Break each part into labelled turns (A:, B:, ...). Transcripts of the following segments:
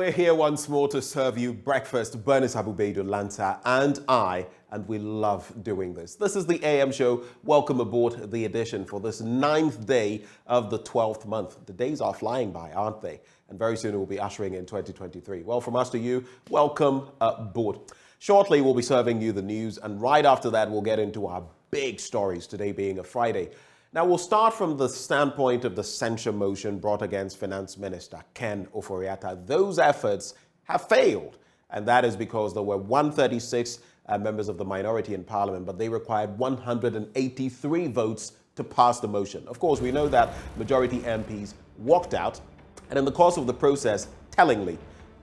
A: We're here once more to serve you breakfast. Bernice, Abu-Baidoo, Lansah, and we love doing this. This is the AM show. Welcome aboard the edition for this 9th day of the 12th month. The days are flying by, aren't they? And very soon we'll be ushering in 2023. Well, from us to you, welcome aboard. Shortly, we'll be serving you the news, and right after that, we'll get into our big stories, today being a Friday. Now, we'll start from the standpoint of the censure motion brought against Finance Minister Ken Ofori-Atta. Those efforts have failed, and that is because there were 136 members of the minority in Parliament, but they required 183 votes to pass the motion. Of course, we know that majority MPs walked out, and in the course of the process, tellingly,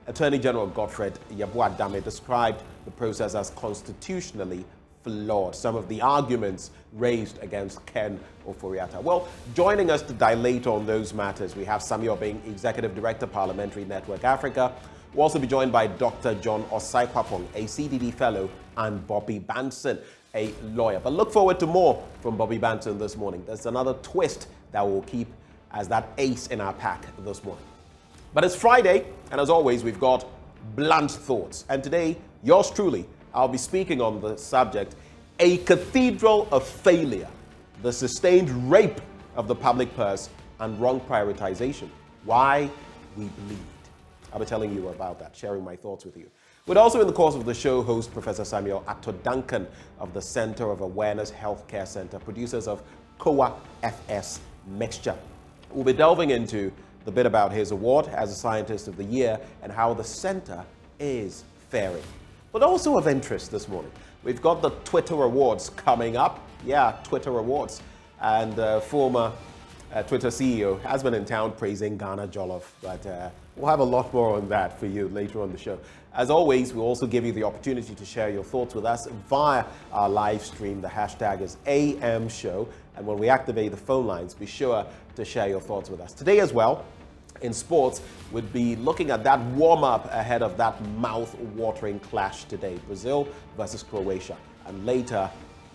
A: Attorney General Godfred Yeboah-Dame described the process as constitutionally flawed. Some of the arguments raised against Ken Ofori-Atta. Well, joining us to dilate on those matters, we have Samuel Bing, Executive Director, Parliamentary Network Africa. We'll also be joined by Dr. John Osai-Kwapong, a CDD Fellow, and Bobby Banton, a lawyer. But look forward to more from Bobby Banton this morning. There's another twist that we'll keep as that ace in our pack this morning. But it's Friday, and as always, we've got blunt thoughts. And today, yours truly, I'll be speaking on the subject, a cathedral of failure, the sustained rape of the public purse and wrong prioritization. Why we bleed. I'll be telling you about that, sharing my thoughts with you. We'd also, in the course of the show, host Professor Samuel Ato-Duncan of the Center of Awareness Healthcare Center, producers of COA FS Mixture. We'll be delving into the bit about his award as a Scientist of the Year and how the center is faring. But also of interest this morning, we've got the Twitter Awards coming up. Yeah, Twitter Awards. And former Twitter CEO has been in town praising Ghana Jollof. But we'll have a lot more on that for you later on the show. As always, we'll also give you the opportunity to share your thoughts with us via our live stream. The hashtag is AM Show. And when we activate the phone lines, be sure to share your thoughts with us. Today as well, in sports, we'd be looking at that warm-up ahead of that mouth-watering clash today. Brazil versus Croatia, and later,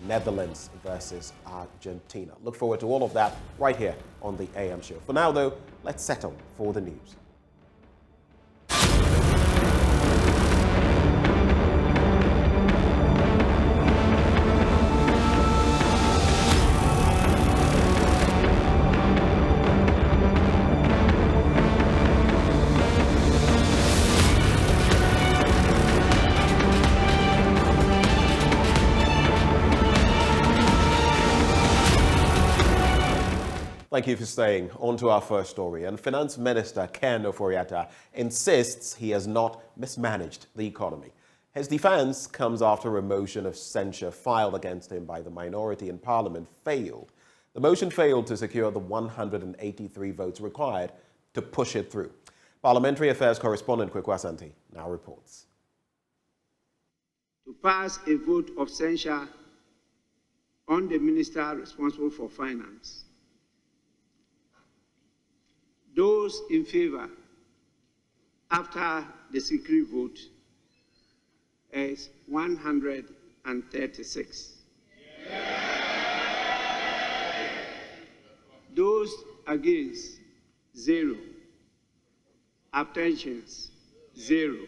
A: Netherlands versus Argentina. Look forward to all of that right here on the AM Show. For now, though, let's settle for the news. Thank you for staying. On to our first story. And Finance Minister Ken Ofori-Atta insists he has not mismanaged the economy. His defense comes after a motion of censure filed against him by the minority in Parliament failed. The motion failed to secure the 183 votes required to push it through. Parliamentary Affairs correspondent Kweku Asante now reports.
B: To pass a vote of censure on the minister responsible for finance. Those in favor after the secret vote is 136. Those against, 0. Abstentions, 0.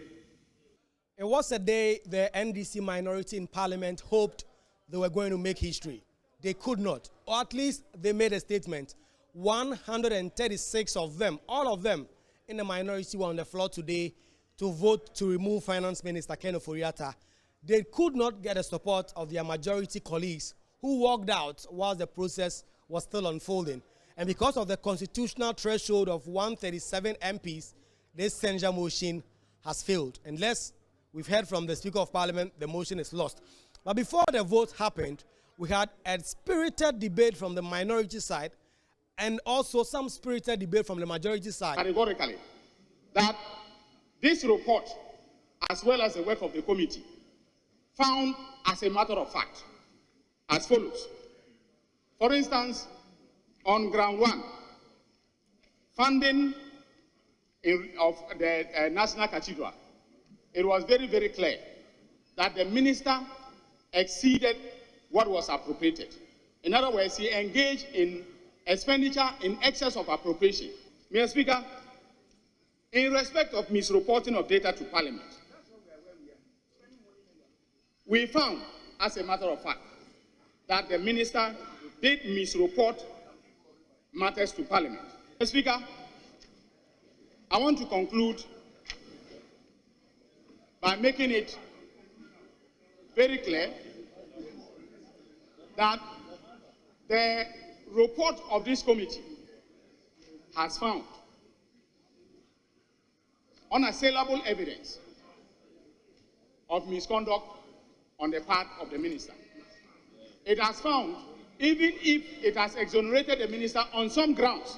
C: It was a day the NDC minority in Parliament hoped they were going to make history. They could not, or at least they made a statement. 136 of them, all of them in the minority, were on the floor today to vote to remove Finance Minister Ken Ofori-Atta. They could not get the support of their majority colleagues who walked out while the process was still unfolding. And because of the constitutional threshold of 137 MPs, this censure motion has failed. Unless we've heard from the Speaker of Parliament, the motion is lost. But before the vote happened, we had a spirited debate from the minority side and also some spirited debate from the majority side.
D: Categorically, that this report, as well as the work of the committee, found as a matter of fact, as follows. For instance, on ground 1, funding of the National Cathedral, it was very, very clear that the minister exceeded what was appropriated. In other words, he engaged in expenditure in excess of appropriation. Mr. Speaker, In respect of misreporting of data to Parliament, we found, as a matter of fact, that the minister did misreport matters to Parliament. Mr. Speaker, I want to conclude by making it very clear that the report of this committee has found unassailable evidence of misconduct on the part of the minister. It has found, even if it has exonerated the minister on some grounds,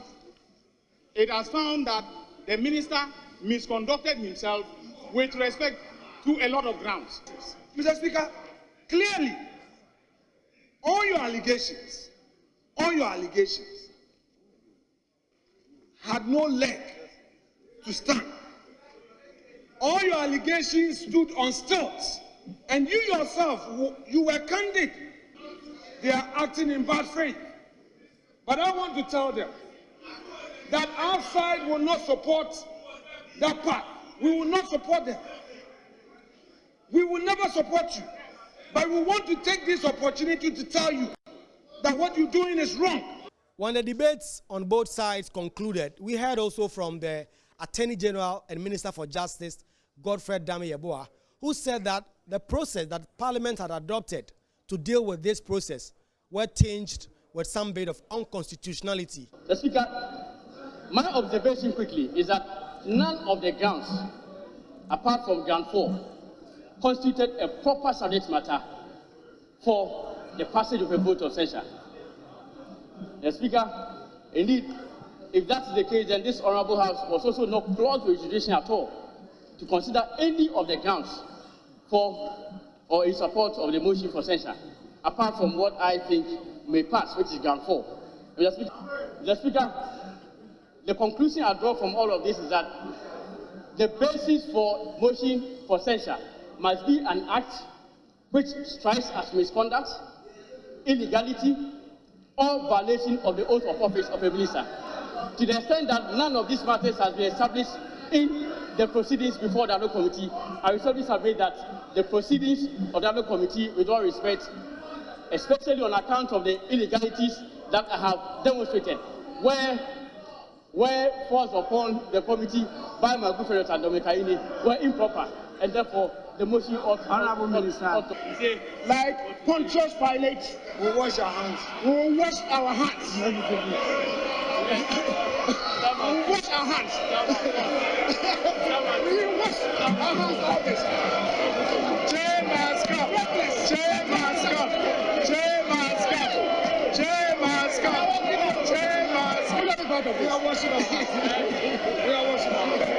D: it has found that the minister misconducted himself with respect to a lot of grounds.
E: Mr. Speaker, clearly, all your allegations had no leg to stand. All your allegations stood on stilts, and you yourself, you were candid. They are acting in bad faith. But I want to tell them that our side will not support that part. We will not support them. We will never support you. But we want to take this opportunity to tell you that what you're doing is wrong.
C: When the debates on both sides concluded, we heard also from the Attorney General and Minister for Justice, Godfred Dame-Yeboah, who said that the process that Parliament had adopted to deal with this process were tinged with some bit of unconstitutionality.
F: The Speaker, my observation quickly is that none of the grounds, apart from ground 4, constituted a proper subject matter for the passage of a vote of censure. The Speaker, indeed, if that is the case, then this Honourable House was also not close to its jurisdiction at all to consider any of the grounds for or in support of the motion for censure, apart from what I think may pass, which is ground 4. The Speaker, the conclusion I draw from all of this is that the basis for motion for censure must be an act which strikes as misconduct, illegality, or violation of the oath of office of a minister. To the extent that none of these matters has been established in the proceedings before the Adult Committee, I resolutely submit that the proceedings of the Adult Committee, with all respect, especially on account of the illegalities that I have demonstrated, were forced upon the committee by my good friend Domekaini, were improper, and therefore the motion ought to...
E: Honourable Minister, like Pontius Pilate, we wash our hands. We will wash our hands. We will wash our hands. We will wash our hands all this. J must come. J must come. J must come. J must come. J must come. We are washing our hands. We are washing our hands.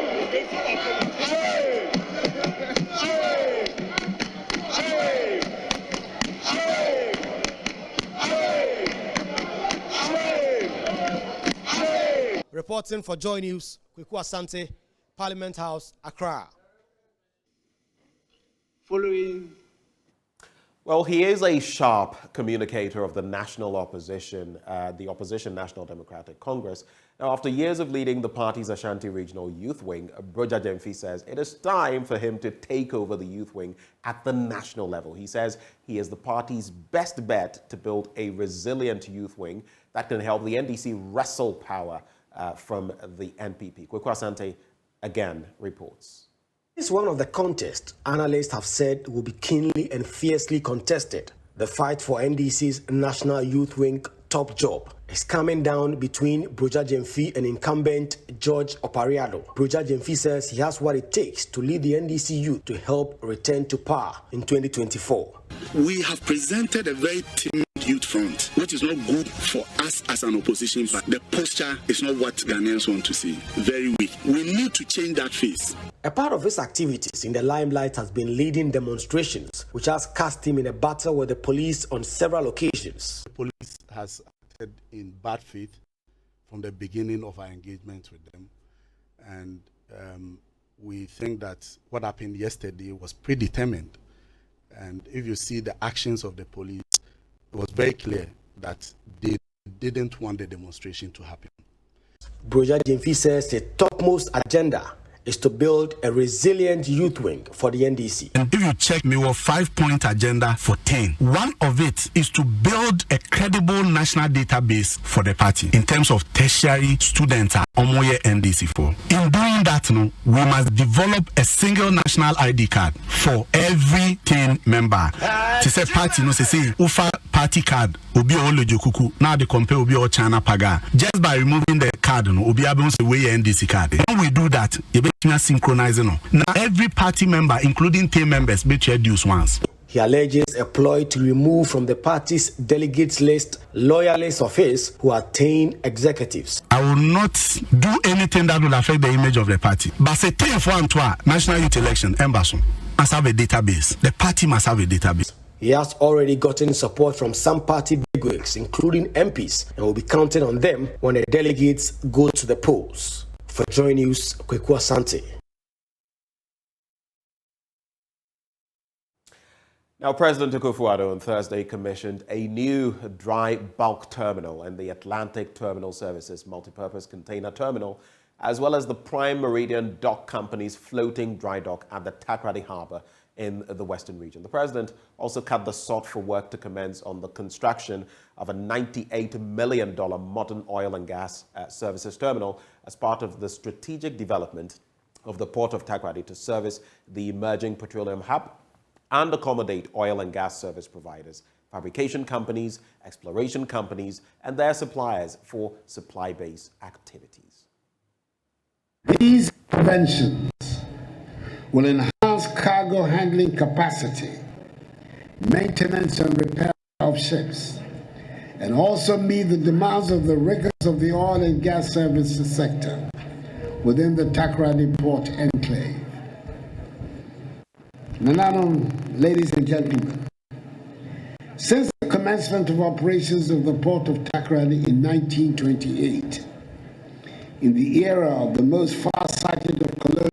C: Reporting for JoyNews, Kweku Asante, Parliament House, Accra.
B: Following.
A: Well, he is a sharp communicator of the national opposition, the opposition National Democratic Congress. Now, after years of leading the party's Ashanti Regional Youth Wing, Broja Jemfi says it is time for him to take over the youth wing at the national level. He says he is the party's best bet to build a resilient youth wing that can help the NDC wrestle power from the NPP. Kweku Asante again reports.
G: This is one of the contests analysts have said will be keenly and fiercely contested. The fight for NDC's National Youth Wing top job is coming down between Broja Jemfi and incumbent George Opariado. Broja Jemfi says he has what it takes to lead the NDC youth to help return to power in 2024.
H: We have presented a very timid youth front, which is not good for us as an opposition party. The posture is not what Ghanaians want to see. Very weak. We need to change that face.
G: A part of his activities in the limelight has been leading demonstrations, which has cast him in a battle with the police on several occasions.
I: The police has acted in bad faith from the beginning of our engagement with them. And we think that what happened yesterday was predetermined. And if you see the actions of the police, it was very clear that they didn't want the demonstration to happen.
G: Broja Jemfi says the topmost agenda is to build a resilient youth wing for the NDC.
H: And if you check me, 5-point agenda for 10. One of it is to build a credible national database for the party in terms of tertiary students at Omoye NDC for. In doing that, we must develop a single national ID card for every 10 member. To say party, say ufa party card, obi ole jokuku. Now they compare obi o China paga. Just by removing the card, obi abon say way NDC card. When we do that, you better synchronize. Now every party member, including 10 members, be introduced once.
G: He alleges a ploy to remove from the party's delegates list loyalists of his who are 10 executives.
H: I will not do anything that will affect the image of the party. But say 10 for national youth election, embassy must have a database. The party must have a database.
G: He has already gotten support from some party bigwigs, including MPs, and will be counting on them when the delegates go to the polls. For JoyNews, Kweku Asante.
A: Now, President Akufo-Addo on Thursday commissioned a new dry bulk terminal in the Atlantic Terminal Services multipurpose container terminal, as well as the Prime Meridian Dock Company's floating dry dock at the Takoradi Harbour in the Western region. The president also cut the sod for work to commence on the construction of a $98 million modern oil and gas services terminal as part of the strategic development of the Port of Takoradi to service the emerging petroleum hub and accommodate oil and gas service providers, fabrication companies, exploration companies, and their suppliers for supply-based activities.
J: These conventions will enhance cargo handling capacity, maintenance and repair of ships, and also meet the demands of the riggers of the oil and gas services sector within the Takoradi Port Enclave. Ladies and gentlemen, since the commencement of operations of the Port of Takoradi in 1928, in the era of the most far-sighted of colonial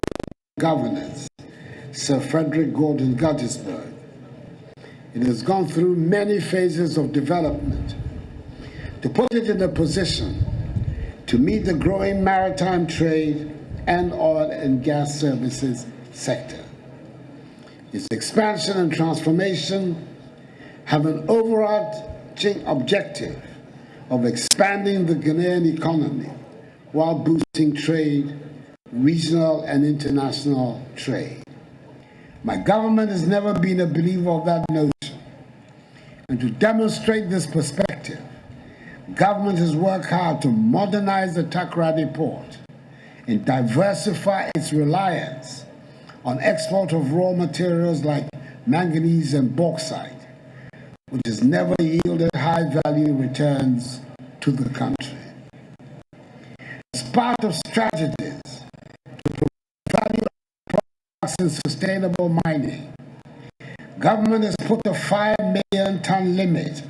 J: governors, Sir Frederick Gordon Gettysburg, it has gone through many phases of development to put it in a position to meet the growing maritime trade and oil and gas services sector. Its expansion and transformation have an overarching objective of expanding the Ghanaian economy while boosting trade, regional and international trade. My government has never been a believer of that notion. And to demonstrate this perspective, government has worked hard to modernize the Takoradi port and diversify its reliance on export of raw materials like manganese and bauxite, which has never yielded high-value returns to the country. As part of strategies to provide value products in sustainable mining, government has put a 5 million ton limit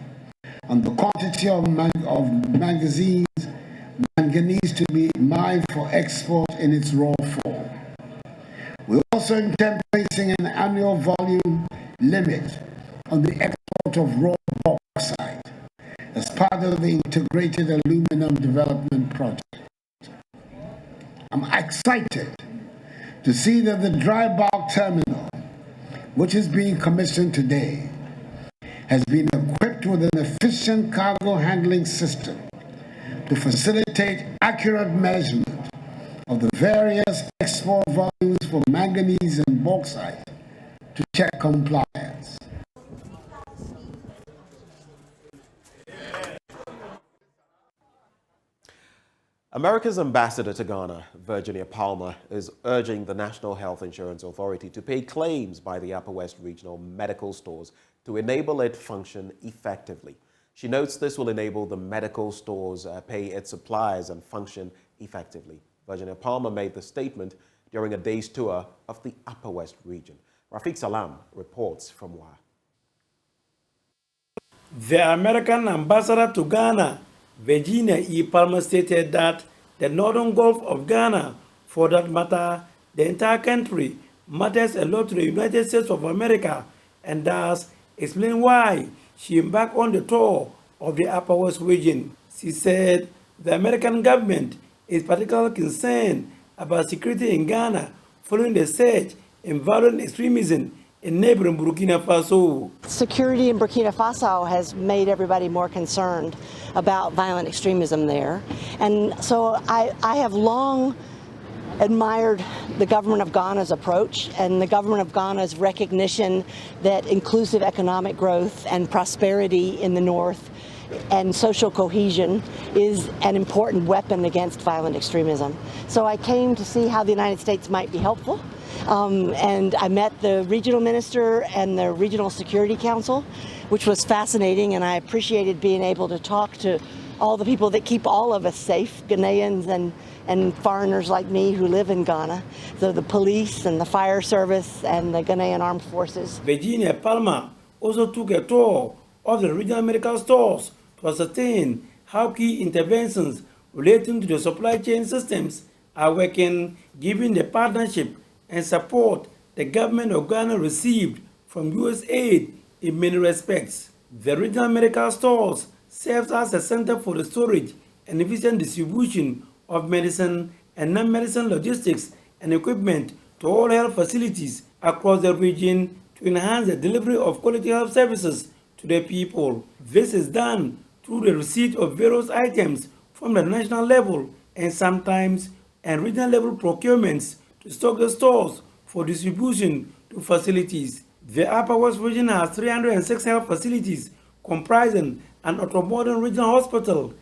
J: on the quantity of manganese to be mined for export in its raw form. We also intend placing an annual volume limit on the export of raw bauxite as part of the integrated aluminum development project. I'm excited to see that the dry bulk terminal, which is being commissioned today, has been equipped with an efficient cargo handling system to facilitate accurate measurement of the various export volumes for manganese and bauxite to check compliance.
A: America's ambassador to Ghana, Virginia Palmer, is urging the National Health Insurance Authority to pay claims by the Upper West Regional medical stores to enable it function effectively. She notes this will enable the medical stores pay its suppliers and function effectively. Virginia Palmer made the statement during a day's tour of the Upper West region. Rafiq Salam reports from Wa.
K: The American ambassador to Ghana, Virginia E. Palmer, stated that the Northern Gulf of Ghana, for that matter, the entire country, matters a lot to the United States of America, and thus explain why she embarked on the tour of the Upper West region. She said the American government is particularly concerned about security in Ghana following the surge in violent extremism in neighboring Burkina Faso.
L: Security in Burkina Faso has made everybody more concerned about violent extremism there. And so I have long admired the government of Ghana's approach and the government of Ghana's recognition that inclusive economic growth and prosperity in the north and social cohesion is an important weapon against violent extremism. So I came to see how the United States might be helpful. And I met the regional minister and the regional security council, which was fascinating, and I appreciated being able to talk to all the people that keep all of us safe, Ghanaians and foreigners like me who live in Ghana, so the police and the fire service and the Ghanaian armed forces.
K: Virginia Palmer also took a tour of the regional medical stores to ascertain how key interventions relating to the supply chain systems are working, given the partnership and support the government of Ghana received from U.S. aid in many respects. The regional medical stores serves as a center for the storage and efficient distribution of medicine and non-medicine logistics and equipment to all health facilities across the region to enhance the delivery of quality health services to the people. This is done through the receipt of various items from the national level and sometimes and regional level procurements to stock the stores for distribution to facilities. The Upper West region has 306 health facilities comprising an ultra-modern regional hospital,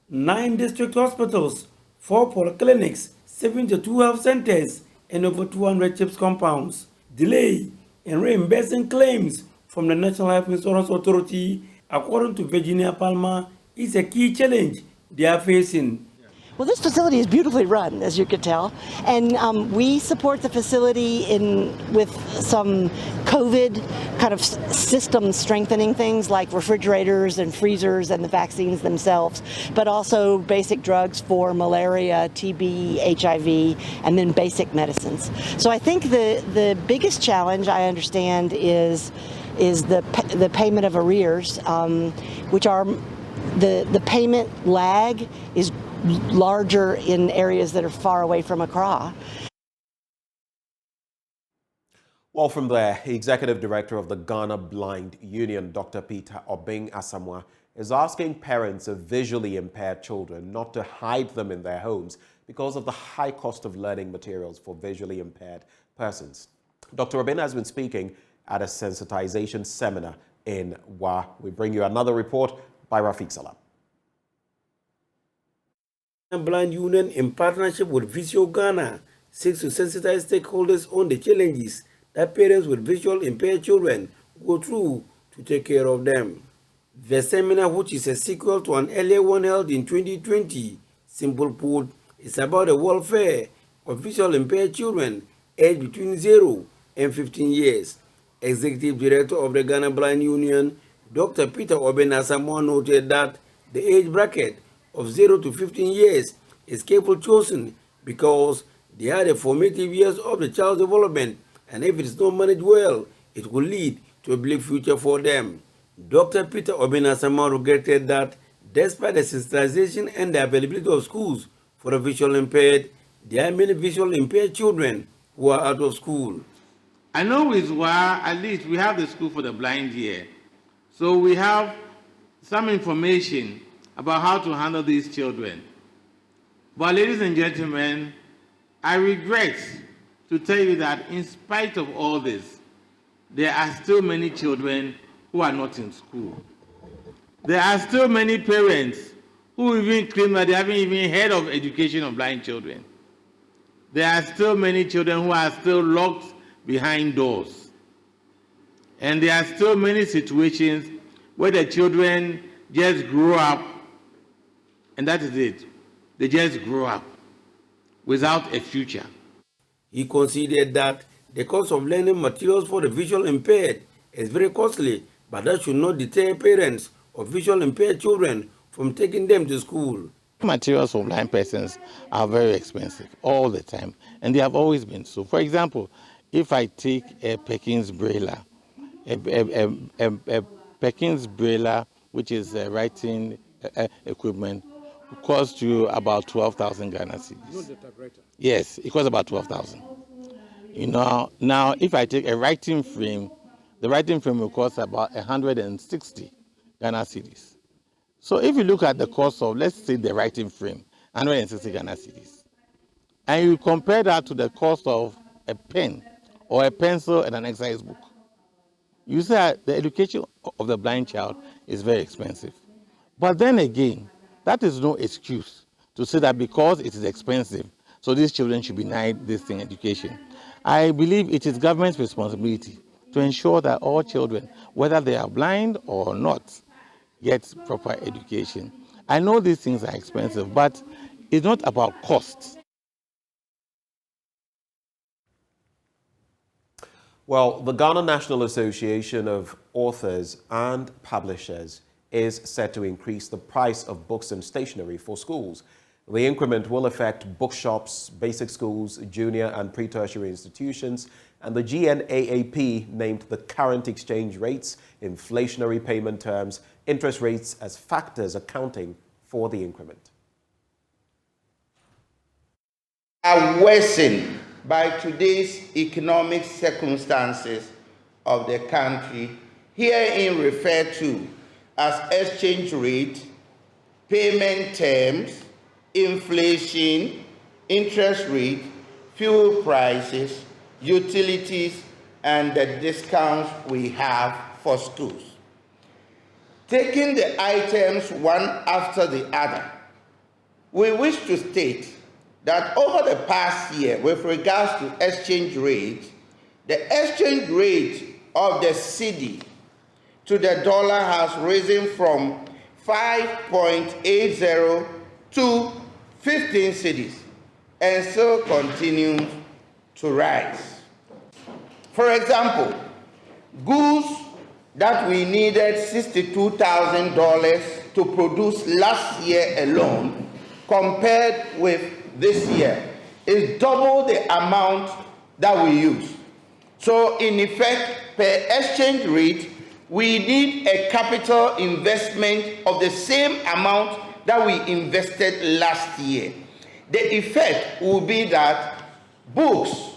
K: 9 district hospitals, 4 polyclinics, 72 health centers, and over 200 CHIPS compounds. Delay in reimbursing claims from the National Health Insurance Authority, according to Virginia Palmer, is a key challenge they are facing.
L: Well, this facility is beautifully run, as you can tell, and we support the facility with some COVID kind of system strengthening things like refrigerators and freezers and the vaccines themselves, but also basic drugs for malaria, TB, HIV, and then basic medicines. So I think the biggest challenge, I understand, is the payment of arrears, which are the payment lag is larger in areas that are far away from Accra.
A: Well, from there, Executive Director of the Ghana Blind Union, Dr. Peter Obeng Asamoah, is asking parents of visually impaired children not to hide them in their homes because of the high cost of learning materials for visually impaired persons. Dr. Obeng has been speaking at a sensitization seminar in Wa. We bring you another report by Rafiq Salam.
K: Blind Union, in partnership with Visio Ghana, seeks to sensitize stakeholders on the challenges that parents with visually impaired children go through to take care of them. The seminar, which is a sequel to an earlier one held in 2020, simple put, is about the welfare of visually impaired children aged between 0 and 15 years. Executive Director of the Ghana Blind Union, Dr. Peter Obeng Asamoah, noted that the age bracket of 0 to 15 years is carefully chosen because they are the formative years of the child's development, and if it is not managed well, it will lead to a bleak future for them. Dr. Peter Obeng Asamoah regretted that despite the sensitization and the availability of schools for the visually impaired, there are many visually impaired children who are out of school.
M: I know with WA, at least we have the school for the blind here. So we have some information about how to handle these children. But ladies and gentlemen, I regret to tell you that in spite of all this, there are still many children who are not in school. There are still many parents who even claim that they haven't even heard of education of blind children. There are still many children who are still locked behind doors. And there are still many situations where the children just grow up, and that is it. They just grow up without a future.
K: He considered that the cost of learning materials for the visually impaired is very costly, but that should not deter parents of visually impaired children from taking them to school.
M: Materials for blind persons are very expensive all the time, and they have always been so. For example, if I take a Perkins Braille, a Perkins Braille, which is writing equipment, cost you about 12,000 Ghana cedis.
N: Not the typewriter.
M: Yes, it costs about 12,000. You know, now if I take a writing frame, the writing frame will cost about 160 Ghana cedis. So if you look at the cost of, let's say, the writing frame, 160 Ghana cedis, and you compare that to the cost of a pen or a pencil and an exercise book, you see that the education of the blind child is very expensive. But then again, that is no excuse to say that because it is expensive, so these children should be denied this thing, education. I believe it is government's responsibility to ensure that all children, whether they are blind or not, get proper education. I know these things are expensive, but it's not about cost.
A: Well, the Ghana National Association of Authors and Publishers is set to increase the price of books and stationery for schools. The increment will affect bookshops, basic schools, junior and pre-tertiary institutions, and the GNAAP named the current exchange rates, inflationary payment terms, interest rates as factors accounting for the increment.
O: Are worsened by today's economic circumstances of the country, herein referred to as exchange rate, payment terms, inflation, interest rate, fuel prices, utilities, and the discounts we have for schools. Taking the items one after the other, we wish to state that over the past year, with regards to exchange rate, the exchange rate of the cedi to the dollar has risen from 5.80 to 15 cedis and still continues to rise. For example, goods that we needed $62,000 to produce last year alone, compared with this year, is double the amount that we use. So in effect, per exchange rate, we need a capital investment of the same amount that we invested last year. The effect will be that books,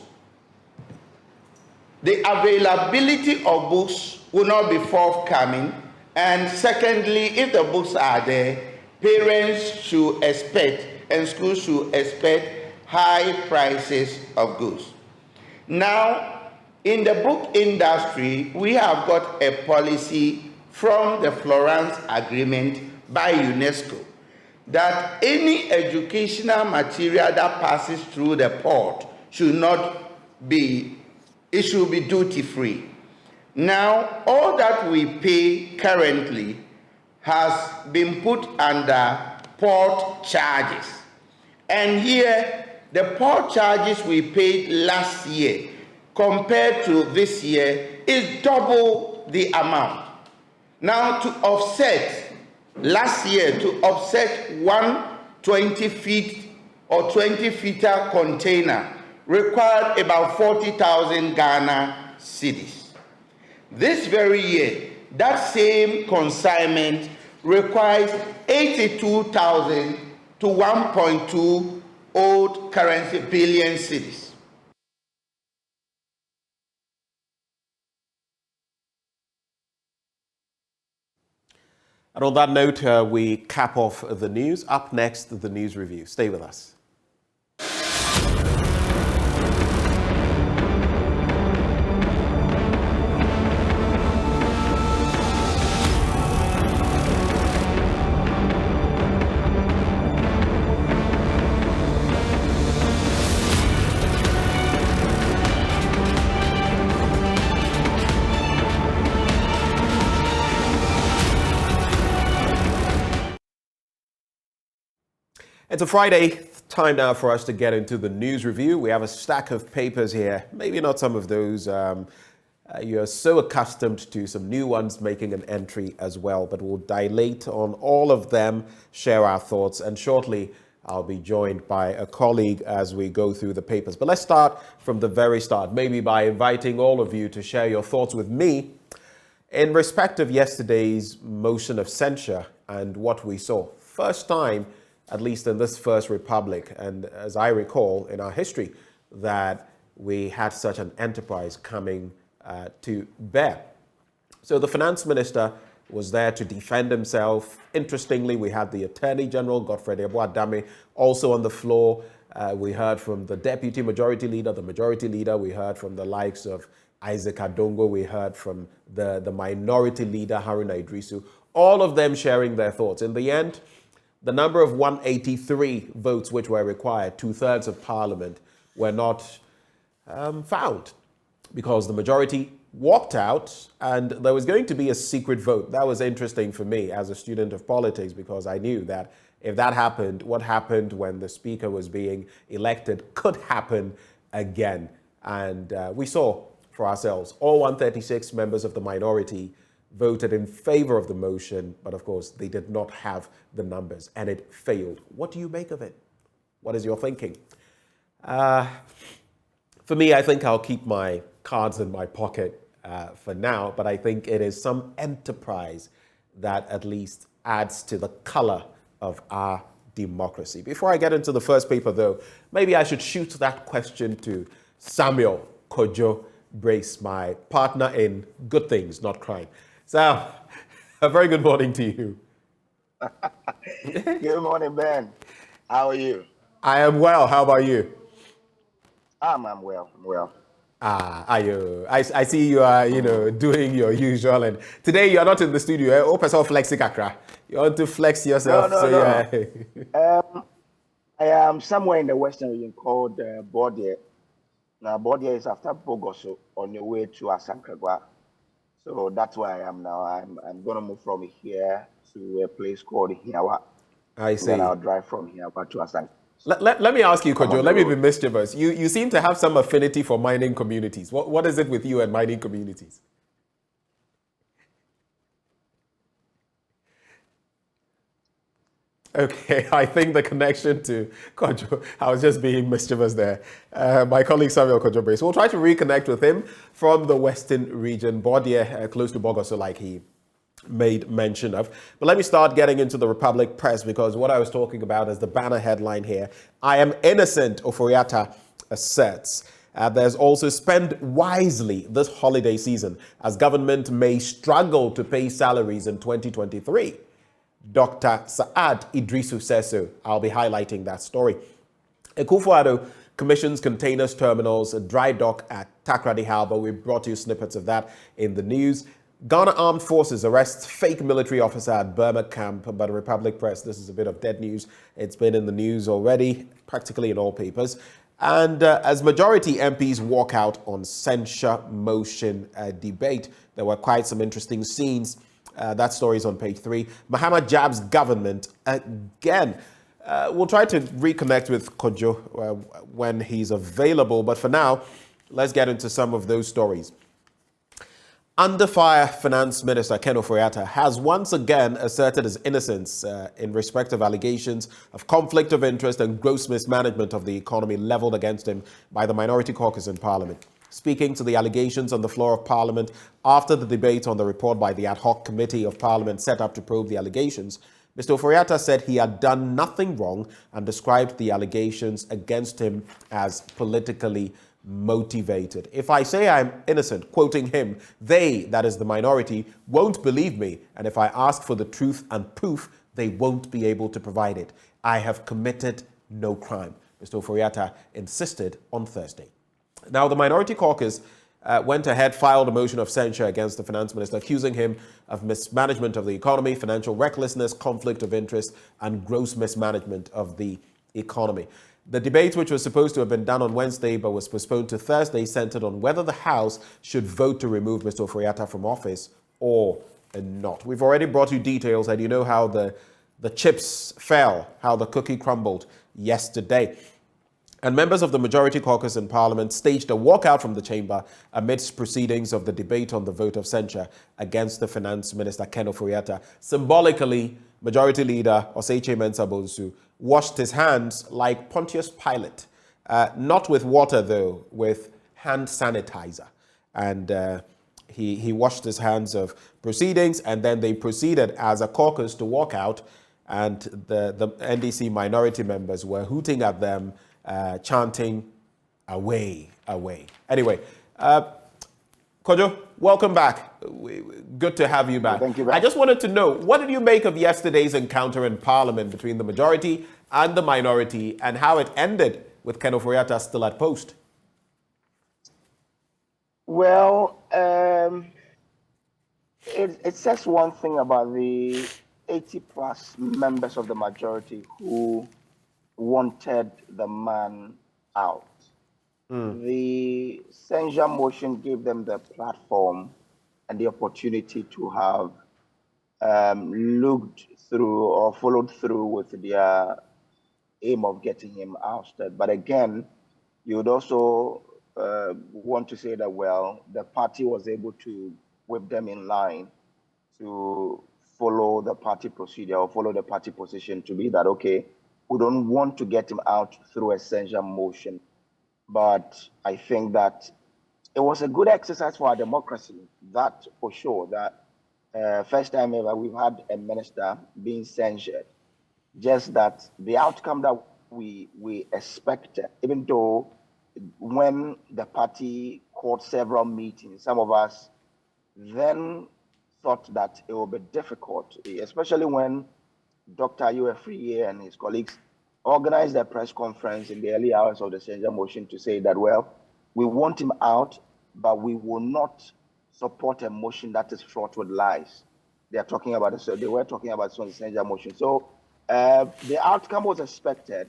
O: the availability of books will not be forthcoming. And secondly, if the books are there, parents should expect and schools should expect high prices of goods. Now, in the book industry, we have got a policy from the Florence Agreement by UNESCO that any educational material that passes through the port should be duty-free. Now, all that we pay currently has been put under port charges. And here, the port charges we paid last year compared to this year is double the amount. Now, to offset, last year, to offset one 20 feet or 20-feet container required about 40,000 Ghana cedis. This very year, that same consignment requires 82,000 to 1.2 old currency billion cedis.
A: And on that note, we cap off the news. Up next, the news review. Stay with us. It's a Friday, time now for us to get into the news review. We have a stack of papers here, maybe not some of those you're so accustomed to, some new ones making an entry as well, but we'll dilate on all of them, share our thoughts, and shortly I'll be joined by a colleague as we go through the papers. But let's start from the very start, maybe by inviting all of you to share your thoughts with me in respect of yesterday's motion of censure and what we saw. First time at least in this first republic, and as I recall in our history, that we had such an enterprise coming to bear. So the finance minister was there to defend himself. Interestingly, we had the Attorney General, Godfrey Abu-Baidoo, also on the floor. We heard from the Deputy Majority Leader, the Majority Leader. We heard from the likes of Isaac Adongo. We heard from the Minority Leader, Haruna Idrisu. All of them sharing their thoughts. In the end, the number of 183 votes which were required, 2/3 of Parliament, were not found because the majority walked out and there was going to be a secret vote. That was interesting for me as a student of politics because I knew that if that happened, what happened when the speaker was being elected could happen again. And we saw for ourselves, all 136 members of the minority voted in favor of the motion, but of course they did not have the numbers and it failed. What do you make of it? What is your thinking? For me, I think I'll keep my cards in my pocket for now, but I think it is some enterprise that at least adds to the color of our democracy. Before I get into the first paper though, maybe I should shoot that question to Samuel Kojo Brace, my partner in good things, not crime. Sam, a very good morning to you.
N: Good morning, Ben. How are you?
A: I am well. How about you?
N: I'm well. I'm well.
A: I see you are, doing your usual. And today you are not in the studio. Open yourself flexing akra. You want to flex yourself.
N: No. I am somewhere in the western region called Bordia. Now, Bordia is after Bogoso on the way to Asankragwa. So that's where I am now. I'm going to move from here to a place called Hiawa.
A: I see.
N: Then I'll drive from Hiawa to Asankragwa.
A: Let me ask you, Kojo, let me be mischievous. You seem to have some affinity for mining communities. What is it with you and mining communities? Okay, I think the connection to Kojo, I was just being mischievous there. My colleague Samuel Kojo Brace. We'll try to reconnect with him from the western region, Bordia, close to Bogoso, like he made mention of. But let me start getting into the Republic Press, because what I was talking about is the banner headline here. I am innocent, Oforiatta asserts. There's also spend wisely this holiday season as government may struggle to pay salaries in 2023. Dr. Saad Idrisu says so. I'll be highlighting that story. Akufo-Addo commissions containers terminals, a dry dock at Takoradi Harbour. We brought you snippets of that in the news. Ghana Armed Forces arrests fake military officer at Burma camp. But Republic Press, this is a bit of dead news. It's been in the news already, practically in all papers. And as majority MPs walk out on censure motion debate, there were quite some interesting scenes. That story is on page 3. Muhammad Jab's government again. We'll try to reconnect with Kojo when he's available. But for now, let's get into some of those stories. Under fire, Finance Minister Ken Ofori-Atta has once again asserted his innocence in respect of allegations of conflict of interest and gross mismanagement of the economy leveled against him by the Minority Caucus in Parliament. Speaking to the allegations on the floor of Parliament after the debate on the report by the ad hoc committee of Parliament set up to probe the allegations, Mr. Ofori-Atta said he had done nothing wrong and described the allegations against him as politically motivated. If I say I'm innocent, quoting him, they, that is the minority, won't believe me. And if I ask for the truth and proof, they won't be able to provide it. I have committed no crime, Mr. Ofori-Atta insisted on Thursday. Now, the Minority Caucus went ahead, filed a motion of censure against the finance minister, accusing him of mismanagement of the economy, financial recklessness, conflict of interest, and gross mismanagement of the economy. The debate, which was supposed to have been done on Wednesday but was postponed to Thursday, centered on whether the House should vote to remove Mr. Ofori-Atta from office or not. We've already brought you details, and you know how the chips fell, how the cookie crumbled yesterday. And members of the Majority Caucus in Parliament staged a walkout from the chamber amidst proceedings of the debate on the vote of censure against the Finance Minister Ken Ofori-Atta. Symbolically, Majority Leader Oseiche Mensah Bonsu washed his hands like Pontius Pilate, not with water though, with hand sanitizer. And he washed his hands of proceedings, and then they proceeded as a caucus to walk out and the NDC minority members were hooting at them, chanting, away, away. Anyway, Kojo, welcome back. Good to have you back.
N: Thank you.
A: I just wanted to know, what did you make of yesterday's encounter in Parliament between the majority and the minority, and how it ended with Ken Ofori-Atta still at post?
N: Well, it says one thing about the 80-plus members of the majority who wanted the man out. The censure motion gave them the platform and the opportunity to have looked through or followed through with their aim of getting him ousted. But again, you would also want to say that, well, the party was able to whip them in line to follow the party procedure or follow the party position to be that, okay, we don't want to get him out through a censure motion. But I think that it was a good exercise for our democracy, that for sure, that first time ever we've had a minister being censured. Just that the outcome that we expected, even though when the party called several meetings, some of us then thought that it would be difficult, especially when Dr. Ayuefriye and his colleagues organized a press conference in the early hours of the censure motion to say that, well, we want him out, but we will not support a motion that is fraught with lies. They are talking about it, so they were talking about the censure motion. So the outcome was expected,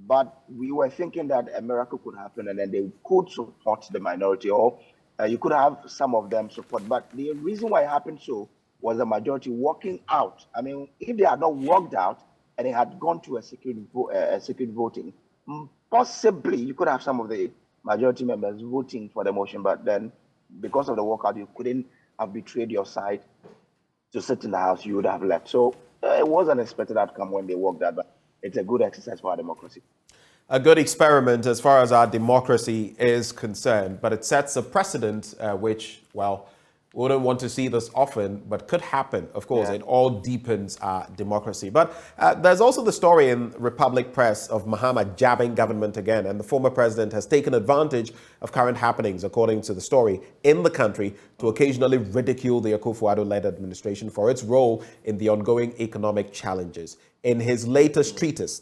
N: but we were thinking that a miracle could happen and then they could support the minority, or you could have some of them support. But the reason why it happened so was the majority walking out. I mean, if they had not walked out and it had gone to a secret voting, possibly you could have some of the majority members voting for the motion, but then because of the walkout, you couldn't have betrayed your side to sit in the house, you would have left. So it was an expected outcome when they walked out, but it's a good exercise for our democracy.
A: A good experiment as far as our democracy is concerned, but it sets a precedent which, well, we wouldn't want to see this often, but could happen. Of course, It all deepens our democracy. But there's also the story in Republic Press of Mahama jabbing government again, and the former president has taken advantage of current happenings, according to the story, in the country to occasionally ridicule the Akufo-Addo-led administration for its role in the ongoing economic challenges. In his latest treatise,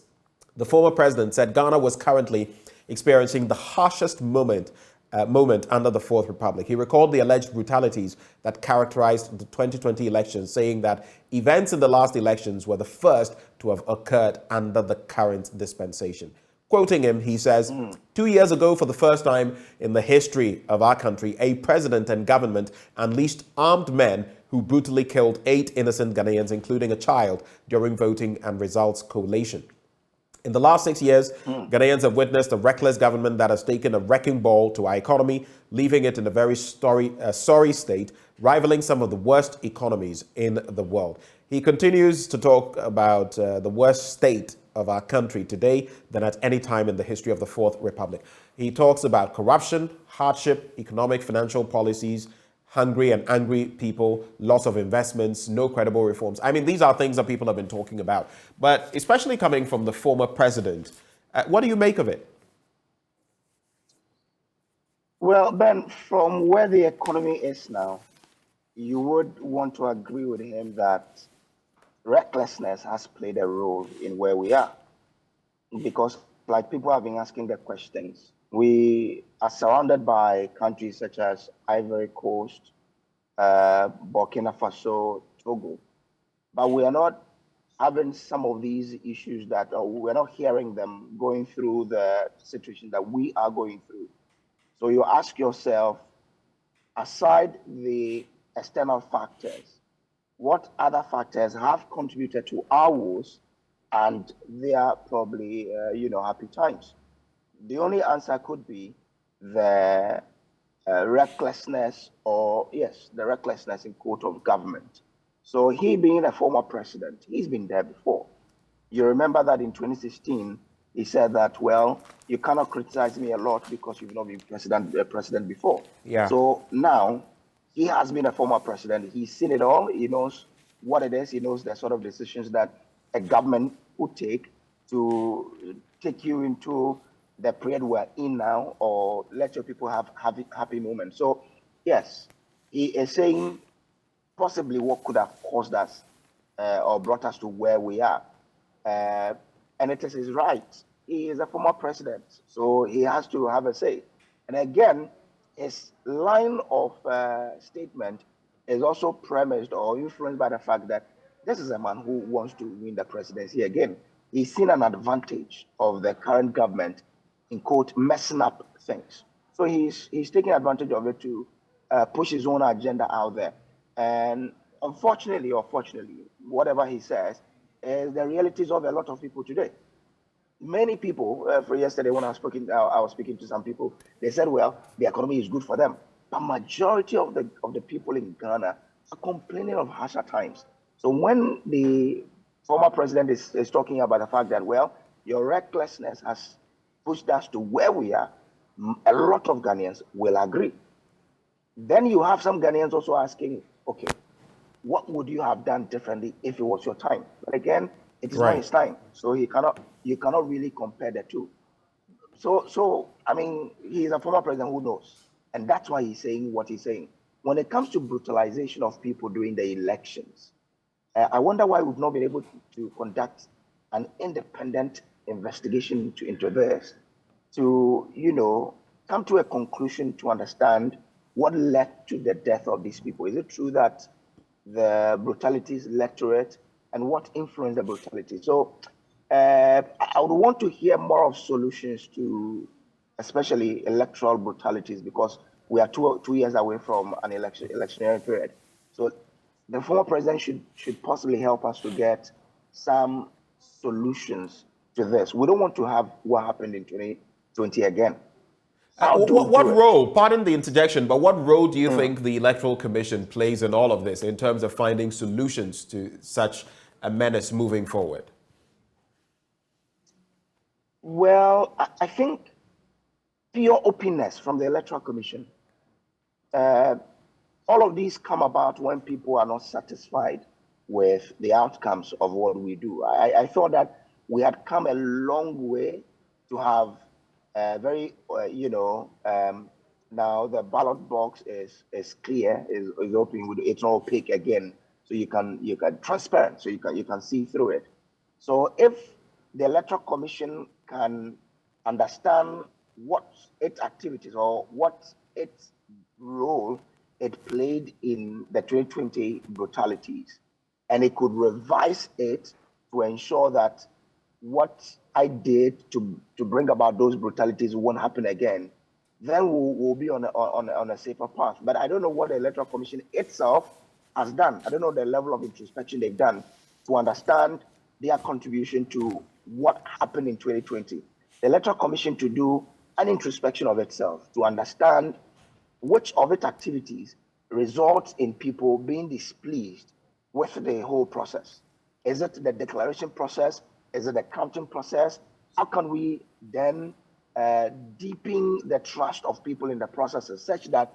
A: the former president said Ghana was currently experiencing the harshest moment under the Fourth Republic. He recalled the alleged brutalities that characterized the 2020 elections, saying that events in the last elections were the first to have occurred under the current dispensation. Quoting him, he says, 2 years ago, for the first time in the history of our country, a president and government unleashed armed men who brutally killed 8 innocent Ghanaians, including a child, during voting and results collation. In the last 6 years, Ghanaians have witnessed a reckless government that has taken a wrecking ball to our economy, leaving it in a very sorry state, rivaling some of the worst economies in the world. He continues to talk about the worst state of our country today than at any time in the history of the Fourth Republic. He talks about corruption, hardship, economic, financial policies, hungry and angry people, loss of investments, no credible reforms. I mean, these are things that people have been talking about, but especially coming from the former president. What do you make of it?
N: Well, Ben, from where the economy is now, you would want to agree with him that recklessness has played a role in where we are. Because, like people have been asking the questions, we are surrounded by countries such as Ivory Coast, Burkina Faso, Togo, but we are not having some of these issues we're not hearing them going through the situation that we are going through. So you ask yourself, aside the external factors, what other factors have contributed to our woes, and they are probably, happy times? The only answer could be the recklessness, the recklessness in quote of government. So he being a former president, he's been there before. You remember that in 2016, he said that, well, you cannot criticize me a lot because you've not been president before.
A: Yeah.
N: So now he has been a former president. He's seen it all. He knows what it is. He knows the sort of decisions that a government would take to take you into the period we're in now, or let your people have happy moments. So, yes, he is saying possibly what could have caused us or brought us to where we are. And it is his right. He is a former president, so he has to have a say. And again, his line of statement is also premised or influenced by the fact that this is a man who wants to win the presidency again. He's seen an advantage of the current government in quote messing up things. So he's taking advantage of it to push his own agenda out there. And unfortunately or fortunately, whatever he says is the realities of a lot of people today. Many people, for yesterday when I was speaking to some people, they said, well, the economy is good for them. But majority of the people in Ghana are complaining of harsher times. So when the former president is talking about the fact that, well, your recklessness has pushed us to where we are, a lot of Ghanaians will agree. Then you have some Ghanaians also asking, okay, what would you have done differently if it was your time? But again, it is not his time, so you cannot really compare the two. So I mean, he is a former president who knows, and that's why he's saying what he's saying. When it comes to brutalization of people during the elections, I wonder why we've not been able to conduct an independent investigation into this, to come to a conclusion to understand what led to the death of these people. Is it true that the brutalities led to it, and what influenced the brutality? So I would want to hear more of solutions to especially electoral brutalities, because we are two years away from an electionary period. So the former president should possibly help us to get some solutions to this. We don't want to have what happened in 2020 again.
A: What role, pardon the interjection, but what role do you think the Electoral Commission plays in all of this in terms of finding solutions to such a menace moving forward?
N: Well, I think pure openness from the Electoral Commission. All of these come about when people are not satisfied with the outcomes of what we do. I thought that we had come a long way to have very, now the ballot box is clear, is open, it's not opaque again, so you can transparent, so you can see through it. So if the Electoral Commission can understand what its activities or what its role it played in the 2020 brutalities, and it could revise it to ensure that what I did to bring about those brutalities won't happen again, then we'll be on a safer path. But I don't know what the Electoral Commission itself has done. I don't know the level of introspection they've done to understand their contribution to what happened in 2020. The Electoral Commission to do an introspection of itself, to understand which of its activities results in people being displeased with the whole process. Is it the declaration process? Is it the counting process? How can we then deepen the trust of people in the processes such that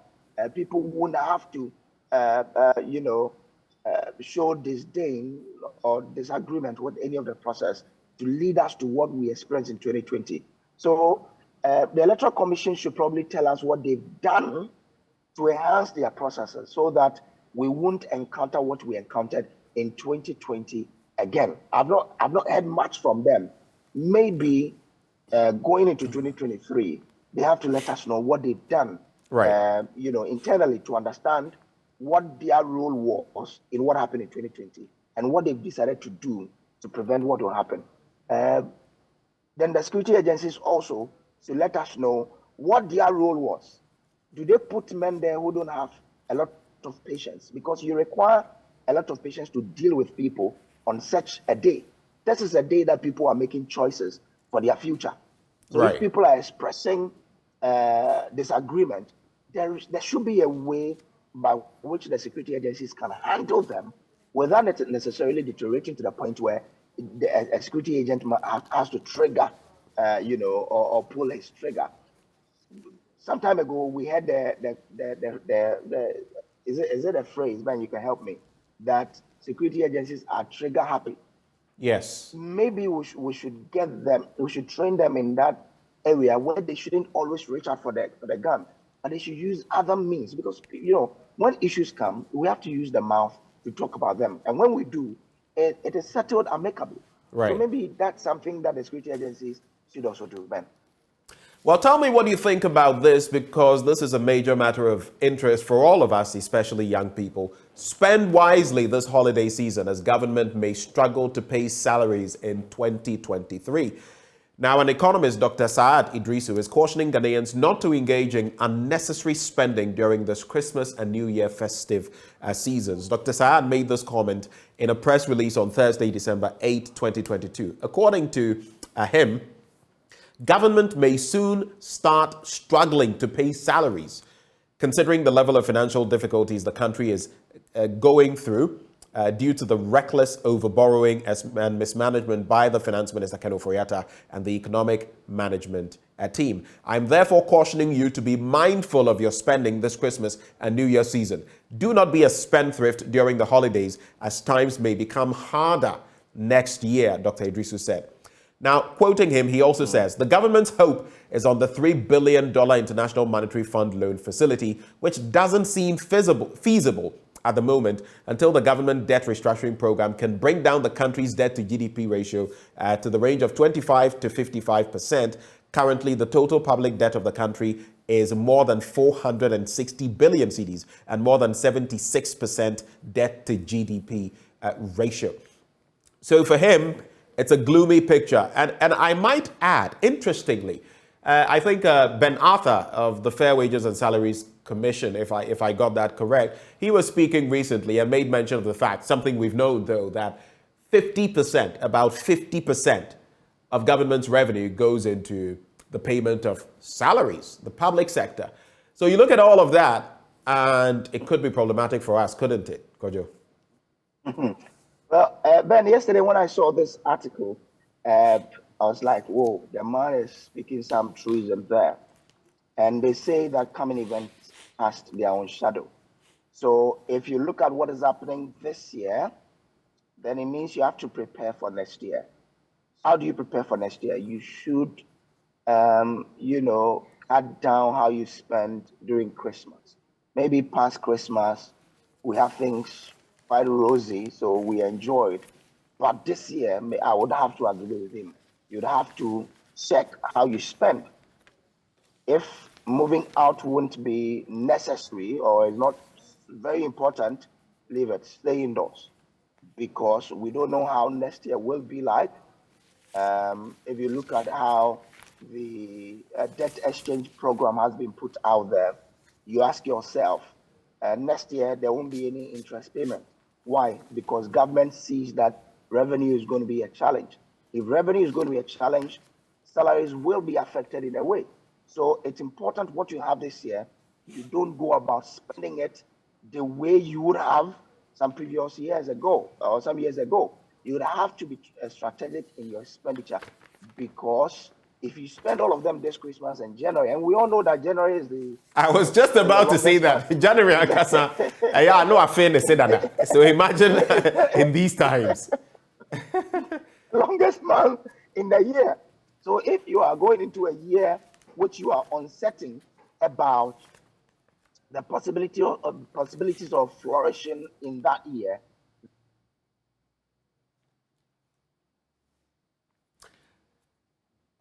N: people won't have to, show disdain or disagreement with any of the process to lead us to what we experienced in 2020. So the Electoral Commission should probably tell us what they've done to enhance their processes so that we won't encounter what we encountered in 2020 again. I've not heard much from them. Maybe going into 2023, they have to let us know what they've done, internally, to understand what their role was in what happened in 2020 and what they've decided to do to prevent what will happen. Then the security agencies also should let us know what their role was. Do they put men there who don't have a lot of patience? Because you require a lot of patience to deal with people on such a day. This is a day that people are making choices for their future. So if people are expressing disagreement, there should be a way by which the security agencies can handle them without necessarily deteriorating to the point where a security agent has to trigger, or pull his trigger. Some time ago, we had is it a phrase, man, you can help me, that security agencies are trigger happy.
A: Yes.
N: Maybe we should get them, we should train them in that area where they shouldn't always reach out for the gun, and they should use other means, because when issues come, we have to use the mouth to talk about them, and when we do, it is settled amicably.
A: Right.
N: So maybe that's something that the security agencies should also do, Ben.
A: Well, tell me what you think about this, because this is a major matter of interest for all of us, especially young people. Spend wisely this holiday season, as government may struggle to pay salaries in 2023. Now, an economist, Dr. Saad Idrisu, is cautioning Ghanaians not to engage in unnecessary spending during this Christmas and New Year festive seasons. Dr. Saad made this comment in a press release on Thursday, December 8, 2022. According to him, government may soon start struggling to pay salaries, considering the level of financial difficulties the country is going through due to the reckless overborrowing and mismanagement by the Finance Minister, Ken Ofori-Atta, and the Economic Management team. I'm therefore cautioning you to be mindful of your spending this Christmas and New Year season. Do not be a spendthrift during the holidays, as times may become harder next year, Dr. Idrisu said. Now, quoting him, he also says, the government's hope is on the $3 billion International Monetary Fund loan facility, which doesn't seem feasible at the moment until the government debt restructuring program can bring down the country's debt to GDP ratio to the range of 25 to 55%. Currently, the total public debt of the country is more than 460 billion cedis and more than 76% debt to GDP ratio. So for him, it's a gloomy picture. And I might add, interestingly, I think Ben Arthur of the Fair Wages and Salaries Commission, if I got that correct, he was speaking recently and made mention of the fact, something we've known though, that 50%, about 50% of government's revenue goes into the payment of salaries, the public sector. So you look at all of that, and it could be problematic for us, couldn't it, Kojo?
N: Well, Ben, yesterday when I saw this article, I was like, whoa, the man is speaking some truism there. And they say that coming events cast their own shadow. So if you look at what is happening this year, then it means you have to prepare for next year. How do you prepare for next year? You should, cut down how you spend during Christmas. Maybe past Christmas, we have things quite rosy, so we enjoyed. But this year, I would have to agree with him. You'd have to check how you spend. If moving out wouldn't be necessary or is not very important, leave it, stay indoors. Because we don't know how next year will be like. If you look at how the debt exchange program has been put out there, you ask yourself, next year there won't be any interest payment. Why? Because government sees that revenue is going to be a challenge. If revenue is going to be a challenge, salaries will be affected in a way. So it's important what you have this year. You don't go about spending it the way you would have some previous years ago or some years ago. You would have to be strategic in your expenditure, because if you spend all of them this Christmas and January, and we all know that January is the...
A: I was just about to say that. January, I know I fair to say that. So imagine in these times.
N: Longest month in the year. So if you are going into a year which you are uncertain about the possibilities of flourishing in that year,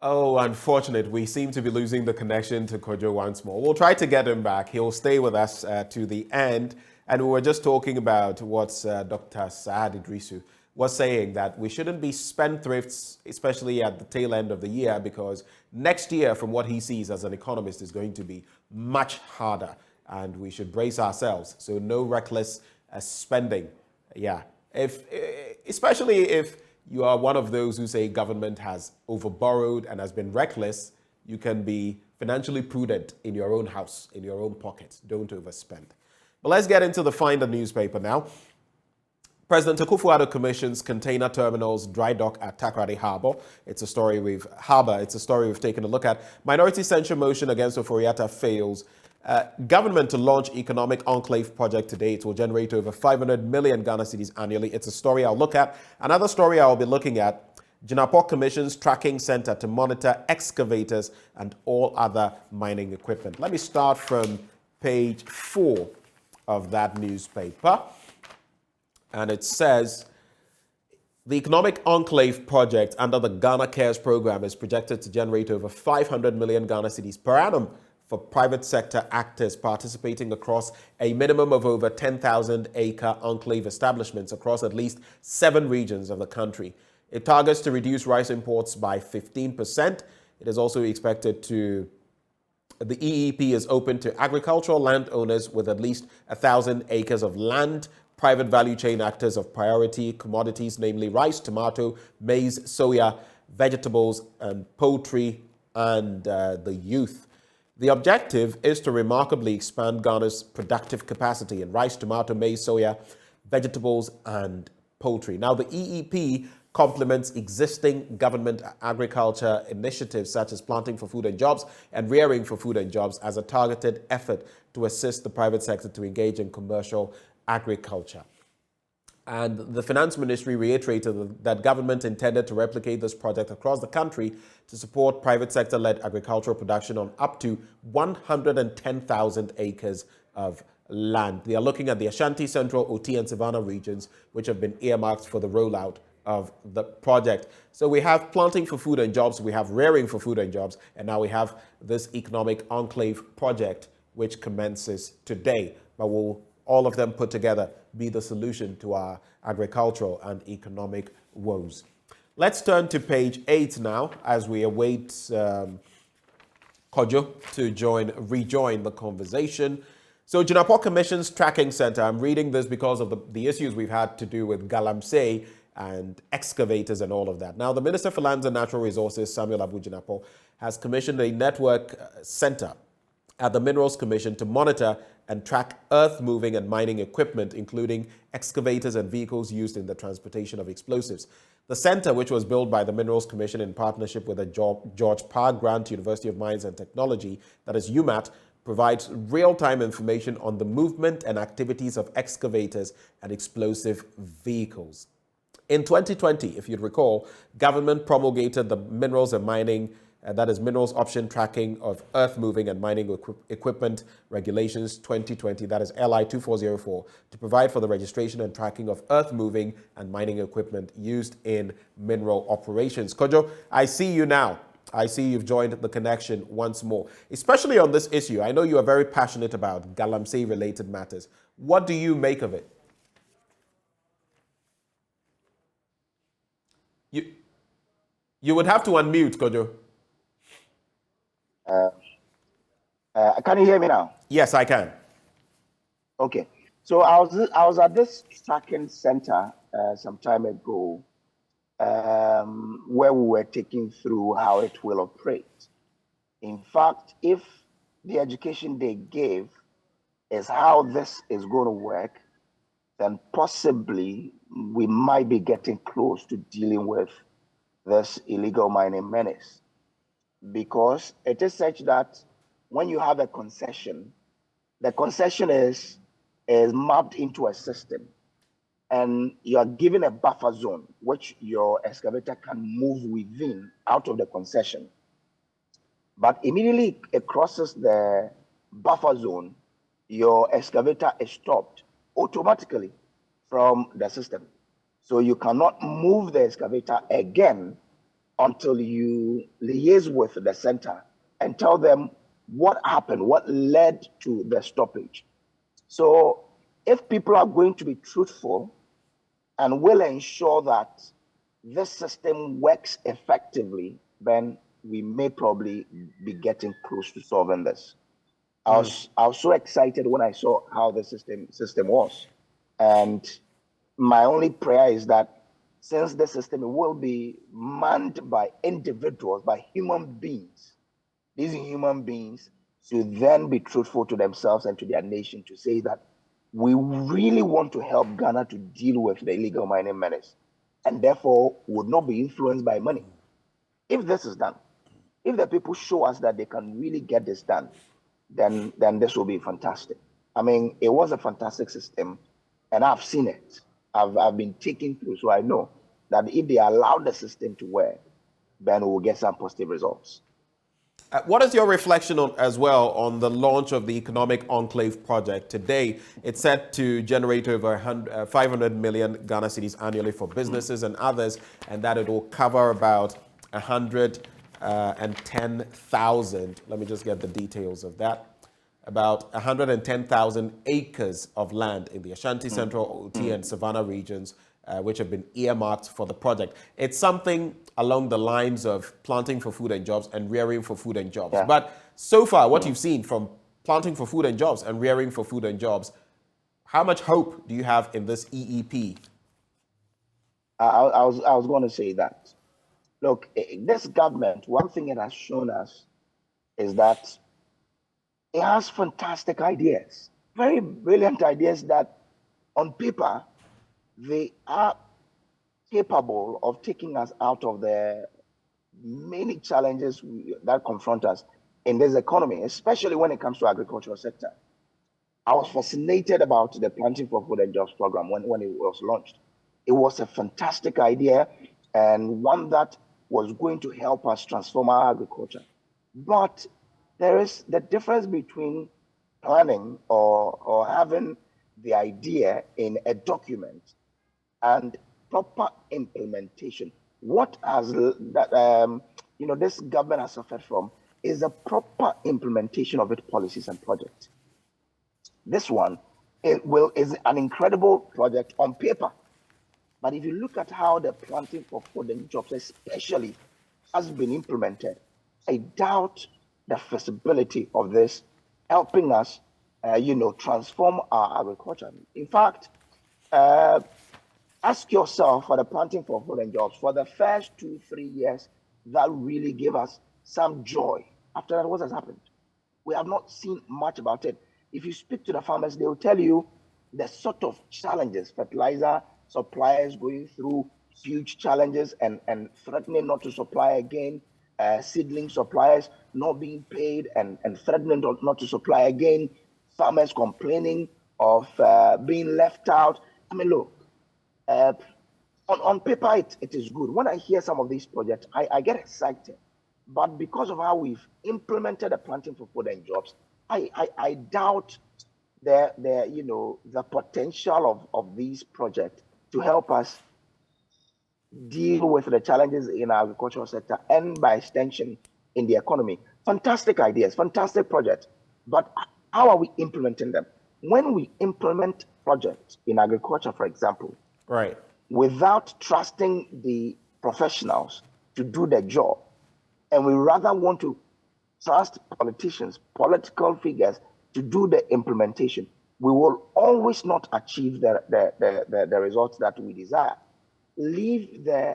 A: oh, unfortunate. We seem to be losing the connection to Kojo once more. We'll try to get him back. He'll stay with us to the end. And we were just talking about what Dr. Saad Idrisu was saying, that we shouldn't be spendthrifts, especially at the tail end of the year, because next year, from what he sees as an economist, is going to be much harder. And we should brace ourselves. So no reckless spending. Yeah. Especially if you are one of those who say government has overborrowed and has been reckless, you can be financially prudent in your own house, in your own pocket. Don't overspend. But let's get into the Find a newspaper now. President Akufo-Addo commissions container terminals dry dock at Takoradi Harbour. It's a story we've taken a look at. Minority censure motion against Ofori-Atta fails. Government to launch economic enclave project today. It will generate over 500 million Ghana cedis annually. It's a story I'll look at. Another story I'll be looking at, JoyNews Commission's tracking center to monitor excavators and all other mining equipment. Let me start from page 4 of that newspaper. And it says, the Economic Enclave project under the Ghana Cares program is projected to generate over 500 million Ghana cedis per annum for private sector actors participating across a minimum of over 10,000 acre enclave establishments across at least 7 regions of the country. It targets to reduce rice imports by 15%. It is also expected to, the EEP is open to agricultural landowners with at least 1,000 acres of land, private value chain actors of priority commodities, namely rice, tomato, maize, soya, vegetables, and poultry, and the youth. The objective is to remarkably expand Ghana's productive capacity in rice, tomato, maize, soya, vegetables, and poultry. Now, the EEP complements existing government agriculture initiatives such as planting for food and jobs and rearing for food and jobs as a targeted effort to assist the private sector to engage in commercial agriculture. And the Finance Ministry reiterated that government intended to replicate this project across the country to support private sector-led agricultural production on up to 110,000 acres of land. They are looking at the Ashanti, Central, Oti, and Savannah regions, which have been earmarked for the rollout of the project. So we have planting for food and jobs, we have rearing for food and jobs, and now we have this economic enclave project, which commences today. But will all of them put together be the solution to our agricultural and economic woes? Let's turn to page 8 now as we await Kojo to rejoin the conversation. So JoyNews Commission's Tracking Center, I'm reading this because of the issues we've had to do with galamsey and excavators and all of that. Now, the Minister for Lands and Natural Resources, Samuel Abu-Jinapor, has commissioned a network center at the Minerals Commission to monitor and track earth-moving and mining equipment, including excavators and vehicles used in the transportation of explosives. The center, which was built by the Minerals Commission in partnership with the George Parr Grant University of Mines and Technology, that is UMAT, provides real-time information on the movement and activities of excavators and explosive vehicles. In 2020, if you'd recall, government promulgated the Minerals and Mining, that is Minerals Option Tracking of Earth Moving and Mining Equipment Regulations 2020, that is LI 2404, to provide for the registration and tracking of earth moving and mining equipment used in mineral operations. Kojo, I see you now. I see you've joined the connection once more, especially on this issue. I know you are very passionate about galamsey-related matters. What do you make of it? You would have to unmute, Kojo.
N: Can you hear me now?
A: Yes, I can.
N: Okay. So I was at this tracking center some time ago where we were taking through how it will operate. In fact, if the education they gave is how this is going to work, then possibly we might be getting close to dealing with this illegal mining menace. Because it is such that when you have a concession, the concession is mapped into a system, and you are given a buffer zone which your excavator can move within out of the concession. But immediately it crosses the buffer zone, your excavator is stopped automatically from the system. So you cannot move the excavator again until you liaise with the center and tell them what happened, what led to the stoppage. So if people are going to be truthful and will ensure that this system works effectively, then we may probably be getting close to solving this. I was so excited when I saw how the system was. And my only prayer is that since the system will be manned by individuals, by human beings, these human beings should then be truthful to themselves and to their nation to say that we really want to help Ghana to deal with the illegal mining menace and therefore would not be influenced by money. If this is done, if the people show us that they can really get this done, then this will be fantastic. I mean, it was a fantastic system, and I've seen it. I've been taken through, so I know that if they allow the system to work, then we'll get some positive results.
A: What is your reflection on, as well, on the launch of the Economic Enclave project? Today, it's set to generate over 500 million Ghana cedis annually for businesses and others, and that it will cover about 110,000. Let me just get the details of that. About 110,000 acres of land in the Ashanti Central, OT, and Savannah regions, which have been earmarked for the project. It's something along the lines of planting for food and jobs and rearing for food and jobs. Yeah. But so far, what you've seen from planting for food and jobs and rearing for food and jobs, how much hope do you have in this EEP?
N: I was going to say that. Look, this government, one thing it has shown us is that it has fantastic ideas, very brilliant ideas that on paper, they are capable of taking us out of the many challenges that confront us in this economy, especially when it comes to agricultural sector. I was fascinated about the Planting for Food and Jobs program when it was launched. It was a fantastic idea and one that was going to help us transform our agriculture. But there is the difference between planning or having the idea in a document and proper implementation. What has this government has suffered from is a proper implementation of its policies and projects. This one is an incredible project on paper, but if you look at how the Planting for Food and Jobs, especially, has been implemented, I doubt the feasibility of this helping us, transform our agriculture. In fact, ask yourself for the Planting for Food and Jobs, for the first 2-3 years, that really gave us some joy. After that, what has happened? We have not seen much about it. If you speak to the farmers, they will tell you the sort of challenges, fertilizer suppliers going through huge challenges and threatening not to supply again, seedling suppliers not being paid and threatening not to supply again, farmers complaining of being left out. I mean, look, on paper, it is good. When I hear some of these projects, I get excited. But because of how we've implemented the Planting for Food and Jobs, I doubt the potential of these projects to help us deal with the challenges in our agricultural sector and by extension in the economy. Fantastic ideas, fantastic projects, but how are we implementing them? When we implement projects in agriculture, for example,
A: right,
N: without trusting the professionals to do their job, and we rather want to trust politicians, political figures to do the implementation, we will always not achieve the results that we desire. Leave the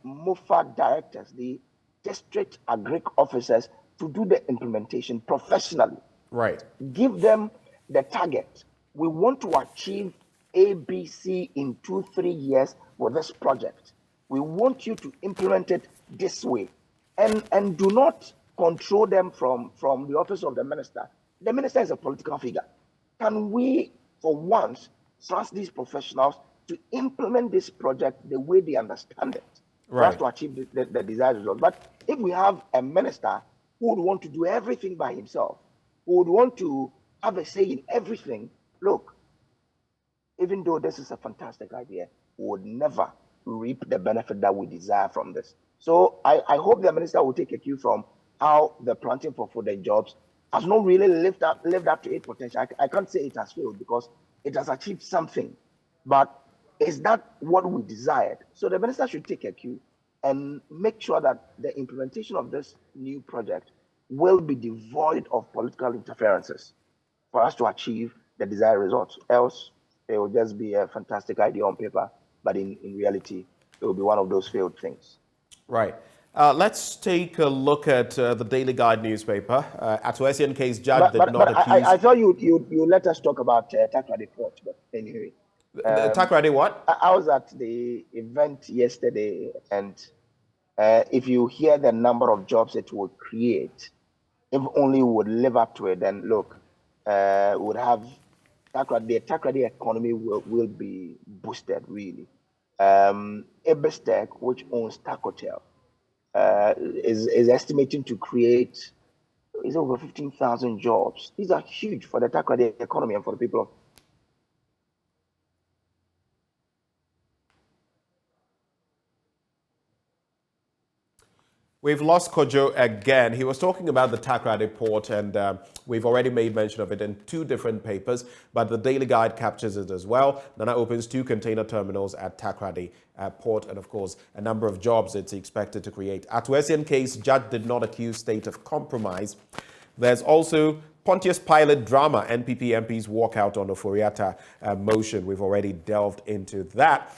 N: MOFA directors, the district agric officers, to do the implementation professionally.
A: Right.
N: Give them the target. We want to achieve ABC in 2-3 years with this project. We want you to implement it this way. And do not control them from the office of the minister. The minister is a political figure. Can we, for once, trust these professionals to implement this project the way they understand it, for us to achieve the desired results? But if we have a minister who would want to do everything by himself, who would want to have a say in everything, look, even though this is a fantastic idea, we would never reap the benefit that we desire from this. So I hope the minister will take a cue from how the Planting for Food and Jobs has not really lived up to its potential. I can't say it has failed because it has achieved something, but is that what we desired? So the minister should take a cue and make sure that the implementation of this new project will be devoid of political interferences for us to achieve the desired results. Else, it will just be a fantastic idea on paper, but in reality, it will be one of those failed things.
A: Right. Let's take a look at the Daily Guide newspaper. Atuesian case judge did not accuse...
N: I thought you let us talk about Takrady Court, but anyway.
A: Takrady what?
N: I was at the event yesterday, and if you hear the number of jobs it will create if only we would live up to it, then look, would have the Takoradi economy will be boosted really. Ebestek, which owns Takotel, is estimating to create over 15,000 jobs. These are huge for the Takoradi economy and for the people of.
A: We've lost Kojo again. He was talking about the Takoradi port, and we've already made mention of it in 2 different papers, but the Daily Guide captures it as well. Nana opens 2 container terminals at Takoradi port, and of course, a number of jobs it's expected to create. Atuesian case, judge did not accuse state of compromise. There's also Pontius Pilate drama, NPP MPs walk out on the Ofori-Atta motion. We've already delved into that.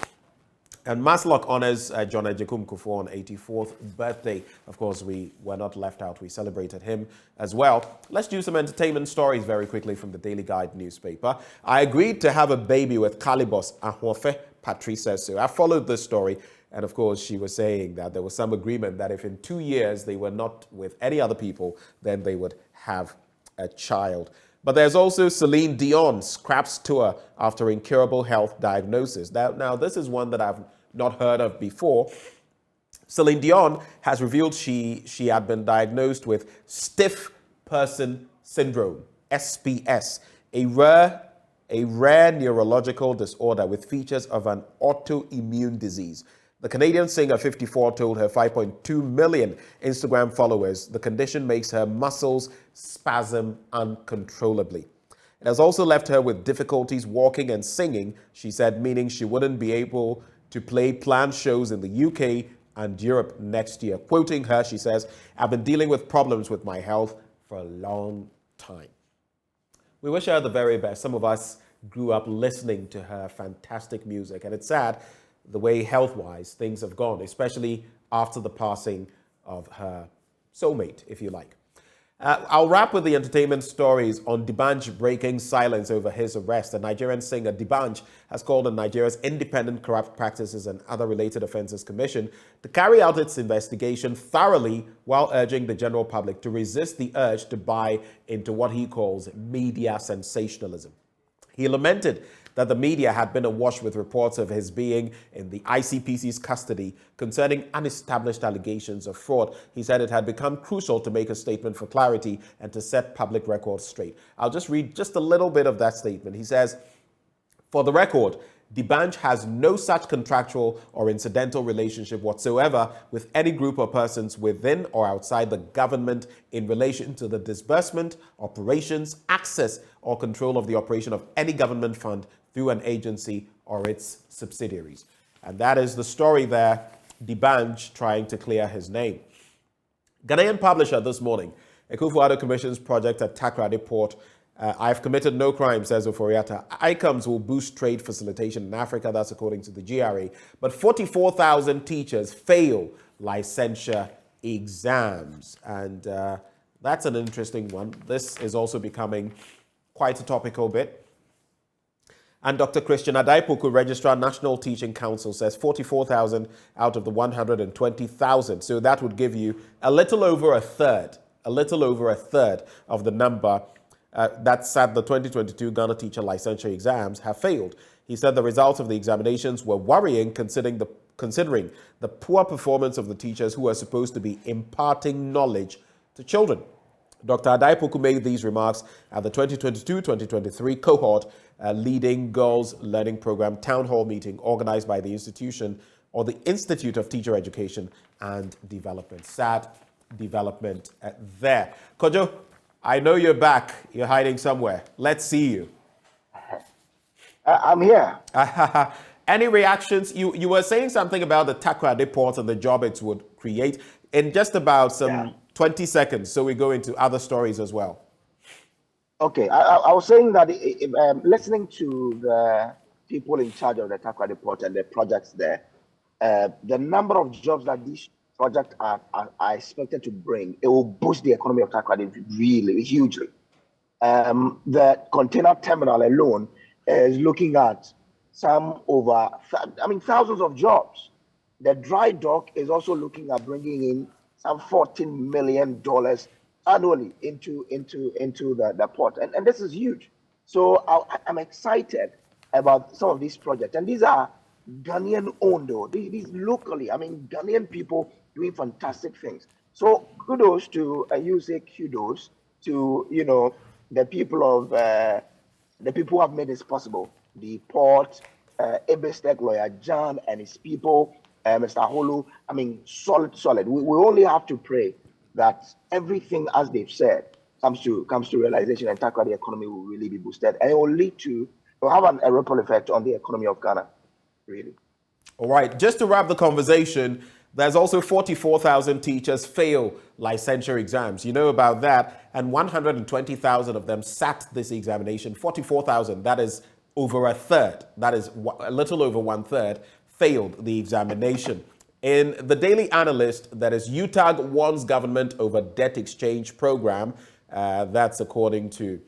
A: And Maslock honors John Ejekum Kufuor on 84th birthday. Of course, we were not left out. We celebrated him as well. Let's do some entertainment stories very quickly from the Daily Guide newspaper. I agreed to have a baby with Calibos Ahwofe, Patrice says so. I followed this story, and of course, she was saying that there was some agreement that if in 2 years they were not with any other people, then they would have a child. But there's also Celine Dion scraps tour after incurable health diagnosis. Now this is one that I've not heard of before. Celine Dion has revealed she had been diagnosed with stiff person syndrome, SPS, a rare neurological disorder with features of an autoimmune disease. The Canadian singer, 54, told her 5.2 million Instagram followers the condition makes her muscles spasm uncontrollably. It has also left her with difficulties walking and singing, she said, meaning she wouldn't be able to play planned shows in the UK and Europe next year. Quoting her, she says, I've been dealing with problems with my health for a long time. We wish her the very best. Some of us grew up listening to her fantastic music, and it's sad the way health-wise things have gone, especially after the passing of her soulmate, if you like. I'll wrap with the entertainment stories on D'banj breaking silence over his arrest. The Nigerian singer D'banj has called on Nigeria's Independent Corrupt Practices and Other Related Offences Commission to carry out its investigation thoroughly while urging the general public to resist the urge to buy into what he calls media sensationalism. He lamented that the media had been awash with reports of his being in the ICPC's custody concerning unestablished allegations of fraud. He said it had become crucial to make a statement for clarity and to set public records straight. I'll just read just a little bit of that statement. He says, for the record, D'banj has no such contractual or incidental relationship whatsoever with any group or persons within or outside the government in relation to the disbursement, operations, access, or control of the operation of any government fund through an agency or its subsidiaries. And that is the story there, D'banj trying to clear his name. Ghanaian publisher this morning, Akufo-Addo Commission's project at Takoradi Port. I've committed no crime, says Ofori-Atta. ICOMS will boost trade facilitation in Africa, that's according to the GRA. But 44,000 teachers fail licensure exams. And that's an interesting one. This is also becoming quite a topical bit. And Dr. Christian Adaipoku, Registrar, National Teaching Council, says 44,000 out of the 120,000. So that would give you a little over a third of the number that said the 2022 Ghana teacher licensure exams have failed. He said the results of the examinations were worrying considering the poor performance of the teachers who are supposed to be imparting knowledge to children. Dr. Adaipoku made these remarks at the 2022-2023 cohort Leading Girls Learning Program town hall meeting organized by the institution or the Institute of Teacher Education and Development. Sad development there. Kojo, I know you're back. You're hiding somewhere. Let's see you.
N: I'm here.
A: Any reactions? You were saying something about the Takoradi Port and the job it would create in just about 20 seconds. So we go into other stories as well.
N: Okay, I was saying that listening to the people in charge of the Takoradi Port and the projects there, the number of jobs that these projects are expected to bring, it will boost the economy of Takoradi really hugely. The container terminal alone is looking at thousands of jobs. The dry dock is also looking at bringing in some $14 million annually into the port, and this is huge. So I'm excited about some of these projects, and these are Ghanaian owned though. These locally, I mean, Ghanaian people doing fantastic things. So kudos to you say kudos to the people of the people who have made this possible. The port, Ebestek lawyer John and his people, Mr. Holu. I mean, solid. We only have to pray that everything, as they've said, comes to realization, and the economy will really be boosted, and it will have a ripple effect on the economy of Ghana, really.
A: All right, just to wrap the conversation, there's also 44,000 teachers fail licensure exams. You know about that, and 120,000 of them sat this examination. 44,000, that is over a third, that is a little over 1/3, failed the examination. In the Daily Analyst, that is UTAG warns government over debt exchange program. That's according to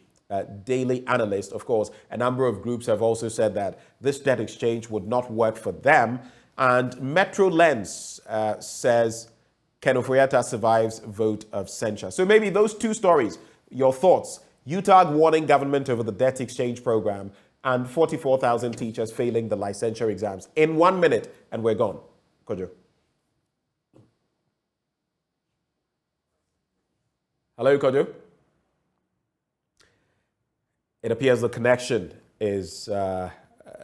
A: Daily Analyst. Of course, a number of groups have also said that this debt exchange would not work for them. And Metro Lens says Ken Ofori-Atta survives vote of censure. So maybe those two stories, your thoughts. UTAG warning government over the debt exchange program and 44,000 teachers failing the licensure exams. In 1 minute, and we're gone. Kojo. Hello, Kojo. It appears the connection is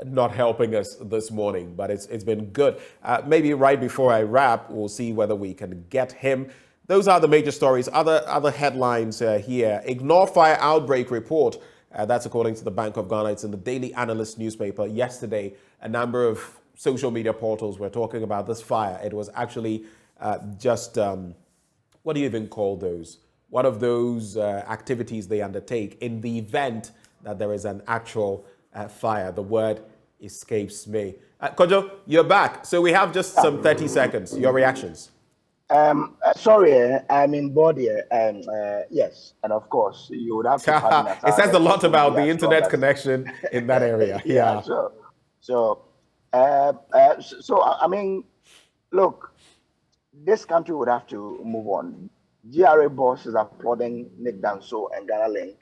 A: not helping us this morning, but it's been good. Maybe right before I wrap, we'll see whether we can get him. Those are the major stories. Other headlines here. Ignore fire outbreak report. That's according to the Bank of Ghana. It's in the Daily Analyst newspaper. Yesterday, a number of social media portals were talking about this fire. It was actually just, what do you even call those? One of those activities they undertake in the event that there is an actual fire. The word escapes me. Kojo, you're back. So we have just some 30 seconds. Your reactions.
N: Sorry, I'm in body, and yes, and of course you would have to.
A: It says a lot about the internet connection in that area. Yeah.
N: So I mean, look, this country would have to move on. GRA boss is applauding Nick Danso and Ghana Link.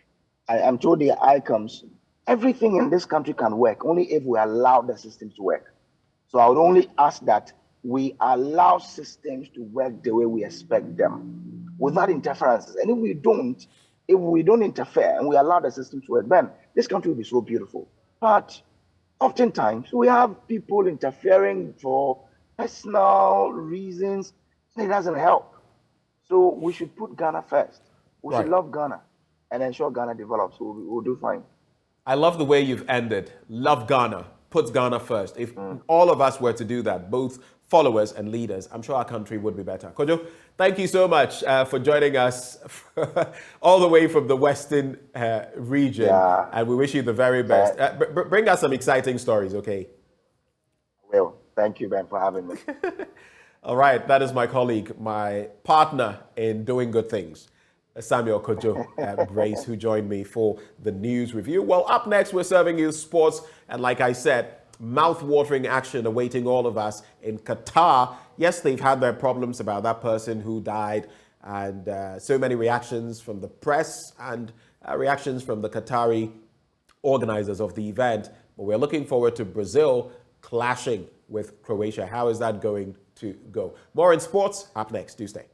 N: I'm told the ICOMs, everything in this country can work only if we allow the system to work. So I would only ask that we allow systems to work the way we expect them, without interferences. And if we don't interfere and we allow the system to work, then this country will be so beautiful. But oftentimes we have people interfering for personal reasons, and it doesn't help. So we should put Ghana first. We should love Ghana and ensure Ghana develops. We'll do fine.
A: I love the way you've ended. Love Ghana. Puts Ghana first. If all of us were to do that, both followers and leaders, I'm sure our country would be better. Kojo, thank you so much for joining us all the way from the Western region. Yeah. And we wish you the very best. Bring us some exciting stories, okay?
N: Well, thank you, Ben, for having me.
A: All right, that is my colleague, my partner in doing good things, Samuel Kojo Brace, who joined me for the news review. Well, up next, we're serving you sports. And like I said, mouth-watering action awaiting all of us in Qatar. Yes, they've had their problems about that person who died, and so many reactions from the press and reactions from the Qatari organizers of the event. But we're looking forward to Brazil clashing with Croatia. How is that going to go? More in sports up next. Do stay.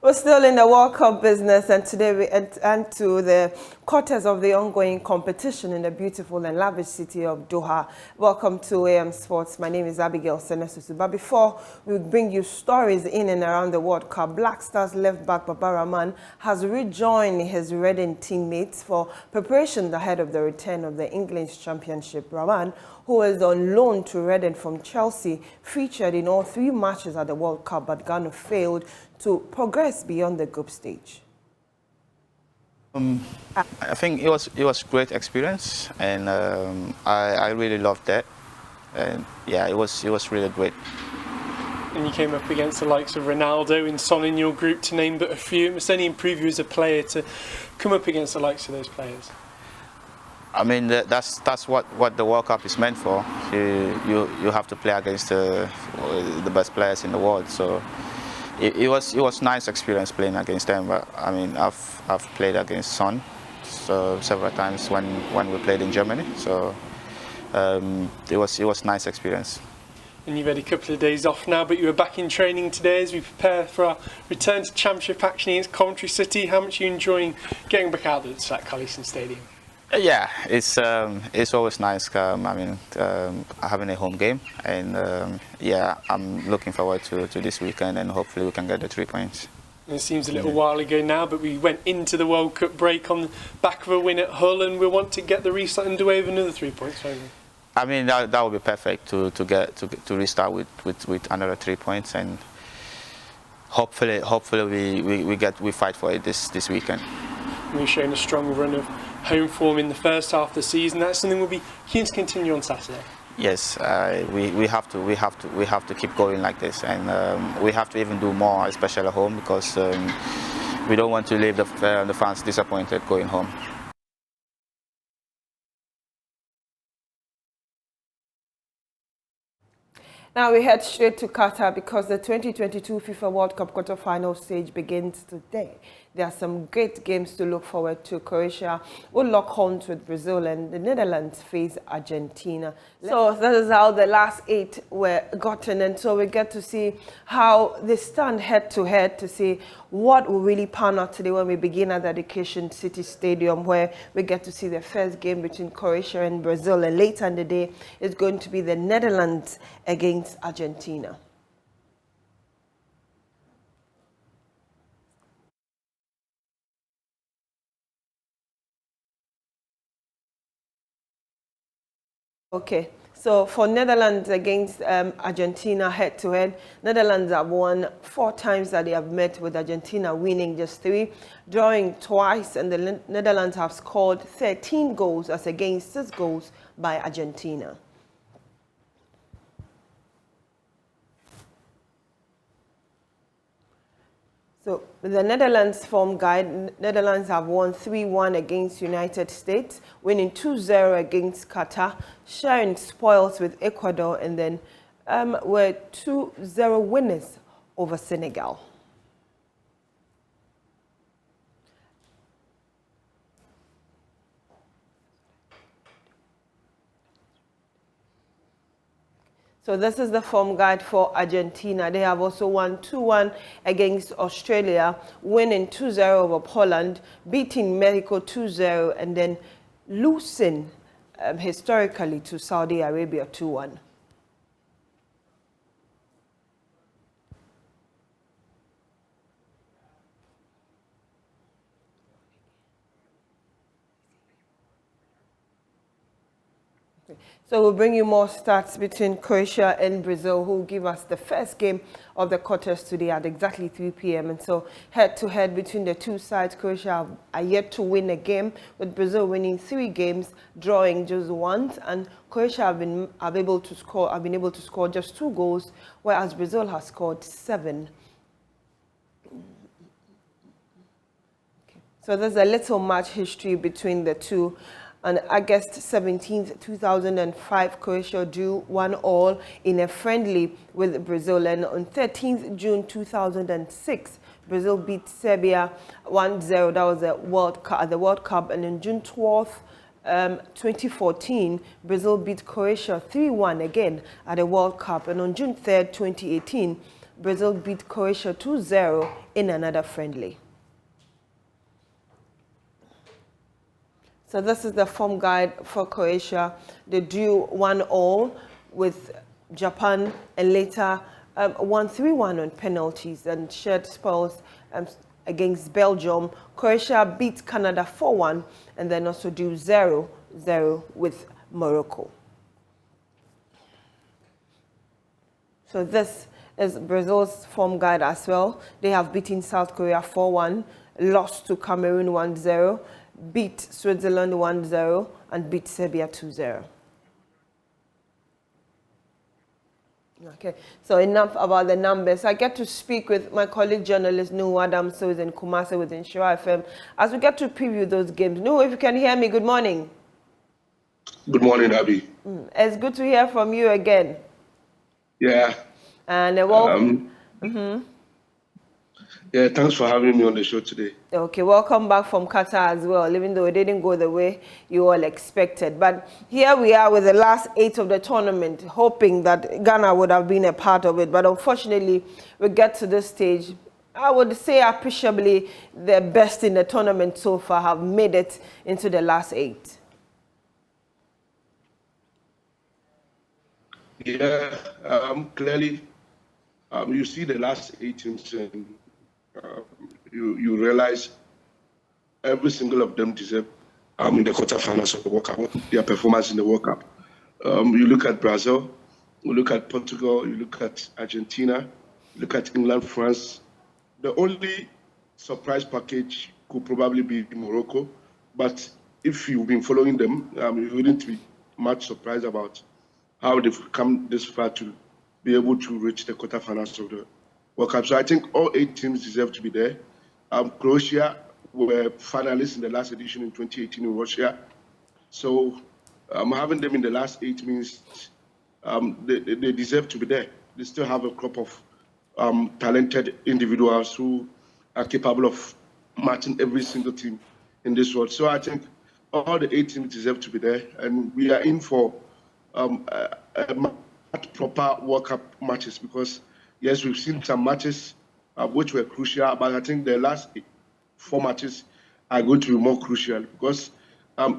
P: We're still in the World Cup business, and today we enter to the quarters of the ongoing competition in the beautiful and lavish city of Doha. Welcome to AM Sports. My name is Abigail Senesusu. But before we bring you stories in and around the World Cup, Black Stars left back Baba Rahman has rejoined his Reading teammates for preparation ahead of the return of the English Championship. Rahman, who was on loan to Reading from Chelsea, featured in all 3 matches at the World Cup, but Ghana failed to progress beyond the group stage.
Q: I think it was great experience, and I really loved that. And yeah, it was really great.
R: And you came up against the likes of Ronaldo and Son in your group, to name but a few. It must only improve you as a player to come up against the likes of those players.
Q: I mean, that's what the World Cup is meant for. You have to play against the best players in the world. So it was nice experience playing against them. But I mean, I've played against Son several times when we played in Germany. So it was nice experience.
R: And you've had a couple of days off now, but you were back in training today as we prepare for our return to Championship action against Coventry City. How much are you enjoying getting back out at that Callison Stadium?
Q: Yeah, it's always nice. I mean, having a home game, and yeah, I'm looking forward to this weekend, and hopefully we can get the 3 points.
R: And it seems a little while ago now, but we went into the World Cup break on the back of a win at Hull, and we want to get the restart underway with another 3 points, don't we?
Q: I mean, that would be perfect to restart with another 3 points, and hopefully we fight for it this weekend.
R: We've shown a strong run of home form in the first half of the season. That's something we'll be keen to continue on Saturday.
Q: Yes, we have to keep going like this, and we have to even do more, especially at home, because we don't want to leave the fans disappointed going home.
P: Now we head straight to Qatar because the 2022 FIFA World Cup quarter-final stage begins today. There are some great games to look forward to. Croatia will lock horns with Brazil, and the Netherlands face Argentina. So that is how the last 8 were gotten, and so we get to see how they stand head-to-head to see what will really pan out today when we begin at the Education City Stadium, where we get to see the first game between Croatia and Brazil, and later in the day is going to be the Netherlands against Argentina. Okay, so for Netherlands against Argentina head-to-head, Netherlands have won 4 times that they have met, with Argentina winning just 3, drawing twice, and the Netherlands have scored 13 goals as against 6 goals by Argentina. So the Netherlands form guide, Netherlands have won 3-1 against United States, winning 2-0 against Qatar, sharing spoils with Ecuador, and then were 2-0 winners over Senegal. So this is the form guide for Argentina. They have also won 2-1 against Australia, winning 2-0 over Poland, beating Mexico 2-0, and then losing historically to Saudi Arabia 2-1. So we'll bring you more stats between Croatia and Brazil, who will give us the first game of the quarters today at exactly 3 p.m. And so head-to-head between the two sides, Croatia are yet to win a game, with Brazil winning 3 games, drawing just once, and Croatia have been able to score just 2 goals, whereas Brazil has scored 7. Okay. So there's a little match history between the two. On August 17th, 2005, Croatia drew 1-1 in a friendly with Brazil. And on 13th June 2006, Brazil beat Serbia 1-0. That was at the World Cup. And on June 12th, 2014, Brazil beat Croatia 3-1 again at the World Cup. And on June 3rd, 2018, Brazil beat Croatia 2-0 in another friendly. So this is the form guide for Croatia. They drew 1-1 with Japan, and later won 3-1 on penalties and shared spoils against Belgium. Croatia beat Canada 4-1, and then also drew 0-0 with Morocco. So this is Brazil's form guide as well. They have beaten South Korea 4-1. lost to Cameroon 1-0, beat Switzerland 1-0, and beat Serbia 2-0. Okay, so enough about the numbers. I get to speak with my colleague journalist Nuhu Adams, who is in Kumasi with Insura FM, as we get to preview those games. Nuhu, if you can hear me, good morning.
S: Good morning, Abby.
P: It's good to hear from you again.
S: Yeah.
P: And welcome.
S: Yeah, thanks for having me on the show today.
P: Okay, welcome back from Qatar as well, even though it didn't go the way you all expected. But here we are with the last 8 of the tournament, hoping that Ghana would have been a part of it. But unfortunately, we get to this stage. I would say appreciably the best in the tournament so far have made it into the last 8.
S: Yeah, clearly, you see the last 8 teams and you realize every single of them deserve in the quarterfinals of the World Cup, their performance in the World Cup. You look at Brazil, you look at Portugal, you look at Argentina, you look at England, France. The only surprise package could probably be Morocco, but if you've been following them, you wouldn't be much surprised about how they've come this far to be able to reach the quarterfinals of the World Cup. So I think all 8 teams deserve to be there. Croatia were finalists in the last edition in 2018 in Russia. So having them in the last 8 means they deserve to be there. They still have a crop of talented individuals who are capable of matching every single team in this world. So I think all the 8 teams deserve to be there. And we are in for proper World Cup matches because, yes, we've seen some matches which were crucial, but I think the last 4 matches are going to be more crucial because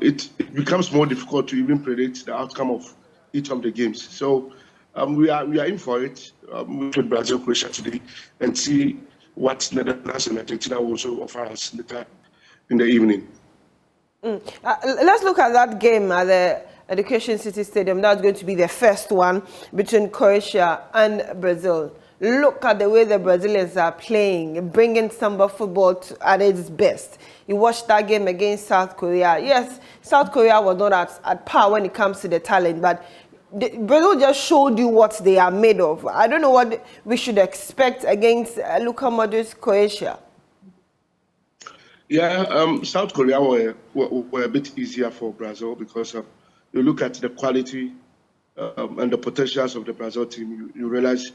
S: it becomes more difficult to even predict the outcome of each of the games. So we are in for it with Brazil, Croatia today, and see what Netherlands and Argentina will also offer us later in the evening.
P: Let's look at that game at the Education City Stadium. That's going to be the first one between Croatia and Brazil. Look at the way the Brazilians are playing, bringing Samba football at its best. You watched that game against South Korea. Yes, South Korea was not at par when it comes to the talent, but Brazil just showed you what they are made of. I don't know what we should expect against Luka Modric's Croatia.
S: Yeah, South Korea were a bit easier for Brazil because you look at the quality and the potentials of the Brazil team, you realize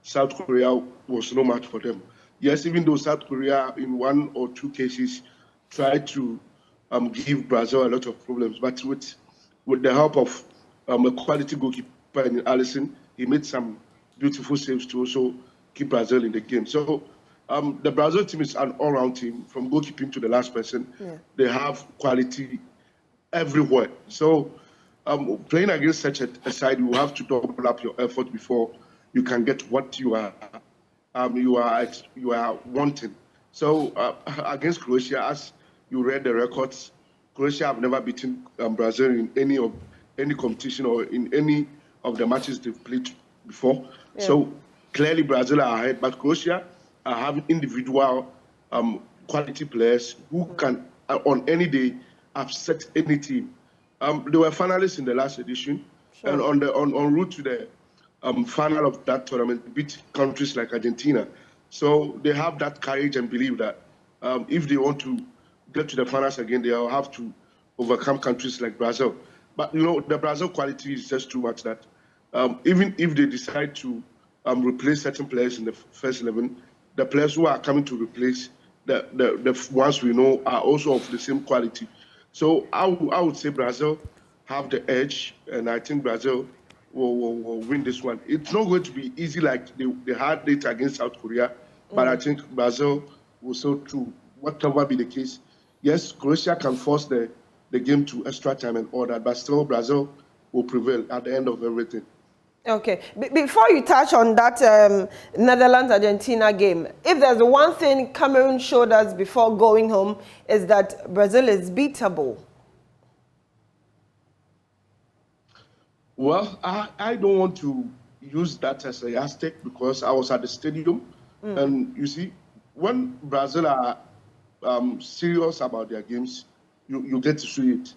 S: South Korea was no match for them. Yes, even though South Korea in 1 or 2 cases tried to give Brazil a lot of problems, but with the help of a quality goalkeeper in Alisson, he made some beautiful saves to also keep Brazil in the game. So the Brazil team is an all-round team, from goalkeeping to the last person. Yeah. They have quality everywhere. So playing against such a side, you have to double up your effort before you can get what you are wanting. So against Croatia, as you read the records, Croatia have never beaten Brazil in any competition or in any of the matches they've played before. Yeah. So clearly Brazil are ahead, but Croatia are having individual quality players who can, on any day, upset any team. They were finalists in the last edition, sure. And on route to the final of that tournament, beat countries like Argentina. So they have that courage and believe that if they want to get to the finals again, they'll have to overcome countries like Brazil. But, you know, the Brazil quality is just too much that even if they decide to replace certain players in the first 11, the players who are coming to replace the ones we know are also of the same quality. So I would say Brazil have the edge, and I think Brazil will win this one. It's not going to be easy like they had it against South Korea, but I think Brazil will so through, whatever be the case. Yes, Croatia can force the game to extra time and all that, but still Brazil will prevail at the end of everything.
P: Okay. Before you touch on that Netherlands-Argentina game, if there's one thing Cameroon showed us before going home, is that Brazil is beatable.
S: Well, I don't want to use that as a yardstick because I was at the stadium, and you see, when Brazil are serious about their games, you get to see it.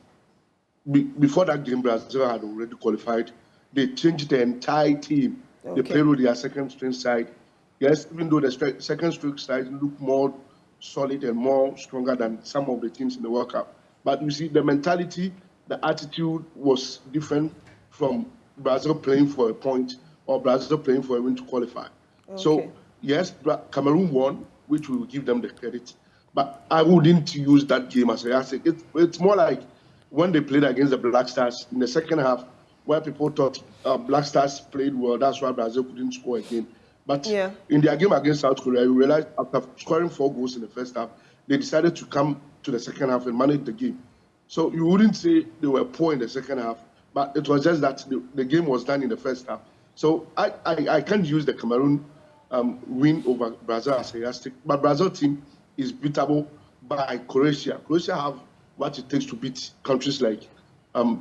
S: Before that game, Brazil had already qualified. They changed the entire team. They played with their second string side. Yes, even though the second string side looked more solid and more stronger than some of the teams in the World Cup. But you see, the mentality, the attitude was different from Brazil playing for a point or Brazil playing for a win to qualify. So, yes, Cameroon won, which we will give them the credit. But I wouldn't use that game as a yardstick. It's more like when they played against the Black Stars in the second half, where people thought Black Stars played well, that's why Brazil couldn't score again. But in their game against South Korea, you realized after scoring 4 goals in the first half, they decided to come to the second half and manage the game. So you wouldn't say they were poor in the second half, but it was just that the game was done in the first half. So I can't use the Cameroon win over Brazil as a yardstick, but Brazil team is beatable by Croatia. Croatia have what it takes to beat countries like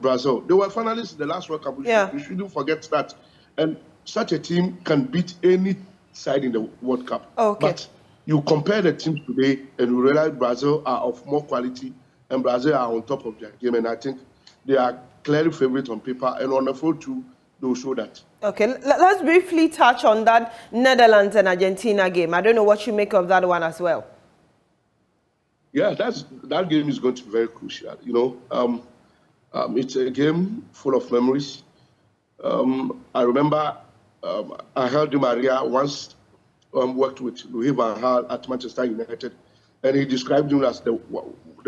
S: Brazil. They were finalists in the last World Cup. We shouldn't forget that. And such a team can beat any side in the World Cup. But you compare the teams today and you realize Brazil are of more quality and Brazil are on top of their game. And I think they are clearly favourite on paper. And on the field too, they will show that.
P: Okay, let's briefly touch on that Netherlands and Argentina game. I don't know what you make of that one as well.
S: Yeah, that game is going to be very crucial. You know, it's a game full of memories. I remember Angel Di Maria once worked with Louis van Gaal at Manchester United, and he described him as the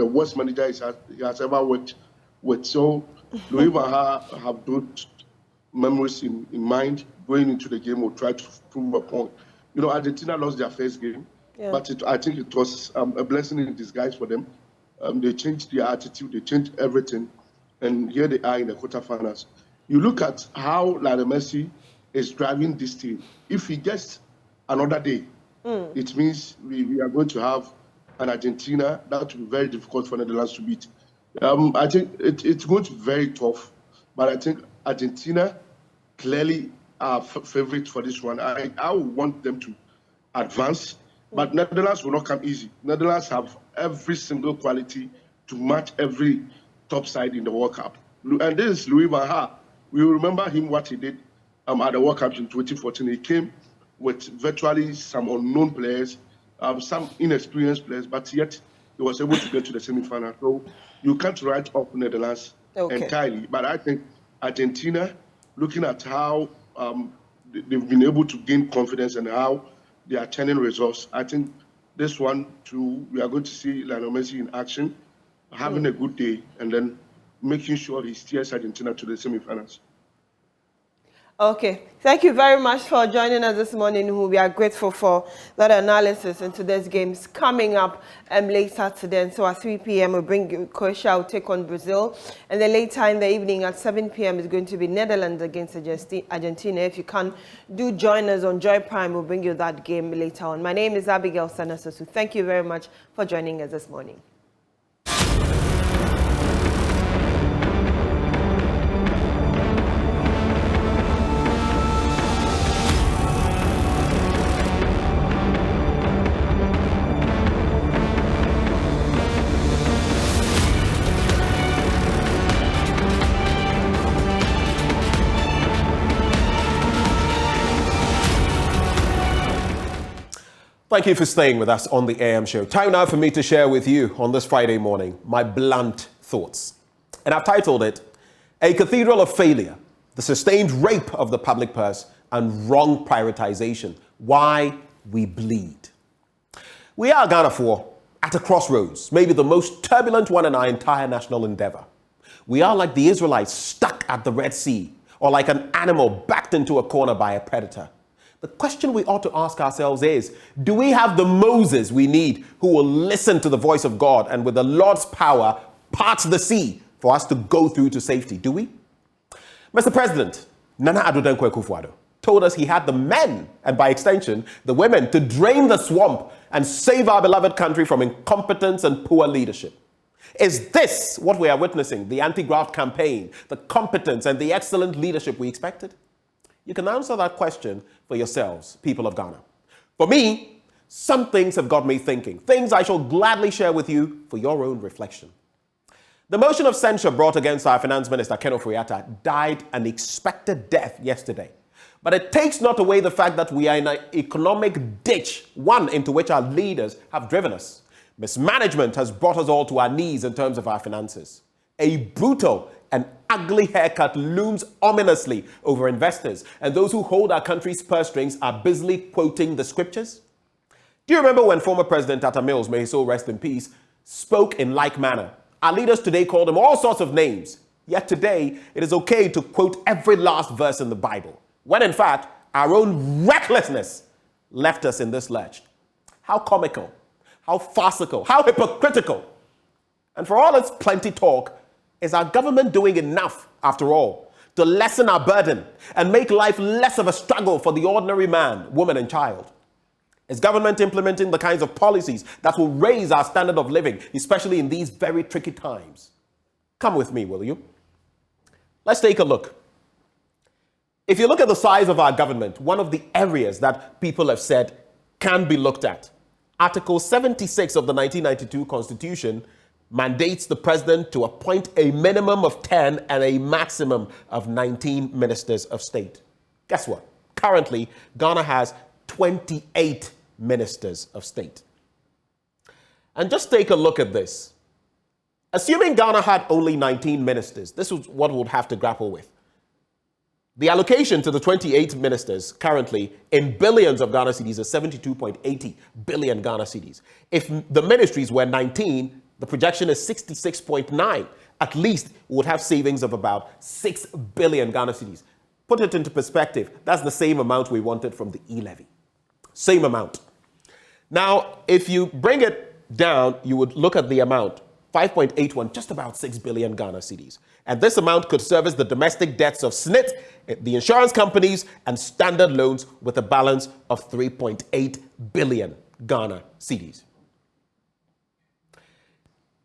S: worst manager he has ever worked with. So Louis van Gaal have those memories in mind going into the game or try to prove a point. You know, Argentina lost their first game. But I think it was a blessing in disguise for them. They changed their attitude, they changed everything, and here they are in the quarterfinals. You look at how Lionel Messi is driving this team. If he gets another day, it means we are going to have an Argentina that will be very difficult for Netherlands to beat. I think it's going to be very tough, but I think Argentina clearly are favorites for this one. I would want them to advance. But Netherlands will not come easy. Netherlands have every single quality to match every top side in the World Cup. And this is Louis van Gaal. We will remember him, what he did at the World Cup in 2014. He came with virtually some unknown players, some inexperienced players, but yet he was able to get to the semi-final. So you can't write off Netherlands entirely. But I think Argentina, looking at how they've been able to gain confidence and how they are turning results. I think this one, too, we are going to see Lionel Messi in action, having a good day, and then making sure he steers Argentina to the semi-finals.
P: Okay. Thank you very much for joining us this morning. We are grateful for that analysis into these games coming up later today. And so at 3 p.m. we'll bring Croatia will take on Brazil. And then later in the evening at 7 p.m. is going to be Netherlands against Argentina. If you can join us on Joy Prime, we'll bring you that game later on. My name is Abigail Sanasosu. Thank you very much for joining us this morning.
A: Thank you for staying with us on the AM show. Time now for me to share with you on this Friday morning my blunt thoughts. And I've titled it, A Cathedral of Failure, the Sustained Rape of the Public Purse and Wrong Prioritization, Why We Bleed. We are Ghana at a crossroads, maybe the most turbulent one in our entire national endeavor. We are like the Israelites stuck at the Red Sea, or like an animal backed into a corner by a predator. The question we ought to ask ourselves is, do we have the Moses we need who will listen to the voice of God and with the Lord's power part the sea for us to go through to safety? Do we? Mr. President, Nana Addo Dankwa Akufo-Addo told us he had the men, and by extension, the women, to drain the swamp and save our beloved country from incompetence and poor leadership. Is this what we are witnessing, the anti-graft campaign, the competence and the excellent leadership we expected? You can answer that question for yourselves, people of Ghana. For me, some things have got me thinking, things I shall gladly share with you for your own reflection. The motion of censure brought against our Finance Minister, Ken Ofori-Atta, died an expected death yesterday. But it takes not away the fact that we are in an economic ditch, one into which our leaders have driven us. Mismanagement has brought us all to our knees in terms of our finances. A brutal and ugly haircut looms ominously over investors, and those who hold our country's purse strings are busily quoting the scriptures. Do you remember when former President Atta Mills, may his soul rest in peace, spoke in like manner? Our leaders today called him all sorts of names, yet today it is okay to quote every last verse in the Bible, when in fact our own recklessness left us in this lurch. How comical, how farcical, how hypocritical. And for all its plenty talk, is our government doing enough, after all, to lessen our burden and make life less of a struggle for the ordinary man, woman, and child? Is government implementing the kinds of policies that will raise our standard of living, especially in these very tricky times? Come with me, will you? Let's take a look. If you look at the size of our government, one of the areas that people have said can be looked at, Article 76 of the 1992 Constitution mandates the president to appoint a minimum of 10 and a maximum of 19 ministers of state. Guess what? Currently, Ghana has 28 ministers of state. And just take a look at this. Assuming Ghana had only 19 ministers, this is what we'll have to grapple with. The allocation to the 28 ministers currently in billions of Ghana cedis is 72.80 billion Ghana cedis. If the ministries were 19, the projection is 66.9. At least we would have savings of about 6 billion Ghana cedis. Put it into perspective, that's the same amount we wanted from the e-levy. Same amount. Now, if you bring it down, you would look at the amount, 5.81, just about 6 billion Ghana cedis. And this amount could service the domestic debts of SNIT, the insurance companies, and standard loans with a balance of 3.8 billion Ghana cedis.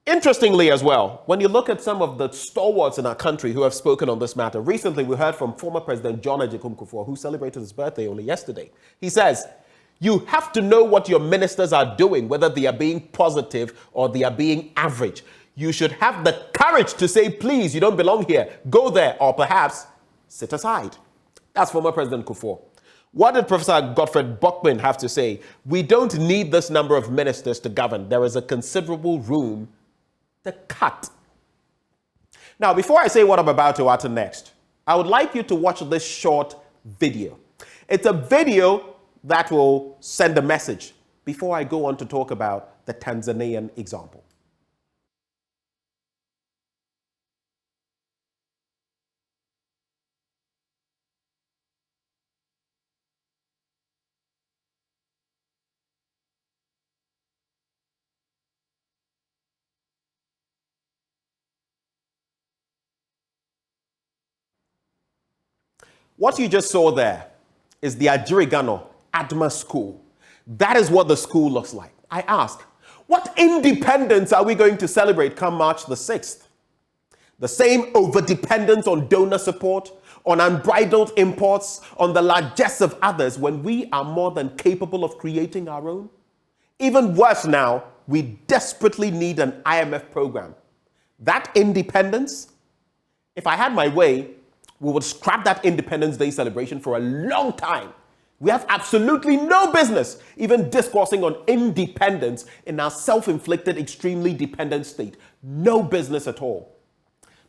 A: Interestingly as well, when you look at some of the stalwarts in our country who have spoken on this matter, recently we heard from former President John Agyekum Kufuor, who celebrated his birthday only yesterday. He says, you have to know what your ministers are doing, whether they are being positive or they are being average. You should have the courage to say, please, you don't belong here, go there, or perhaps sit aside. That's former President Kufuor. What did Professor Godfred Bockman have to say? We don't need this number of ministers to govern. There is a considerable room to cut. Now, before I say what I'm about to utter next, I would like you to watch this short video. It's a video that will send a message before I go on to talk about the Tanzanian example. What you just saw there is the Ajirigano Adma School. That is what the school looks like. I ask, what independence are we going to celebrate come March the 6th? The same overdependence on donor support, on unbridled imports, on the largesse of others when we are more than capable of creating our own? Even worse now, we desperately need an IMF program. That independence, if I had my way, we would scrap that Independence Day celebration for a long time. We have absolutely no business even discoursing on independence in our self-inflicted, extremely dependent state. No business at all.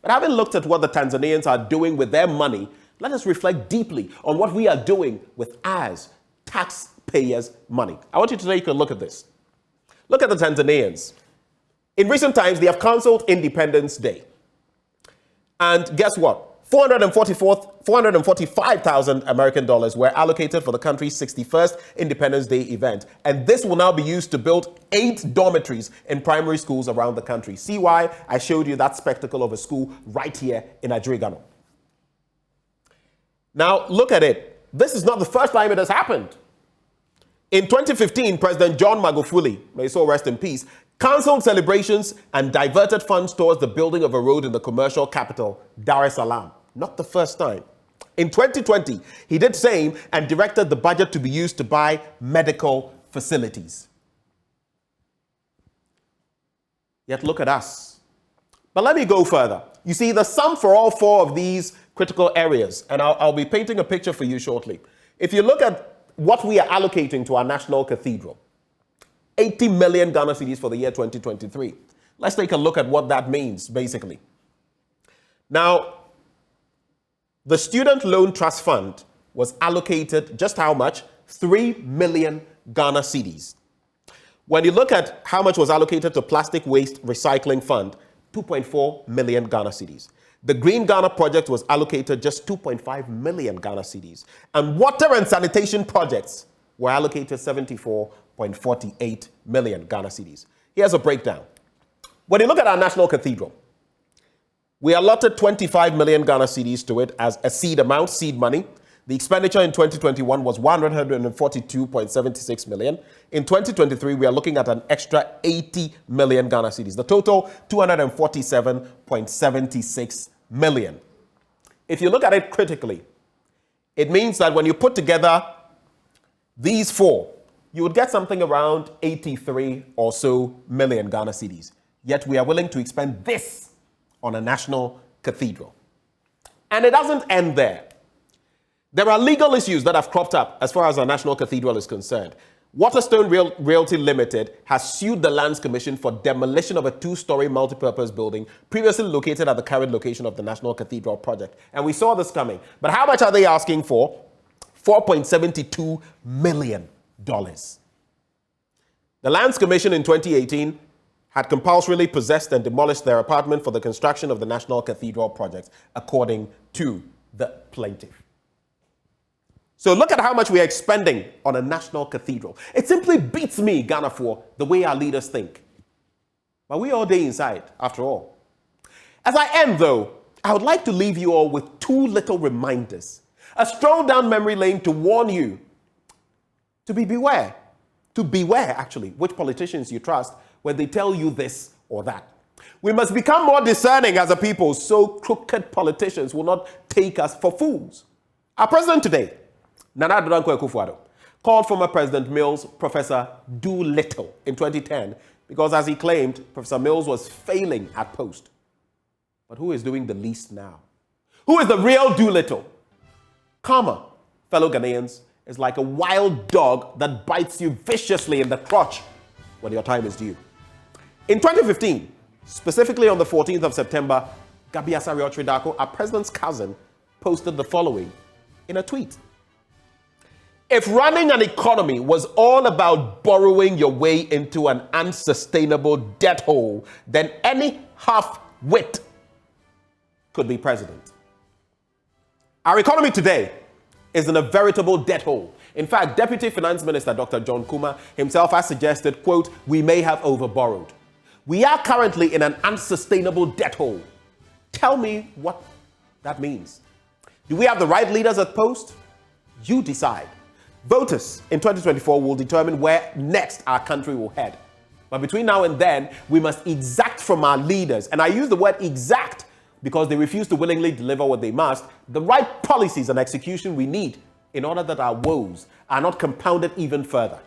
A: But having looked at what the Tanzanians are doing with their money, let us reflect deeply on what we are doing with ours, taxpayers' money. I want you to take a look at this. Look at the Tanzanians. In recent times, they have cancelled Independence Day. And guess what? 445,000 American dollars were allocated for the country's 61st Independence Day event. And this will now be used to build 8 dormitories in primary schools around the country. See why I showed you that spectacle of a school right here in Ajirigano. Now, look at it. This is not the first time it has happened. In 2015, President John Magufuli, may his soul rest in peace, cancelled celebrations and diverted funds towards the building of a road in the commercial capital, Dar es Salaam. Not the first time. In 2020, he did the same and directed the budget to be used to buy medical facilities. Yet look at us. But let me go further. You see, the sum for all four of these critical areas, and I'll be painting a picture for you shortly. If you look at what we are allocating to our national cathedral, 80 million Ghana cedis for the year 2023. Let's take a look at what that means, basically. Now, the Student Loan Trust Fund was allocated just how much? 3 million Ghana cedis. When you look at how much was allocated to Plastic Waste Recycling Fund, 2.4 million Ghana cedis. The Green Ghana project was allocated just 2.5 million Ghana cedis. And water and sanitation projects were allocated 74.48 million Ghana cedis. Here's a breakdown. When you look at our national cathedral, we allotted 25 million Ghana cedis to it as a seed amount, seed money. The expenditure in 2021 was 142.76 million. In 2023, we are looking at an extra 80 million Ghana cedis. The total, 247.76 million. If you look at it critically, it means that when you put together these four, you would get something around 83 or so million Ghana cedis. Yet we are willing to expend this on a national cathedral. And it doesn't end there. There are legal issues that have cropped up as far as our national cathedral is concerned. Waterstone Realty Limited has sued the Lands Commission for demolition of a two-story multipurpose building previously located at the current location of the National Cathedral project. And we saw this coming. But how much are they asking for? $4.72 million. The Lands Commission in 2018 had compulsorily possessed and demolished their apartment for the construction of the National Cathedral project, according to the plaintiff. So look at how much we are expending on a national cathedral. It simply beats me, Ghana, for the way our leaders think. But we all day inside, after all. As I end, though, I would like to leave you all with two little reminders. A stroll down memory lane to warn you to beware, actually, which politicians you trust when they tell you this or that. We must become more discerning as a people so crooked politicians will not take us for fools. Our president today, Nana Addo Dankwa Akufo-Addo, called former President Mills Professor Doolittle in 2010 because, as he claimed, Professor Mills was failing at post. But who is doing the least now? Who is the real Doolittle? Karma, fellow Ghanaians, is like a wild dog that bites you viciously in the crotch when your time is due. In 2015, specifically on the 14th of September, Gabi Asare-Otridako, our president's cousin, posted the following in a tweet. If running an economy was all about borrowing your way into an unsustainable debt hole, then any half-wit could be president. Our economy today is in a veritable debt hole. In fact, Deputy Finance Minister Dr. John Kuma himself has suggested, quote, we may have overborrowed. We are currently in an unsustainable debt hole. Tell me what that means. Do we have the right leaders at post? You decide. Voters in 2024 will determine where next our country will head. But between now and then, we must exact from our leaders, and I use the word exact because they refuse to willingly deliver what they must, the right policies and execution we need in order that our woes are not compounded even further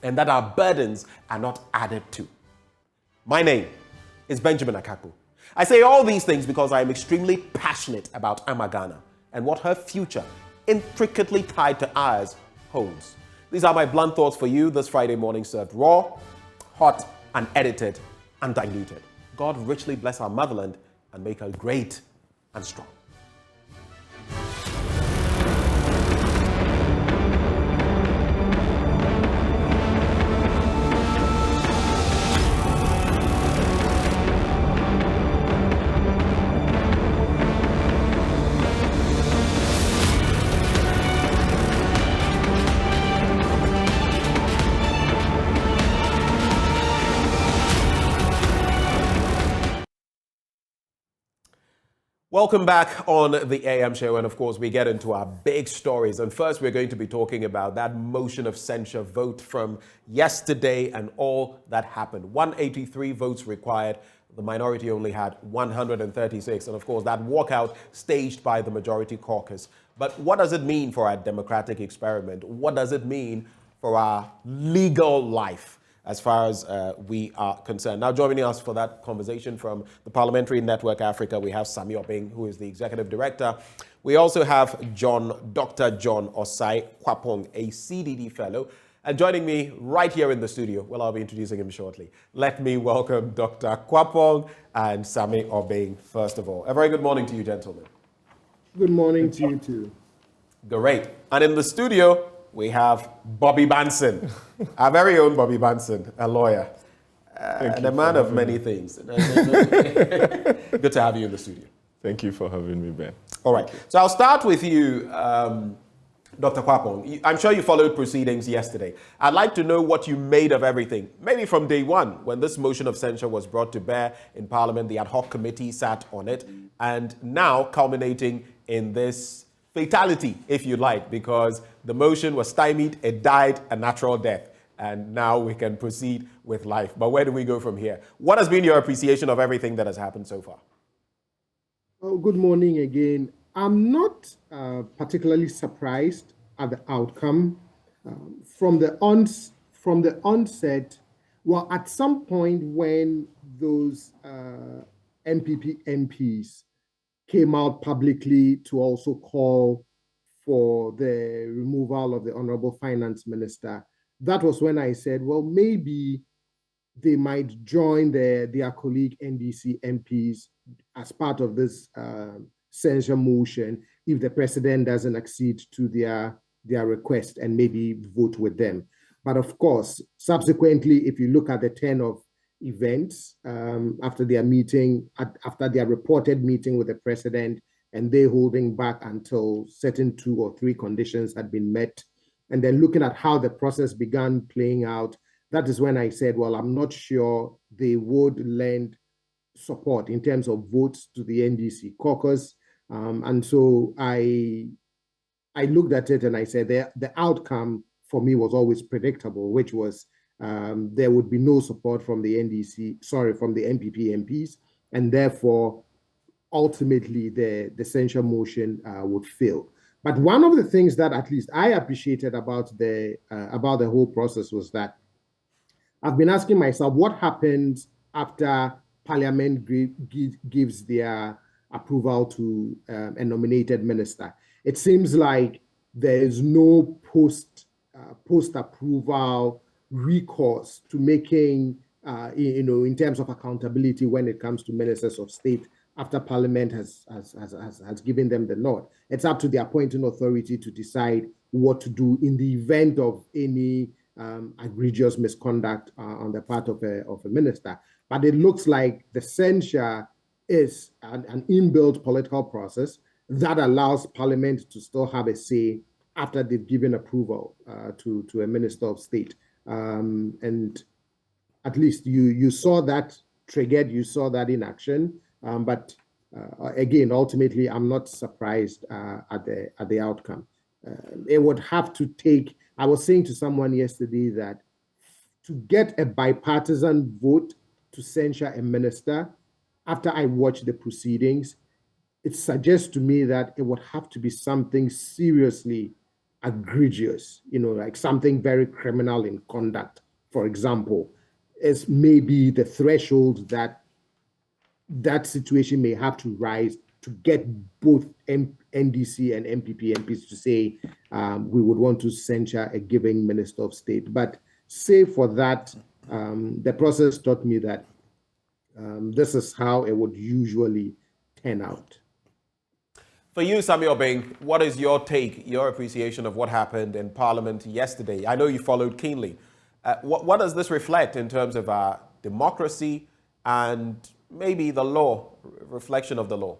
A: and that our burdens are not added to. My name is Benjamin Akakpo. I say all these things because I am extremely passionate about Ghana and what her future, intricately tied to ours, holds. These are my blunt thoughts for you this Friday morning, served raw, hot, unedited, undiluted. God richly bless our motherland and make her great and strong. Welcome back on the AM show, and of course we get into our big stories. And first we're going to be talking about that motion of censure vote from yesterday and all that happened. 183 votes required. The minority only had 136, and of course that walkout staged by the majority caucus. But what does it mean for our democratic experiment? What does it mean for our legal life as far as we are concerned. Now, joining us for that conversation from the Parliamentary Network Africa, we have Sammy Obeng, who is the Executive Director. We also have Dr. John Osai Kwapong, a CDD Fellow. And joining me right here in the studio, well, I'll be introducing him shortly. Let me welcome Dr. Kwapong and Sammy Obeng, first of all. A very good morning to you, gentlemen.
T: Good morning to you, too.
A: Great. And in the studio, we have Bobby Banson, our very own Bobby Banson, a lawyer, and a man of many things. Good to have you in the studio.
U: Thank you for having me, Ben.
A: All right. So I'll start with you, Dr. Kwapong. I'm sure you followed proceedings yesterday. I'd like to know what you made of everything, maybe from day one, when this motion of censure was brought to bear in Parliament, the ad hoc committee sat on it, and now culminating in this fatality, if you like, because the motion was stymied, it died a natural death, and now we can proceed with life. But where do we go from here? What has been your appreciation of everything that has happened so far?
T: Oh, good morning again. I'm not particularly surprised at the outcome. From the onset, well, at some point when those MPP MPs came out publicly to also call for the removal of the Honorable Finance Minister, that was when I said, well, maybe they might join their colleague NDC MPs as part of this censure motion if the president doesn't accede to their request and maybe vote with them. But of course, subsequently, if you look at the turn of events after their meeting, after their reported meeting with the president, and they holding back until certain 2 or 3 conditions had been met, and then looking at how the process began playing out, that is when I said, well, I'm not sure they would lend support in terms of votes to the NDC caucus. And so I looked at it and I said the outcome for me was always predictable, which was there would be no support from the from the MPP MPs, and therefore ultimately the censure motion would fail. But one of the things that at least I appreciated about the whole process was that I've been asking myself what happens after Parliament gives their approval to a nominated minister. It seems like there is no post-approval recourse to making, in terms of accountability when it comes to ministers of state after Parliament has given them the nod. It's up to the appointing authority to decide what to do in the event of any egregious misconduct on the part of a minister. But it looks like the censure is an inbuilt political process that allows Parliament to still have a say after they've given approval to a minister of state. And at least you saw that triggered, you saw that in action. But again, ultimately, I'm not surprised at the outcome. It would have to take, I was saying to someone yesterday that to get a bipartisan vote to censure a minister, after I watched the proceedings, it suggests to me that it would have to be something seriously egregious, like something very criminal in conduct, for example, is maybe the threshold that situation may have to rise to get both NDC and MPP MPs to say we would want to censure a given minister of state. But save for that, the process taught me that this is how it would usually turn out.
A: For you, Sammy Obeng, what is your take, your appreciation of what happened in Parliament yesterday? I know you followed keenly. What does this reflect in terms of our democracy and maybe the law, reflection of the law?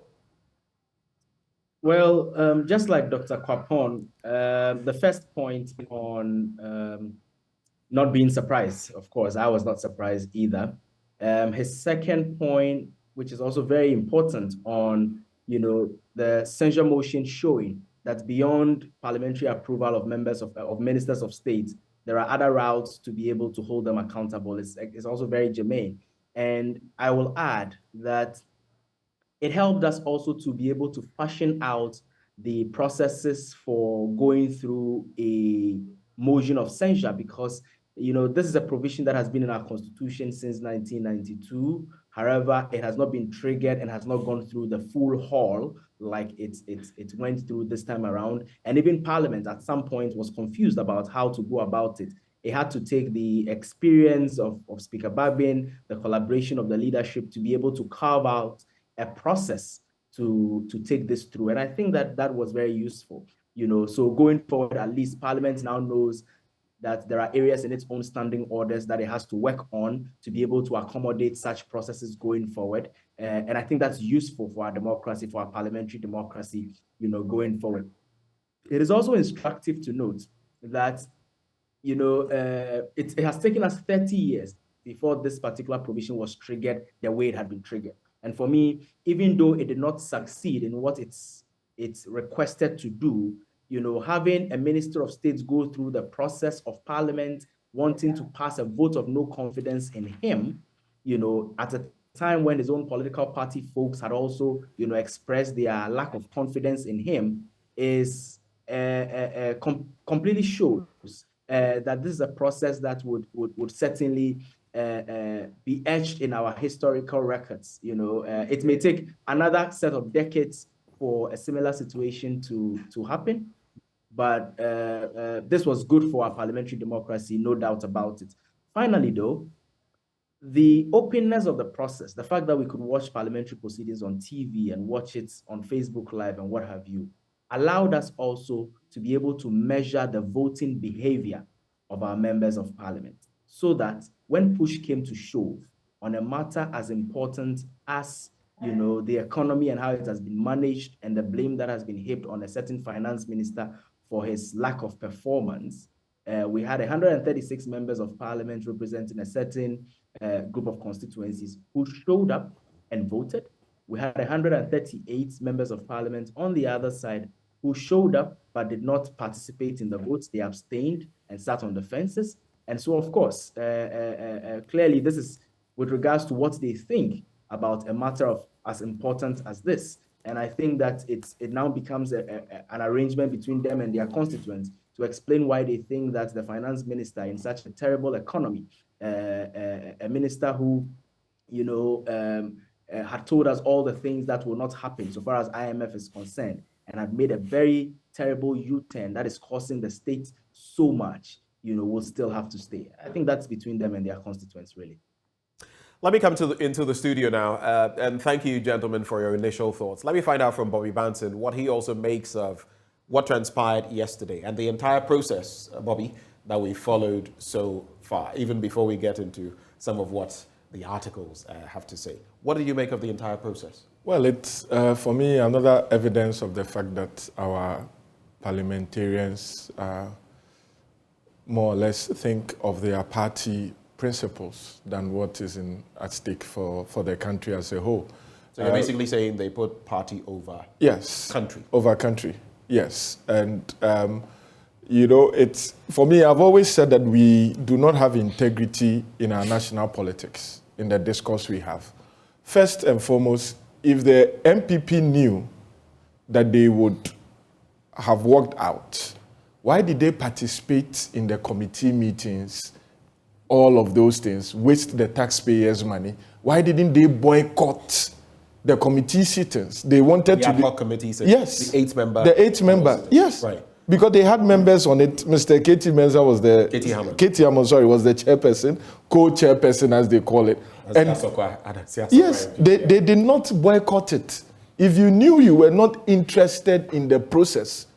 V: Well, just like Dr. Kwapong, the first point on not being surprised, of course, I was not surprised either. His second point, which is also very important on, the censure motion showing that beyond parliamentary approval of members of ministers of state, there are other routes to be able to hold them accountable. It's also very germane. And I will add that it helped us also to be able to fashion out the processes for going through a motion of censure because, this is a provision that has been in our constitution since 1992. However, it has not been triggered and has not gone through the full haul like it went through this time around. And even Parliament at some point was confused about how to go about it. It had to take the experience of Speaker Babin, the collaboration of the leadership to be able to carve out a process to take this through. And I think that was very useful. So going forward, at least Parliament now knows that there are areas in its own standing orders that it has to work on to be able to accommodate such processes going forward. And I think that's useful for our democracy, for our parliamentary democracy, going forward. It is also instructive to note that, it has taken us 30 years before this particular provision was triggered the way it had been triggered. And for me, even though it did not succeed in what it's requested to do, having a Minister of State go through the process of Parliament wanting to pass a vote of no confidence in him, at a time when his own political party folks had also, expressed their lack of confidence in him, is completely shows that this is a process that would certainly be etched in our historical records. It may take another set of decades for a similar situation to happen, but this was good for our parliamentary democracy, no doubt about it. Finally, though, the openness of the process, the fact that we could watch parliamentary proceedings on TV and watch it on Facebook Live and what have you, allowed us also to be able to measure the voting behavior of our members of parliament, so that when push came to shove on a matter as important as the economy and how it has been managed and the blame that has been heaped on a certain finance minister for his lack of performance, we had 136 members of parliament representing a certain group of constituencies who showed up and voted. We had 138 members of parliament on the other side who showed up but did not participate in the votes. They abstained and sat on the fences. And so, of course, clearly this is with regards to what they think about a matter of as important as this. And I think that it now becomes an arrangement between them and their constituents to explain why they think that the finance minister in such a terrible economy, a minister who, had told us all the things that will not happen so far as IMF is concerned, and had made a very terrible U-turn that is costing the state so much, will still have to stay. I think that's between them and their constituents, really.
A: Let me come into the studio now, and thank you, gentlemen, for your initial thoughts. Let me find out from Bobby Banton what he also makes of what transpired yesterday and the entire process, Bobby, that we followed so far, even before we get into some of what the articles have to say. What did you make of the entire process?
U: Well, it's, for me, another evidence of the fact that our parliamentarians more or less think of their party principles than what is at stake for the country as a whole.
A: So you're basically saying they put party over country?
U: Over country, yes. And, it's, for me, I've always said that we do not have integrity in our national politics, in the discourse we have. First and foremost, if the MPP knew that they would have walked out, why did they participate in the committee meetings, all of those things, waste the taxpayers' money? Why didn't they boycott the committee sittings? They wanted
A: the
U: to...
A: ad hoc committee sittings?
U: Yes.
A: The 8-member?
U: The 8-member, yes.
A: Right.
U: Because they had members on it. Mr. Katie Mensah was the...
A: Katie Hammond,
U: was the chairperson, co-chairperson as they call it. Yes, they did not boycott it. If you knew you were not interested in the process,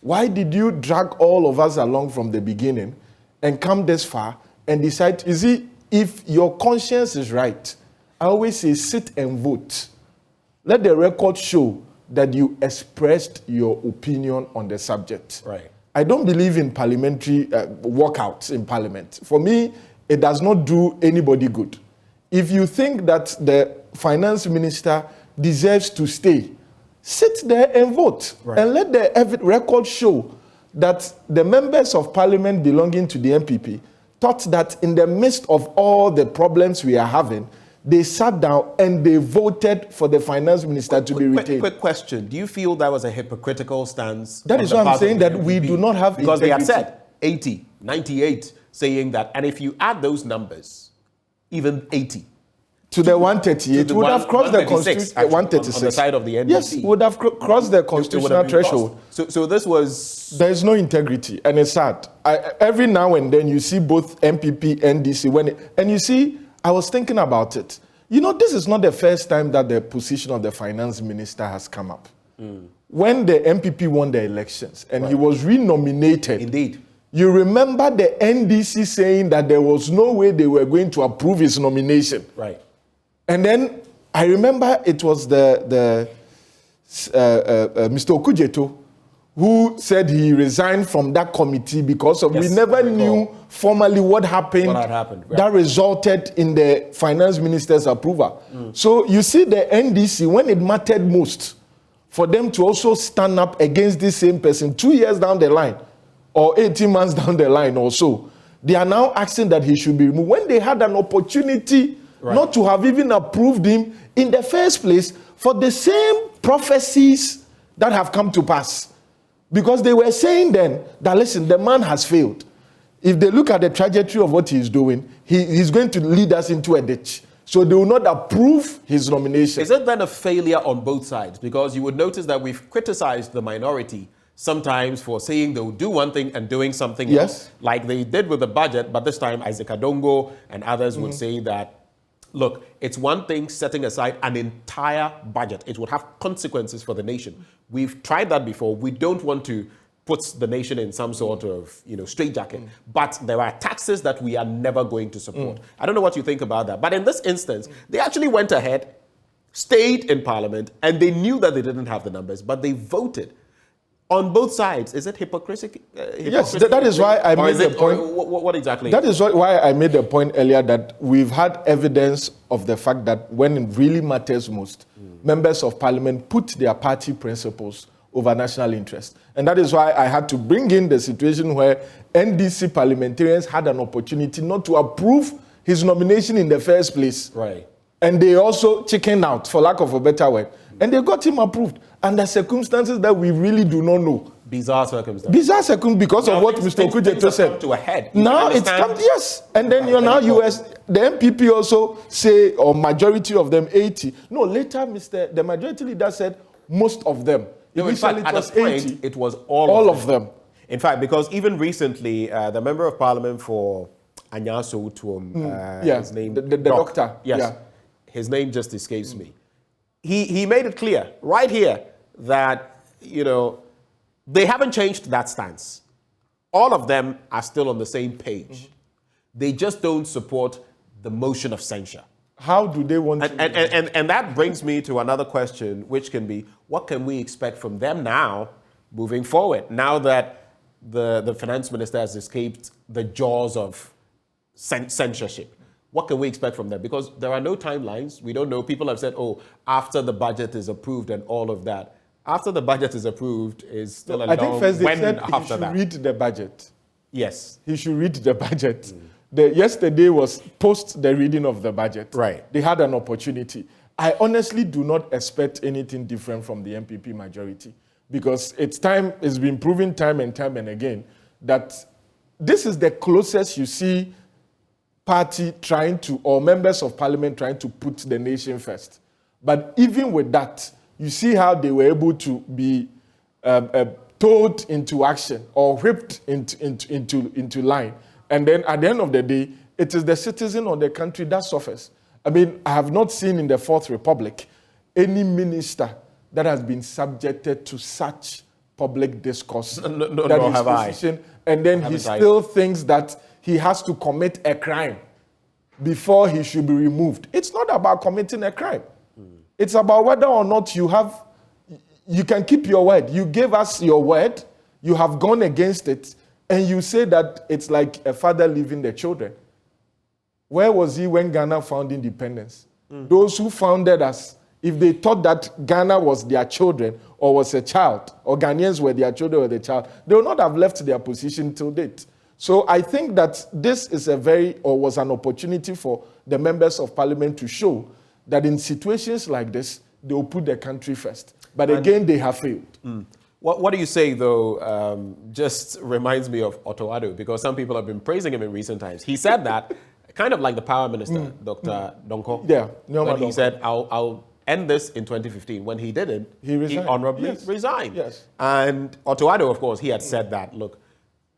U: why did you drag all of us along from the beginning and come this far and decide, if your conscience is right, I always say sit and vote. Let the record show that you expressed your opinion on the subject.
A: Right.
U: I don't believe in parliamentary walkouts in parliament. For me, it does not do anybody good. If you think that the finance minister deserves to stay, sit there and vote. Right. And let the record show that the members of parliament belonging to the MPP thought that in the midst of all the problems we are having, they sat down and they voted for the finance minister to be retained.
A: Quick question. Do you feel that was a hypocritical stance?
U: That is why I'm saying that we do not have
A: because
U: integrity.
A: they have said 80 98 saying that, and if you add those numbers, even 80.
U: To the 138, would have crossed the constitutional 136
A: on the side of the NDC.
U: Yes, would have crossed the constitutional threshold.
A: So this was.
U: There is no integrity, and it's sad. Every now and then you see both MPP, NDC, and you see, I was thinking about it. You know, this is not the first time that the position of the finance minister has come up. When the MPP won the elections and he was renominated.
A: Indeed.
U: You remember the NDC saying that there was no way they were going to approve his nomination.
A: Right.
U: And then I remember it was Mr. Okujeto who said he resigned from that committee because of we never knew formally what happened, that resulted in the finance minister's approval. So you see the NDC, when it mattered most for them to also stand up against this same person 2 years down the line or 18 months down the line or so, they are now asking that he should be removed when they had an opportunity not to have even approved him in the first place for the same prophecies that have come to pass. Because they were saying then that, listen, the man has failed. If they look at the trajectory of what he's doing, he's going to lead us into a ditch. So they will not approve his nomination.
A: Is it then a failure on both sides? Because you would notice that we've criticized the minority sometimes for saying they'll do one thing and doing something else, like they did with the budget, but this time Isaac Adongo and others would say that, look, it's one thing setting aside an entire budget. It would have consequences for the nation. We've tried that before. We don't want to put the nation in some sort of, straitjacket. But there are taxes that we are never going to support. I don't know what you think about that. But in this instance, they actually went ahead, stayed in Parliament, and they knew that they didn't have the numbers, but they voted. On both sides, is it hypocrisy?
U: Yes, that is why I made the point.
A: What exactly?
U: That is why I made the point earlier that we've had evidence of the fact that when it really matters most, members of parliament put their party principles over national interest. And that is why I had to bring in the situation where NDC parliamentarians had an opportunity not to approve his nomination in the first place.
A: Right.
U: And they also chickened out, for lack of a better word. And they got him approved under circumstances that we really do not know.
A: Bizarre circumstances.
U: Bizarre circumstances because of what Mr. Okujeto said.
A: To a head.
U: Now it's come, yes. And then the MPP also say, or majority of them, 80. No, later the majority leader said most of them.
A: No, in fact, at a point, it was all
U: of them.
A: In fact, because even recently, the member of parliament for Anyaso Utuom, his name,
U: the doctor.
A: Yes. Yeah. His name just escapes me. He made it clear right here that, they haven't changed that stance. All of them are still on the same page. They just don't support the motion of censure.
U: How do they want to?
A: And that brings me to another question, which can be, what can we expect from them now, moving forward? Now that the finance minister has escaped the jaws of censorship. What can we expect from them? Because there are no timelines. We don't know. People have said, after the budget is approved and all of that. After the budget is approved is still a long...
U: I think first they said
A: he
U: should read the budget.
A: Yes.
U: He should read the budget. Yesterday was post the reading of the budget.
A: Right.
U: They had an opportunity. I honestly do not expect anything different from the MPP majority because it's been proven time and again that this is the closest you see party or members of parliament trying to put the nation first. But even with that, you see how they were able to be told into action or whipped into line. And then at the end of the day, it is the citizen or the country that suffers. I mean, I have not seen in the Fourth Republic any minister that has been subjected to such public discourse.
A: No, have I.
U: And then he still thinks that he has to commit a crime before he should be removed. It's not about committing a crime. It's about whether or not you can keep your word. You gave us your word, you have gone against it, and you say that it's like a father leaving the children. Where was he when Ghana found independence? Those who founded us, if they thought that Ghana was their children or was a child, or Ghanaians were their children or the child, they would not have left their position till date. So I think that this is was an opportunity for the members of parliament to show that in situations like this, they will put the country first. But again, they have failed.
A: What do you say, though, just reminds me of Otto Addo, because some people have been praising him in recent times. He said that, kind of like the power minister, Dr. Donko.
U: Yeah,
A: when he said, I'll end this in 2015. When he did it, he honorably resigned.
U: Yes.
A: And Otto Addo, of course, he had said that, look,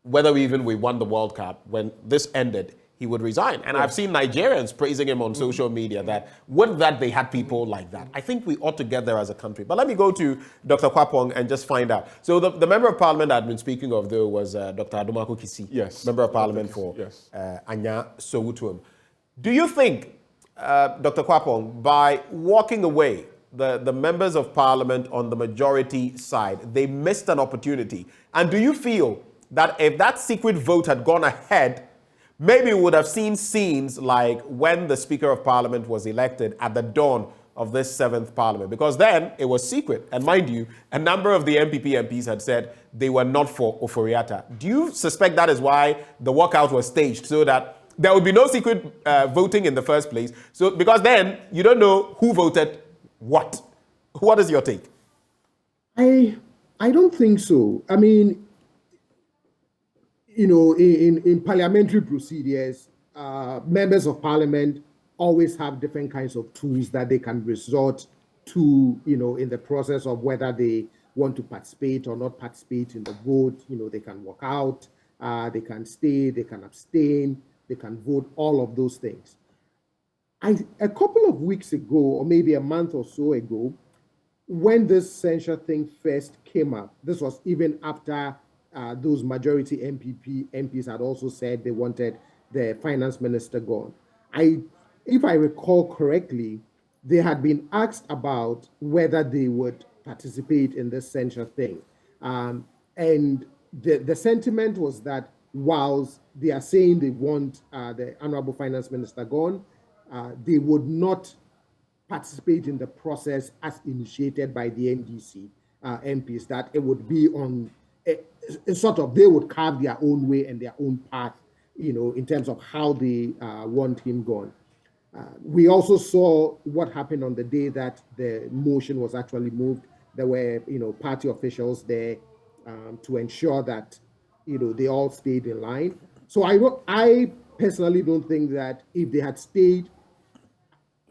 A: whether we won the World Cup, when this ended, he would resign. And I've seen Nigerians praising him on social media that would that they had people like that. I think we ought to get there as a country. But let me go to Dr. Kwapong and just find out. So the member of parliament I'd been speaking of, though, was Dr. Adomako Kisi.
U: Yes.
A: Member of parliament for Anya Sowutuum. Do you think, Dr. Kwapong, by walking away, the members of parliament on the majority side, they missed an opportunity? And do you feel that if that secret vote had gone ahead, maybe we would have seen scenes like when the Speaker of Parliament was elected at the dawn of this 7th Parliament? Because then it was secret. And mind you, a number of the MPP MPs had said they were not for Oforiatta. Do you suspect that is why the walkout was staged, so that there would be no secret voting in the first place? So because then you don't know who voted what. What is your take?
T: I don't think so. I mean, you know, in parliamentary procedures, members of parliament always have different kinds of tools that they can resort to, you know, in the process of whether they want to participate or not participate in the vote. You know, they can walk out, they can stay, they can abstain, they can vote, all of those things. A couple of weeks ago, or maybe a month or so ago, when this censure thing first came up, this was even after those majority MPs had also said they wanted the finance minister gone. If I recall correctly, they had been asked about whether they would participate in this censure thing. And the sentiment was that whilst they are saying they want the honorable finance minister gone, they would not participate in the process as initiated by the NDC MPs, that it would be on sort of, they would carve their own way and their own path, you know, in terms of how they want him gone. We also saw what happened on the day that the motion was actually moved. There were, you know, party officials there to ensure that, you know, they all stayed in line. So I personally don't think that if they had stayed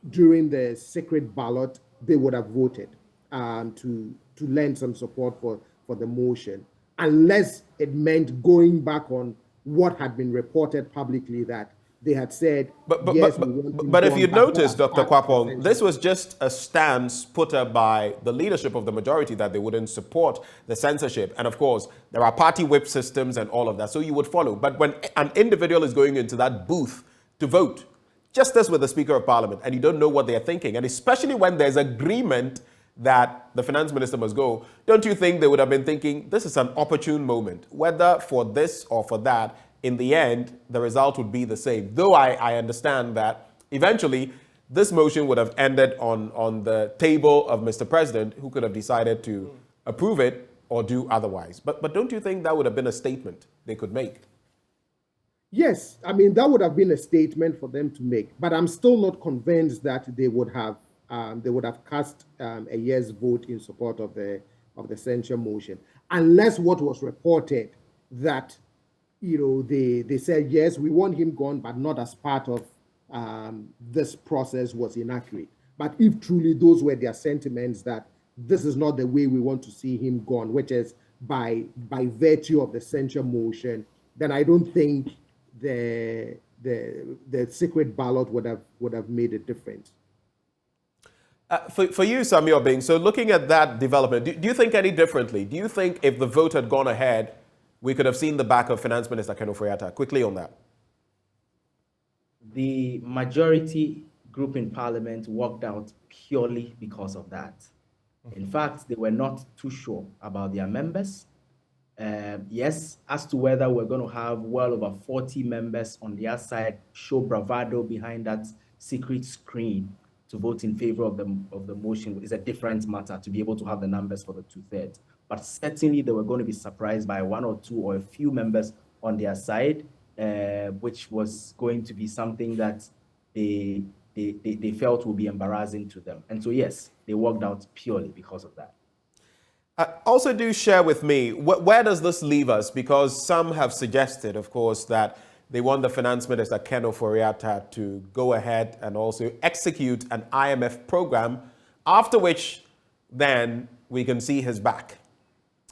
T: during the secret ballot, they would have voted to lend some support for the motion, unless it meant going back on what had been reported publicly that they had said,
A: but if you notice, Dr. Kwapong, this was just a stance put up by the leadership of the majority that they wouldn't support the censorship. And of course, there are party whip systems and all of that, so you would follow. But when an individual is going into that booth to vote, just as with the Speaker of Parliament, and you don't know what they're thinking, and especially when there's agreement that the finance minister must go, don't you think they would have been thinking, this is an opportune moment, whether for this or for that? In the end, the result would be the same. Though I understand that eventually this motion would have ended on the table of Mr. President, who could have decided to approve it or do otherwise. But don't you think that would have been a statement they could make?
T: Yes, I mean, that would have been a statement for them to make, but I'm still not convinced that they would have cast a yes vote in support of the censure motion, unless what was reported that, you know, they said, yes, we want him gone, but not as part of this process, was inaccurate. But if truly those were their sentiments, that this is not the way we want to see him gone, which is by virtue of the censure motion, then I don't think the secret ballot would have made a difference.
A: For you, Samuel Bing, so looking at that development, do you think any differently? Do you think if the vote had gone ahead, we could have seen the back of Finance Minister Ken Ofori-Atta? Quickly on that.
V: The majority group in Parliament walked out purely because of that. In fact, they were not too sure about their members. Yes, as to whether we're going to have well over 40 members on their side show bravado behind that secret screen to vote in favor of the motion is a different matter, to be able to have the numbers for the 2/3. But certainly they were going to be surprised by one or two or a few members on their side, which was going to be something that they felt would be embarrassing to them. And so, yes, they walked out purely because of that.
A: Also, do share with me, where does this leave us? Because some have suggested, of course, that they want the Finance Minister, Ken Ofori-Atta, to go ahead and also execute an IMF program, after which then we can see his back,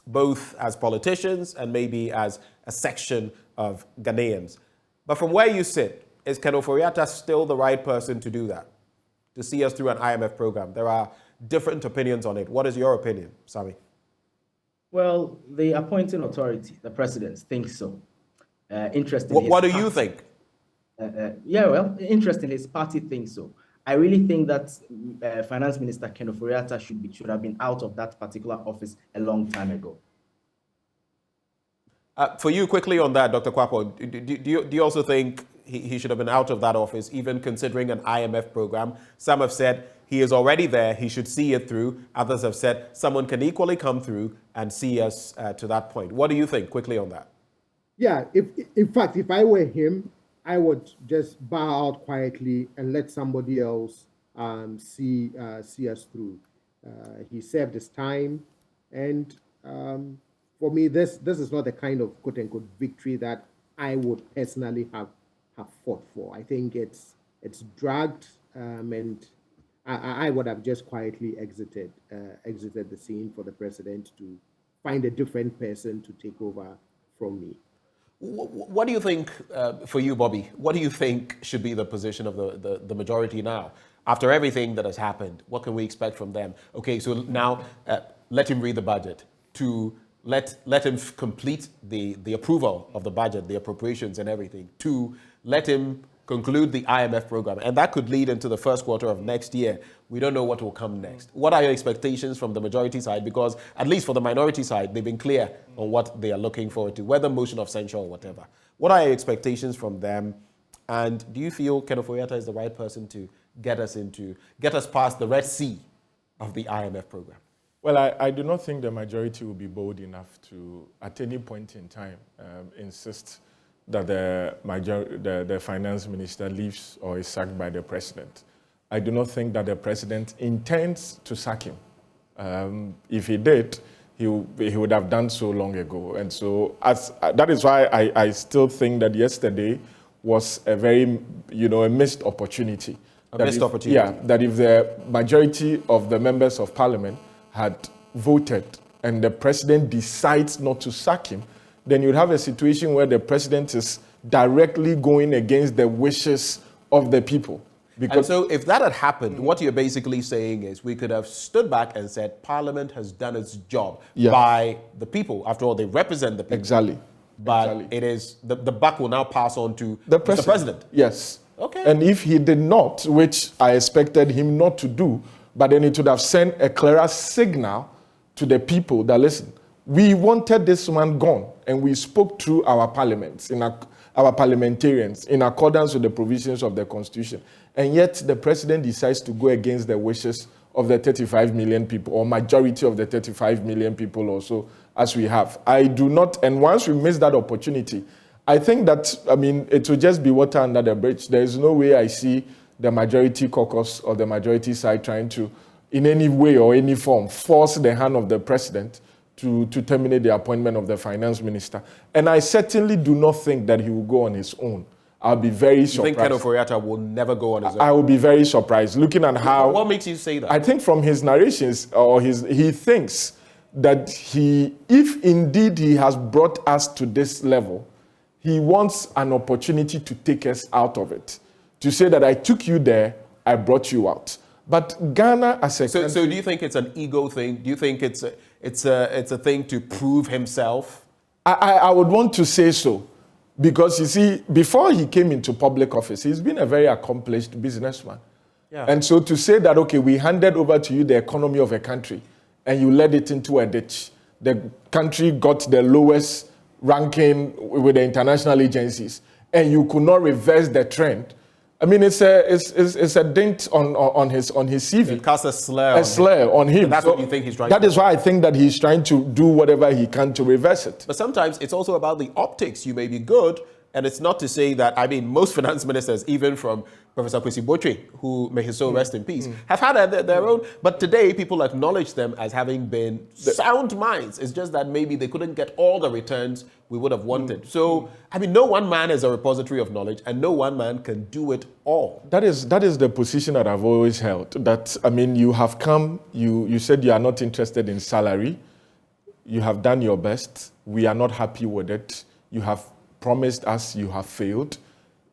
A: both as politicians and maybe as a section of Ghanaians. But from where you sit, is Ken Ofori-Atta still the right person to do that, to see us through an IMF program? There are different opinions on it. What is your opinion, Sami?
V: Well, the appointing authority, the president, thinks so. Interestingly,
A: what do you think?
V: Yeah, well, interestingly, his party thinks so. I really think that Finance Minister Ken Ofori-Atta should have been out of that particular office a long time ago.
A: For you, quickly on that, Dr. Kwapo, do you also think he should have been out of that office, even considering an IMF program? Some have said he is already there, he should see it through. Others have said someone can equally come through and see us to that point. What do you think, quickly on that?
T: Yeah, in fact, if I were him, I would just bow out quietly and let somebody else see us through. He served his time, and for me, this is not the kind of quote-unquote victory that I would personally have fought for. I think it's dragged, and I would have just quietly exited the scene for the president to find a different person to take over from me.
A: What do you think, for you, Bobby, what do you think should be the position of the majority now? After everything that has happened, what can we expect from them? Okay, so now let him read the budget, to let him complete the approval of the budget, the appropriations and everything, to let him conclude the IMF program. And that could lead into the first quarter of next year. We don't know what will come next. What are your expectations from the majority side? Because at least for the minority side, they've been clear on what they are looking forward to, whether motion of censure or whatever. What are your expectations from them? And do you feel Ken Ofori-Atta is the right person to get us past the Red Sea of the IMF program?
U: Well, I do not think the majority will be bold enough to, at any point in time, insist that the finance minister leaves or is sacked by the president. I do not think that the president intends to sack him. If he did, he would have done so long ago. And so that is why I still think that yesterday was a very, a missed opportunity.
A: A missed opportunity?
U: Yeah, that if the majority of the members of parliament had voted and the president decides not to sack him, then you'd have a situation where the president is directly going against the wishes of the people.
A: And so if that had happened, what you're basically saying is we could have stood back and said Parliament has done its job by the people. After all, they represent the people.
U: Exactly.
A: But it is the buck will now pass on to the president.
U: Yes.
A: Okay.
U: And if he did not, which I expected him not to do, but then it would have sent a clearer signal to the people that, listen, we wanted this man gone, and we spoke through our parliaments, our parliamentarians, in accordance with the provisions of the Constitution. And yet the president decides to go against the wishes of the 35 million people, or majority of the 35 million people also, as we have. I do not, and once we miss that opportunity, I think that, it will just be water under the bridge. There is no way I see the majority caucus or the majority side trying to, in any way or any form, force the hand of the president to terminate the appointment of the finance minister. And I certainly do not think that he will go on his own. I'll be very surprised.
A: You think Ken Ofori-Atta will never go on his own?
U: I will be very surprised, looking at how...
A: What makes you say that?
U: I think from his narrations, he thinks that if indeed he has brought us to this level, he wants an opportunity to take us out of it. To say that I took you there, I brought you out. But Ghana as a country...
A: So do you think it's an ego thing? Do you think it's a thing to prove himself?
U: I would want to say so. Because, you see, before he came into public office, he's been a very accomplished businessman.
A: Yeah.
U: And so to say that, okay, we handed over to you the economy of a country and you led it into a ditch. The country got the lowest ranking with the international agencies and you could not reverse the trend. It's a dent on his CV.
A: It casts a slur
U: on him.
A: And that's what you think he's trying to do.
U: That is why I think that he's trying to do whatever he can to reverse it.
A: But sometimes it's also about the optics. You may be good, And it's not to say that, I mean, most finance ministers, even from Professor Kwesi Botwe, who may his soul rest in peace, have had their own. But today, people acknowledge them as having been sound minds. It's just that maybe they couldn't get all the returns we would have wanted. So, I mean, no one man is a repository of knowledge, and no one man can do it all.
U: That is the position that I've always held. That, I mean, you have come, you said you are not interested in salary. You have done your best. We are not happy with it. You have promised us, you have failed.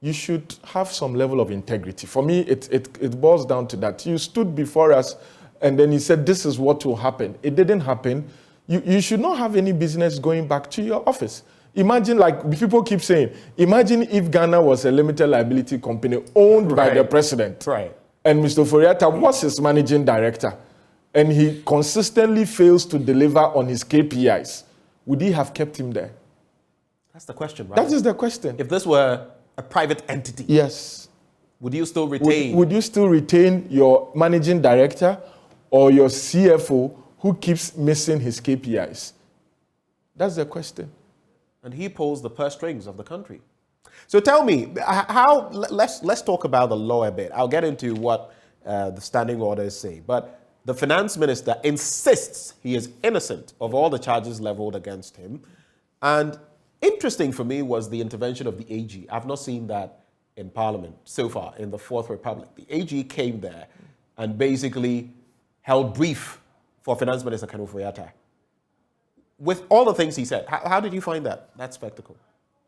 U: You should have some level of integrity. For me, it boils down to that. You stood before us and then you said, this is what will happen. It didn't happen. You should not have any business going back to your office. Imagine, like people keep saying, imagine if Ghana was a limited liability company owned by the president.
A: Right.
U: And Mr. Ofori-Atta was his managing director. And he consistently fails to deliver on his KPIs. Would he have kept him there?
A: That's the question, right?
U: That is the question.
A: If this were a private entity,
U: yes,
A: would you still retain?
U: Would you still retain your managing director or your CFO who keeps missing his KPIs? That's the question.
A: And he pulls the purse strings of the country. So tell me, how? Let's talk about the law a bit. I'll get into what the standing orders say, but the finance minister insists he is innocent of all the charges leveled against him. And interesting for me was the intervention of the AG. I've not seen that in Parliament so far in the Fourth Republic. The AG came there and basically held brief for Finance Minister Ken Ofori-Atta. With all the things he said, how did you find that spectacle?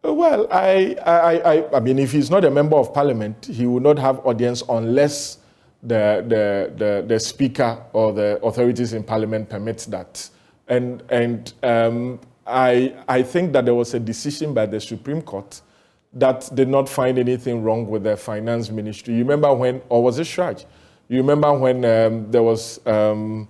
U: Well, I mean, if he's not a member of Parliament, he will not have audience unless the Speaker or the authorities in Parliament permits that. And I think that there was a decision by the Supreme Court that did not find anything wrong with the Finance Ministry. You remember when, or was it Shraj? You remember when there was, I'm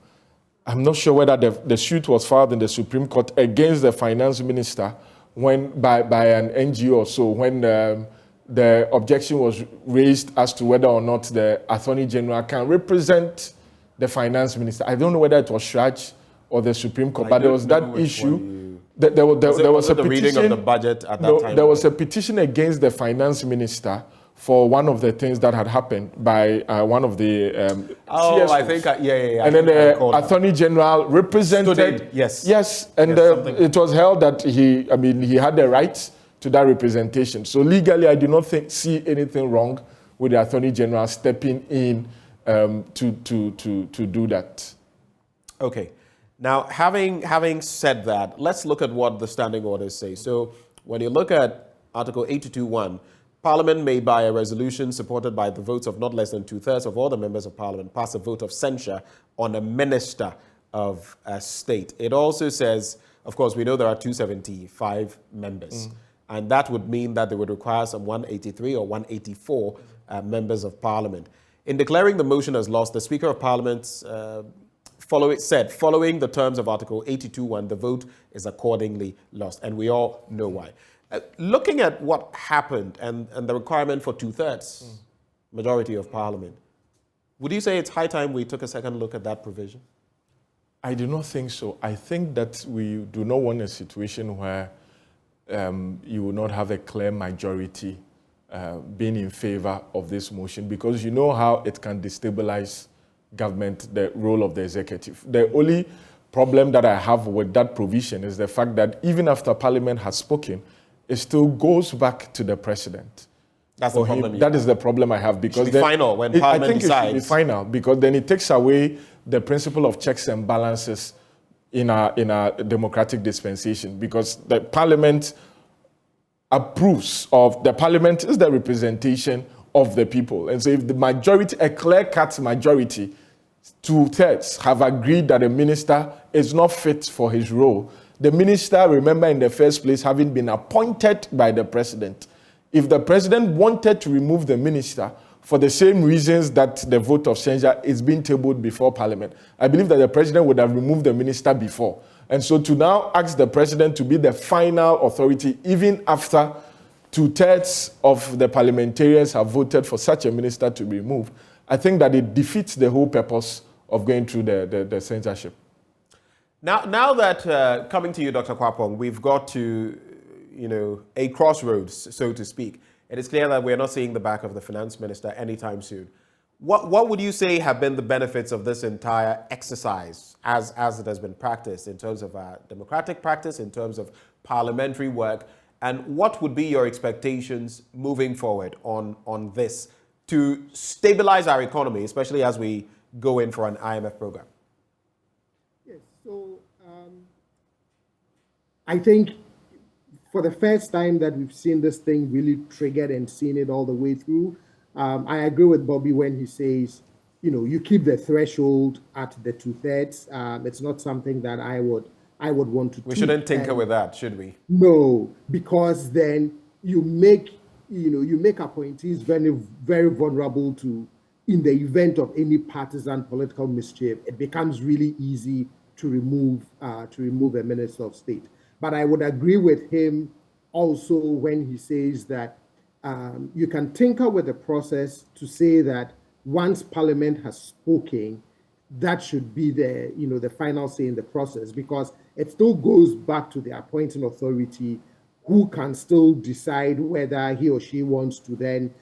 U: not sure whether the suit was filed in the Supreme Court against the Finance Minister when by an NGO or so, when the objection was raised as to whether or not the Attorney General can represent the Finance Minister. I don't know whether it was Shraj or the Supreme Court, but there was that issue. There was a petition.
A: Reading of the budget at that time?
U: There was a petition against the Finance Minister for one of the things that had happened by one of the CSOs.
A: I think, yeah.
U: And then the Attorney General represented. Yes, and it was held that he had the right to that representation. So legally, I do not see anything wrong with the Attorney General stepping in to do that.
A: Okay. Now, having said that, let's look at what the standing orders say. So when you look at Article 82.1, Parliament may, by a resolution supported by the votes of not less than 2/3 of all the members of Parliament, pass a vote of censure on a minister of a state. It also says, of course, we know there are 275 members. And that would mean that they would require some 183 or 184 members of Parliament. In declaring the motion as lost, the Speaker of Parliament following the terms of Article 82.1, the vote is accordingly lost. And we all know why. Looking at what happened and the requirement for 2/3 majority of Parliament, would you say it's high time we took a second look at that provision?
U: I do not think so. I think that we do not want a situation where you will not have a clear majority being in favor of this motion, because you know how it can destabilize government, the role of the executive. The only problem that I have with that provision is the fact that even after Parliament has spoken, it still goes back to the president.
A: That's the problem.
U: That is the problem I have, because
A: it should be final when Parliament decides.
U: I think it should be final, because then it takes away the principle of checks and balances in our democratic dispensation, because the Parliament approves of, the Parliament is the representation of the people. And so if the majority, a clear-cut majority, 2/3 have agreed that a minister is not fit for his role, the minister, remember in the first place, having been appointed by the president. If the president wanted to remove the minister for the same reasons that the vote of censure is being tabled before Parliament, I believe that the president would have removed the minister before. And so to now ask the president to be the final authority, even after 2/3 of the parliamentarians have voted for such a minister to be removed, I think that it defeats the whole purpose of going through the censorship.
A: Now that, coming to you, Dr. Kwapong, we've got to, a crossroads, so to speak. It is clear that we're not seeing the back of the finance minister anytime soon. What would you say have been the benefits of this entire exercise as it has been practiced in terms of democratic practice, in terms of parliamentary work, and what would be your expectations moving forward on this to stabilize our economy, especially as we go in for an IMF program?
T: Yes, so I think for the first time that we've seen this thing really triggered and seen it all the way through, I agree with Bobby when he says, you keep the threshold at the 2/3. It's not something that I would want to.
A: We shouldn't tinker with that, should we?
T: No, because then you make appointees very, very vulnerable to, in the event of any partisan political mischief, it becomes really easy to remove a minister of state. But I would agree with him also when he says that you can tinker with the process to say that once Parliament has spoken, that should be the final say in the process, because it still goes back to the appointing authority, who can still decide whether he or she wants to then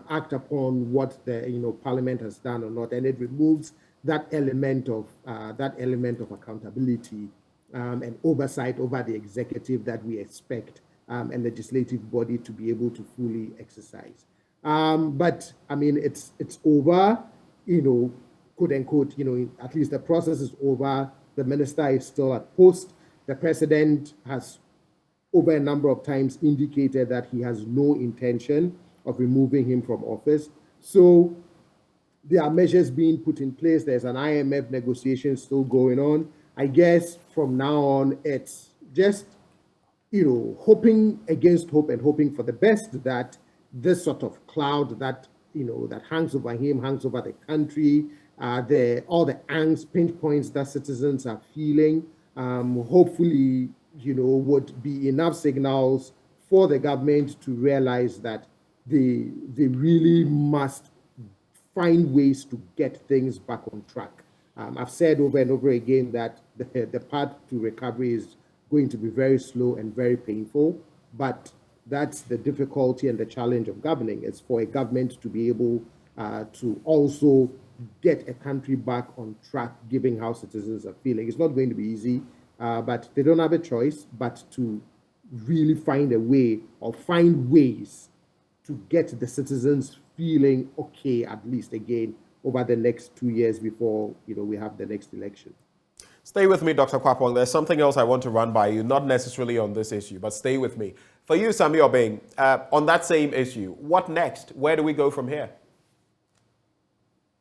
T: act upon what the Parliament has done or not, and it removes that element of accountability and oversight over the executive that we expect and legislative body to be able to fully exercise. But I mean, it's over, quote unquote, at least the process is over. The minister is still at post. The president has over a number of times indicated that he has no intention of removing him from office. So there are measures being put in place. There's an IMF negotiation still going on. I guess from now on, it's just, hoping against hope and hoping for the best that this sort of cloud that, that hangs over him, hangs over the country, all the angst, pinch points that citizens are feeling, hopefully, would be enough signals for the government to realize that they really must find ways to get things back on track. I've said over and over again that the path to recovery is going to be very slow and very painful, but that's the difficulty and the challenge of governing. It's for a government to be able to also get a country back on track, given how citizens are feeling. It's not going to be easy, but they don't have a choice but to really find a way or find ways to get the citizens feeling okay, at least again, over the next 2 years before we have the next election.
A: Stay with me, Dr. Kwapong. There's something else I want to run by you, not necessarily on this issue, but stay with me. For you, Sammy Obeng, on that same issue, what next? Where do we go from here?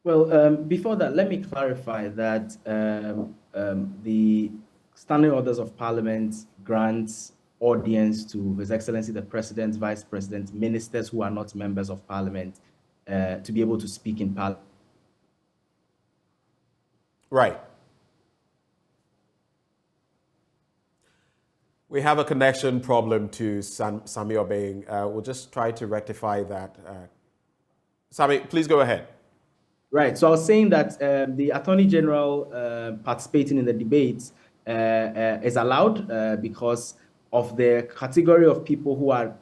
V: Well, before that, let me clarify that the Standing Orders of Parliament grants audience to His Excellency the President, Vice President, ministers who are not members of Parliament to be able to speak in Parliament.
A: Right. We have a connection problem to Sammy Obeng. We'll just try to rectify that. Sammy, please go ahead.
V: Right. So I was saying that the Attorney General participating in the debates is allowed because of the category of people who are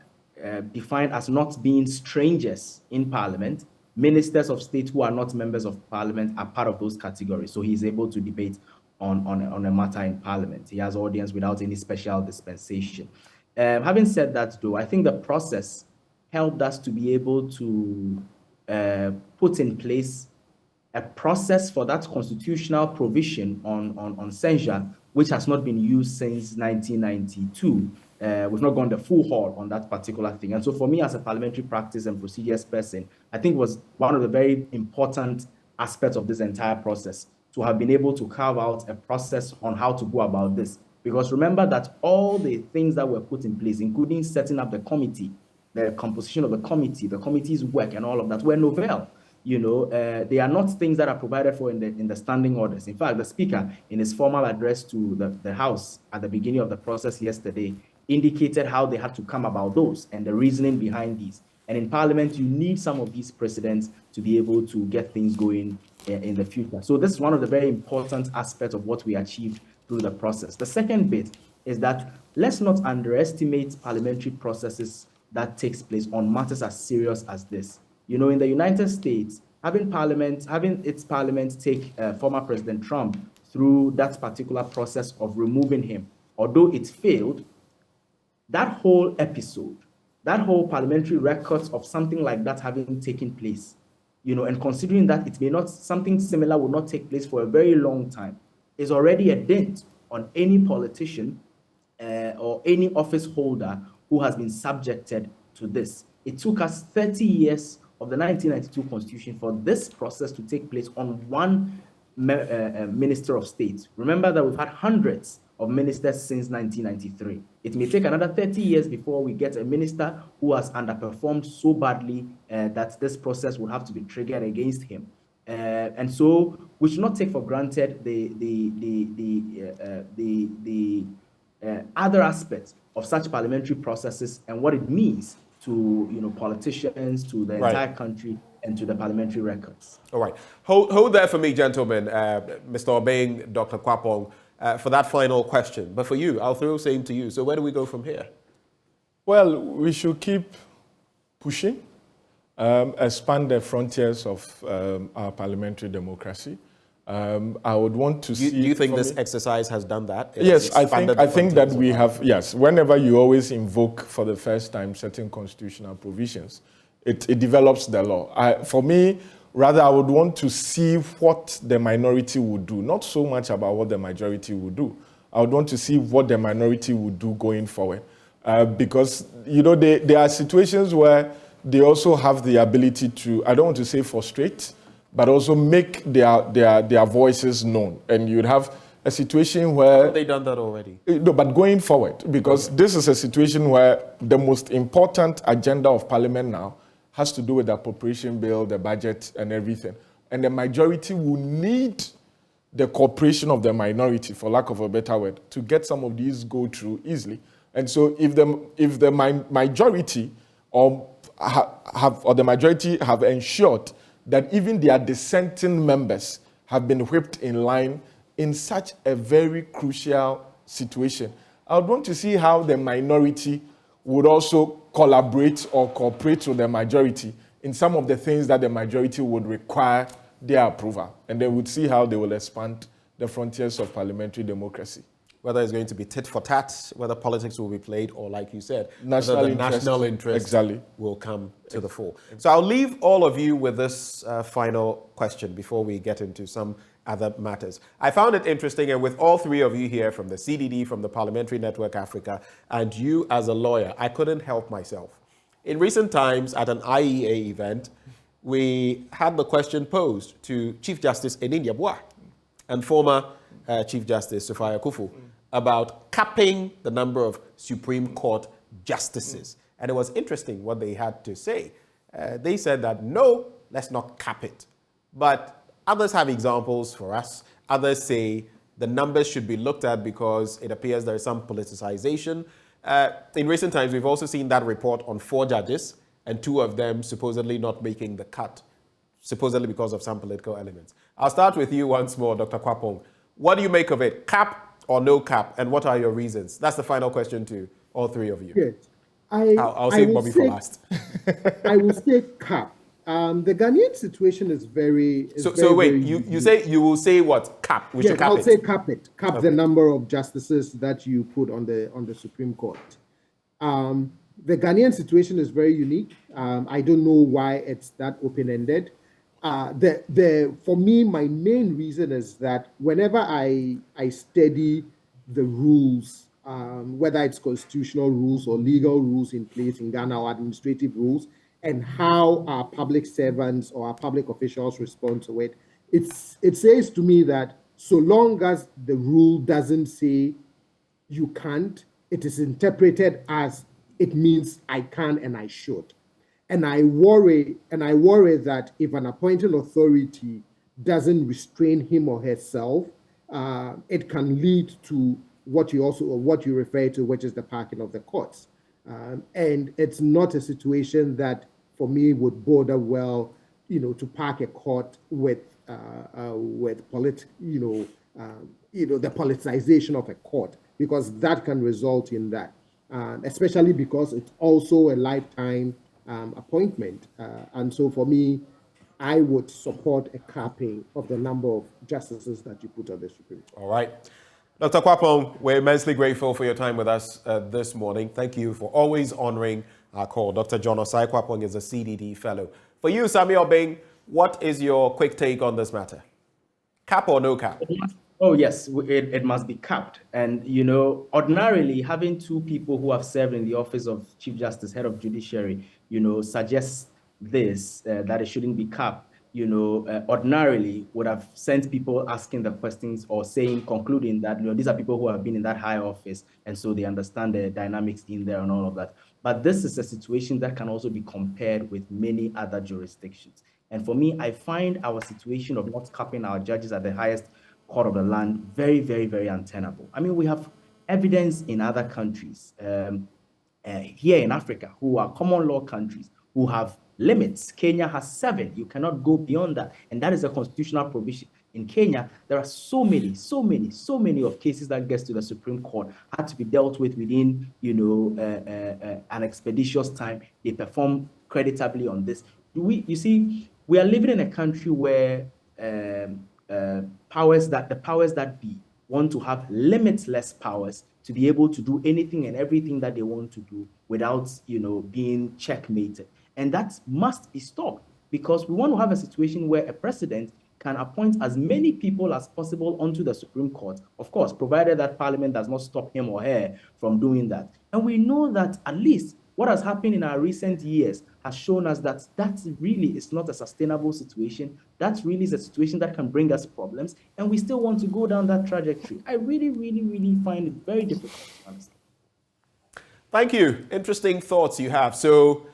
V: defined as not being strangers in Parliament. Ministers of state who are not members of Parliament are part of those categories. So he's able to debate on a matter in Parliament. He has audience without any special dispensation. Having said that, though, I think the process helped us to be able to put in place a process for that constitutional provision on censure, which has not been used since 1992. We've not gone the full haul on that particular thing. And so for me as a parliamentary practice and procedures person, I think it was one of the very important aspects of this entire process to have been able to carve out a process on how to go about this. Because remember that all the things that were put in place, including setting up the committee, the composition of the committee's work and all of that were novel. They are not things that are provided for in the standing orders. In fact, the Speaker, in his formal address to the House at the beginning of the process yesterday, indicated how they had to come about those and the reasoning behind these. And in Parliament, you need some of these precedents to be able to get things going in the future. So this is one of the very important aspects of what we achieved through the process. The second bit is that let's not underestimate parliamentary processes that takes place on matters as serious as this. You know, in the United States, having its parliament take former President Trump through that particular process of removing him, although it failed, that whole episode, that whole parliamentary records of something like that having taken place, you know, and considering that it may not, something similar will not take place for a very long time, is already a dent on any politician or any office holder who has been subjected to this. It took us 30 years of the 1992 Constitution for this process to take place on one Minister of State. Remember that we've had hundreds of ministers since 1993. It may take another 30 years before we get a minister who has underperformed so badly that this process will have to be triggered against him. And so we should not take for granted the other aspects of such parliamentary processes and what it means to, you know, politicians, to the entire country, and to the parliamentary records.
A: All right. Hold there for me, gentlemen, Mr. Obeng, Dr. Kwapong, for that final question. But for you, I'll throw the same to you. So where do we go from here?
U: Well, we should keep pushing, expand the frontiers of our parliamentary democracy. I would want to see...
A: Do you think this exercise has done that?
U: Yes, I think that we have, yes. Whenever you always invoke for the first time certain constitutional provisions, it develops the law. For me, rather, I would want to see what the minority would do, not so much about what the majority would do. I would want to see what the minority would do going forward. Because, you know, there are situations where they also have the ability to, I don't want to say frustrate, but also make their voices known. And you'd have a situation where...
A: Have they done that already?
U: No, but going forward, because this is a situation where the most important agenda of Parliament now has to do with the appropriation bill, the budget, and everything. And the majority will need the cooperation of the minority, for lack of a better word, to get some of these go through easily. And so if the majority or the majority have ensured that even their dissenting members have been whipped in line in such a very crucial situation, I would want to see how the minority would also collaborate or cooperate with the majority in some of the things that the majority would require their approval. And then we'd see how they will expand the frontiers of parliamentary democracy.
A: Whether it's going to be tit for tat, whether politics will be played, or like you said,
U: national
A: interest will come to the fore. So I'll leave all of you with this final question before we get into some other matters. I found it interesting, and with all three of you here from the CDD, from the Parliamentary Network Africa, and you as a lawyer, I couldn't help myself. In recent times, at an IEA event, we had the question posed to Chief Justice Enin Yabua and former Chief Justice Sophia Kufu about capping the number of Supreme Court justices. And it was interesting what they had to say. They said that, no, let's not cap it. But others have examples for us. Others say the numbers should be looked at because it appears there is some politicization. In recent times, we've also seen that report on 4 judges and 2 of them supposedly not making the cut, supposedly because of some political elements. I'll start with you once more, Dr. Kwapong. What do you make of it? Cap or no cap? And what are your reasons? That's the final question to all three of you.
T: Good.
A: I'll save Bobby for last.
T: I will say cap. The Ghanaian situation is very...
A: So wait, you say you will say what? Cap? We should cap it.
T: I'll say cap it. Cap the number of justices that you put on the Supreme Court. The Ghanaian situation is very unique. I don't know why it's that open-ended. For me, my main reason is that whenever I study the rules, whether it's constitutional rules or legal rules in place in Ghana or administrative rules, and how our public servants or our public officials respond to it, it says to me that so long as the rule doesn't say you can't, it is interpreted as it means I can and I should. And I worry that if an appointing authority doesn't restrain him or herself, it can lead to what you refer to, which is the parking of the courts. And it's not a situation that, for me, would border well, to park a court with the politicization of a court because that can result in that, especially because it's also a lifetime appointment. And so for me, I would support a capping of the number of justices that you put on the Supreme Court.
A: All right. Dr. Akakpo, we're immensely grateful for your time with us this morning. Thank you for always honoring our call. Dr. John Osai Akakpo is a CDD fellow. For you, Samuel Bing, what is your quick take on this matter? Cap or no cap?
V: Oh, yes, it must be capped. And, you know, ordinarily, having two people who have served in the office of Chief Justice, head of judiciary, you know, suggests this, that it shouldn't be capped, you know, ordinarily would have sent people asking the questions or saying, concluding that, you know, these are people who have been in that high office, and so they understand the dynamics in there and all of that. But this is a situation that can also be compared with many other jurisdictions. And for me, I find our situation of not capping our judges at the highest court of the land very, very, very untenable. I mean, we have evidence in other countries, here in Africa, who are common law countries, who have limits. Kenya has 7. You cannot go beyond that. And that is a constitutional provision. In Kenya, there are so many of cases that gets to the Supreme Court had to be dealt with within, you know, an expeditious time. They perform creditably on this. You see, we are living in a country where the powers that be want to have limitless powers to be able to do anything and everything that they want to do without, you know, being checkmated. And that must be stopped, because we want to have a situation where a president can appoint as many people as possible onto the Supreme Court, of course, provided that Parliament does not stop him or her from doing that. And we know that at least what has happened in our recent years has shown us that that really is not a sustainable situation. That really is a situation that can bring us problems, and we still want to go down that trajectory. I really, really, really find it very difficult to understand.
A: Thank you. Interesting thoughts you have. So,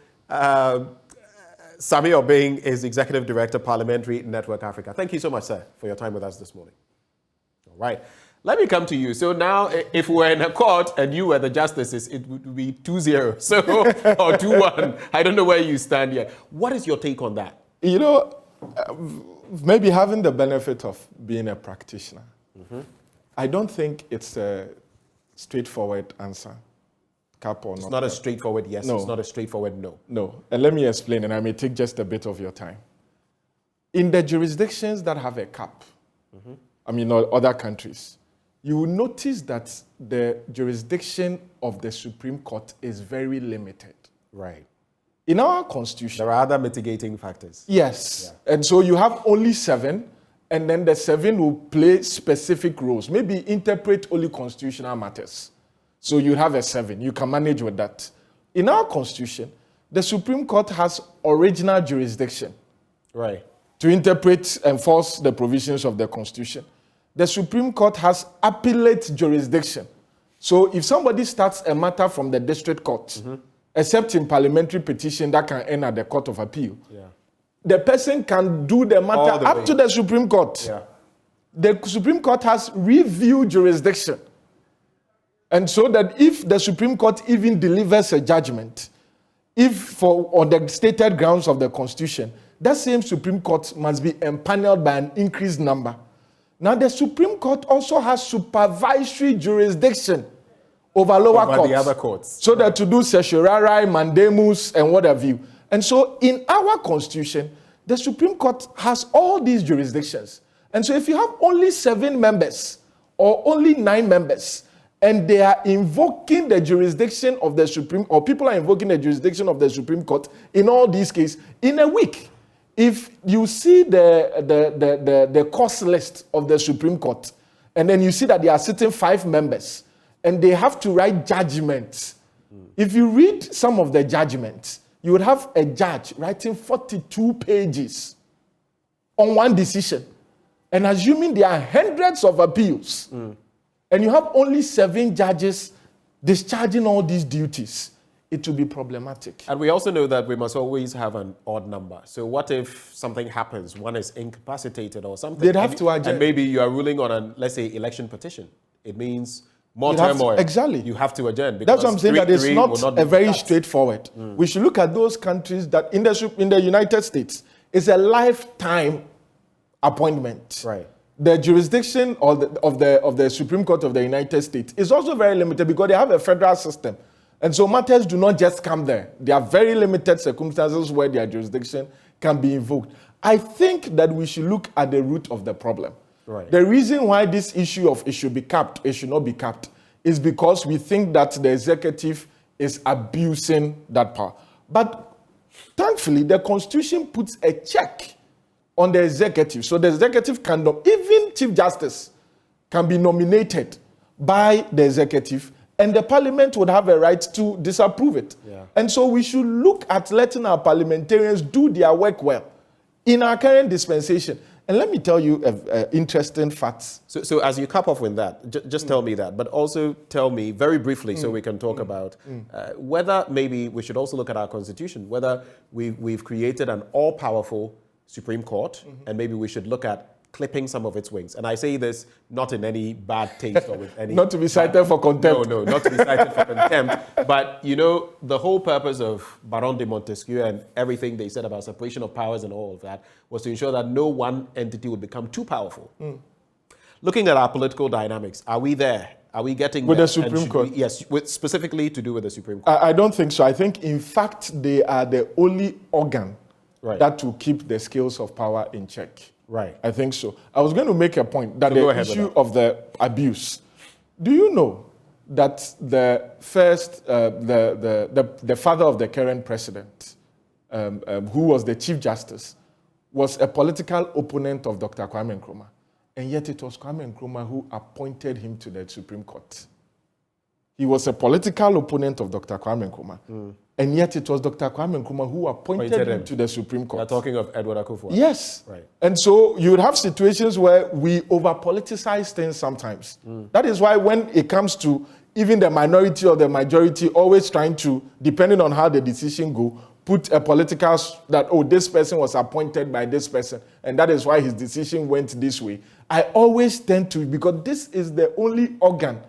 A: Samuel Bing is Executive Director, Parliamentary Network Africa. Thank you so much, sir, for your time with us this morning. All right. Let me come to you. So now, if we're in a court and you were the justices, it would be 2-0, so, or 2-1. I don't know where you stand yet. What is your take on that?
U: You know, maybe having the benefit of being a practitioner, I don't think it's a straightforward answer. Cap or not.
A: It's not a straightforward yes,
U: no.
A: It's not a straightforward no.
U: No, and let me explain, and I may take just a bit of your time. In the jurisdictions that have a cap, I mean, other countries, you will notice that the jurisdiction of the Supreme Court is very limited.
A: Right.
U: In our constitution,
A: there are other mitigating factors.
U: Yes. Yeah. And so you have only 7, and then the 7 will play specific roles, maybe interpret only constitutional matters. So you have a 7. You can manage with that. In our constitution, the Supreme Court has original jurisdiction.
A: Right.
U: To interpret and enforce the provisions of the Constitution. The Supreme Court has appellate jurisdiction. So if somebody starts a matter from the district court, except in parliamentary petition that can end at the Court of Appeal, the person can do the matter up to the Supreme Court.
A: Yeah.
U: The Supreme Court has review jurisdiction. And so that if the Supreme Court even delivers a judgment, if on the stated grounds of the Constitution, that same Supreme Court must be empaneled by an increased number. Now, the Supreme Court also has supervisory jurisdiction over lower courts.
A: The other courts.
U: So that to do certiorari, mandamus, and what have you. And so in our Constitution, the Supreme Court has all these jurisdictions. And so if you have only 7 members or only 9 members, and they are invoking the jurisdiction of the Supreme, or people are invoking the jurisdiction of the Supreme Court in all these cases, in a week, if you see the course list of the Supreme Court, and then you see that they are sitting 5 members, and they have to write judgments. If you read some of the judgments, you would have a judge writing 42 pages on one decision. And assuming there are hundreds of appeals, and you have only 7 judges discharging all these duties, it will be problematic.
A: And we also know that we must always have an odd number. So what if something happens, one is incapacitated or something?
U: They'd have to adjust.
A: And maybe you are ruling on a, let's say, election petition. It means more turmoil.
U: Exactly.
A: You have to adjourn.
U: That's what I'm saying, that it's not a very straightforward. We should look at those countries that in the United States, it's a lifetime appointment.
A: Right.
U: the jurisdiction of the Supreme Court of the United States is also very limited because they have a federal system. And so matters do not just come there. There are very limited circumstances where their jurisdiction can be invoked. I think that we should look at the root of the problem.
A: Right.
U: The reason why this issue of it should be capped, it should not be capped, is because we think that the executive is abusing that power. But thankfully, the Constitution puts a check on the executive. So the executive even Chief Justice can be nominated by the executive, and the parliament would have a right to disapprove it. Yeah. And so we should look at letting our parliamentarians do their work well in our current dispensation. And let me tell you interesting facts.
A: So as you cap off with that, just tell me that, but also tell me very briefly so we can talk about whether maybe we should also look at our constitution, whether we've created an all-powerful Supreme Court, and maybe we should look at clipping some of its wings. And I say this not in any bad taste or with any...
U: Not to be cited for contempt.
A: No, not to be cited for contempt. But, you know, the whole purpose of Baron de Montesquieu and everything they said about separation of powers and all of that was to ensure that no one entity would become too powerful. Looking at our political dynamics, are we there? Are we getting
U: with
A: there?
U: The Supreme Court?
A: Yes, specifically to do with the Supreme Court.
U: I don't think so. I think, in fact, they are the only organ that will keep the scales of power in check.
A: Right.
U: I think so. I was going to make a point that the issue of the abuse. Do you know that the first, the father of the current president, who was the Chief Justice, was a political opponent of Dr. Kwame Nkrumah, and yet it was Kwame Nkrumah who appointed him to the Supreme Court. He was a political opponent of Dr. Kwame Nkrumah. And yet it was Dr. Kwame Nkrumah who appointed him to the Supreme Court.
A: You're talking of Edward Akufo.
U: Yes.
A: Right.
U: And so you would have situations where we over-politicize things sometimes. That is why when it comes to even the minority or the majority, always trying to, depending on how the decision go, put a political, that, oh, this person was appointed by this person, and that is why his decision went this way. I always tend to, because this is the only organ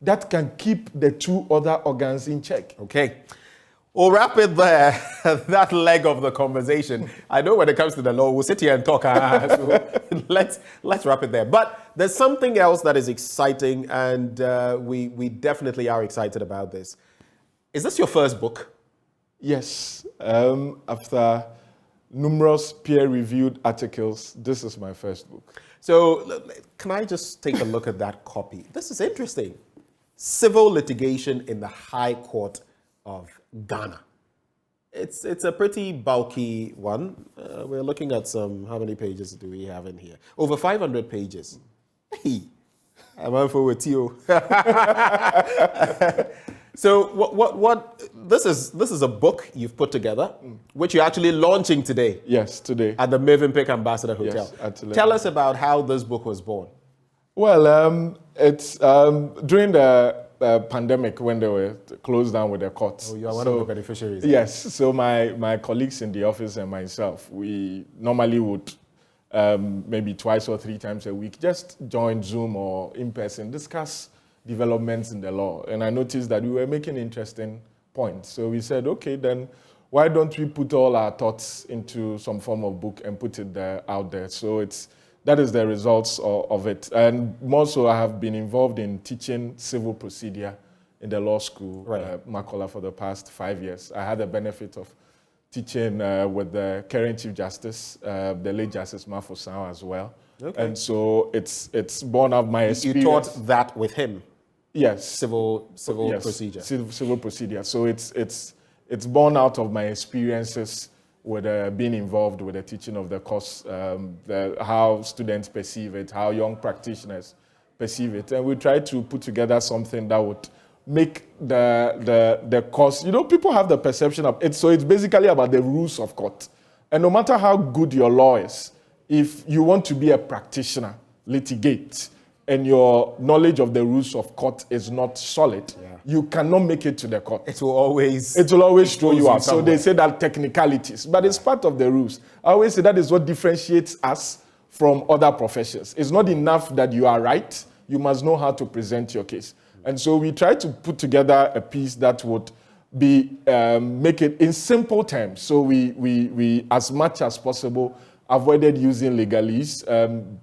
U: that can keep the two other organs in check.
A: Okay. We'll wrap it there, that leg of the conversation. I know when it comes to the law, we'll sit here and talk. So let's wrap it there. But there's something else that is exciting, and we definitely are excited about this. Is this your first book?
U: Yes. After numerous peer-reviewed articles, this is my first book.
A: So can I just take a look at that copy? This is interesting. Civil litigation in the High Court of Ghana. It's a pretty bulky one. We're looking at how many pages do we have in here? Over 500 pages. Hey, I'm on for with you. So what this is a book you've put together, which you're actually launching today.
U: Yes, today.
A: At the Mövenpick Ambassador Hotel.
U: Yes, absolutely.
A: Tell us about how this book was born.
U: Well, it's during the pandemic when they were closed down with the courts.
A: Oh, you are one of the beneficiaries.
U: Yes. So my colleagues in the office and myself, we normally would maybe twice or three times a week just join Zoom or in person, discuss developments in the law. And I noticed that we were making interesting points. So we said, okay, then why don't we put all our thoughts into some form of book and put it out there? So that is the results of it. And more so, I have been involved in teaching civil procedure in the law school, Makola, for the past 5 years. I had the benefit of teaching with the current Chief Justice, the late Justice Mafosao as well. Okay. And so it's born out of my experience.
A: You taught that with him?
U: Yes.
A: Civil procedure.
U: Civil procedure. So it's born out of my experiences with being involved with the teaching of the course, how students perceive it, how young practitioners perceive it. And we try to put together something that would make the course, people have the perception of it. So it's basically about the rules of court. And no matter how good your law is, if you want to be a practitioner, litigate, and your knowledge of the rules of court is not solid, you cannot make it to the court.
A: It will always
U: throw you out. So they say that technicalities, but it's part of the rules. I always say that is what differentiates us from other professions. It's not enough that you are right. You must know how to present your case. And so we try to put together a piece that would be make it in simple terms. So we as much as possible avoided using legalese,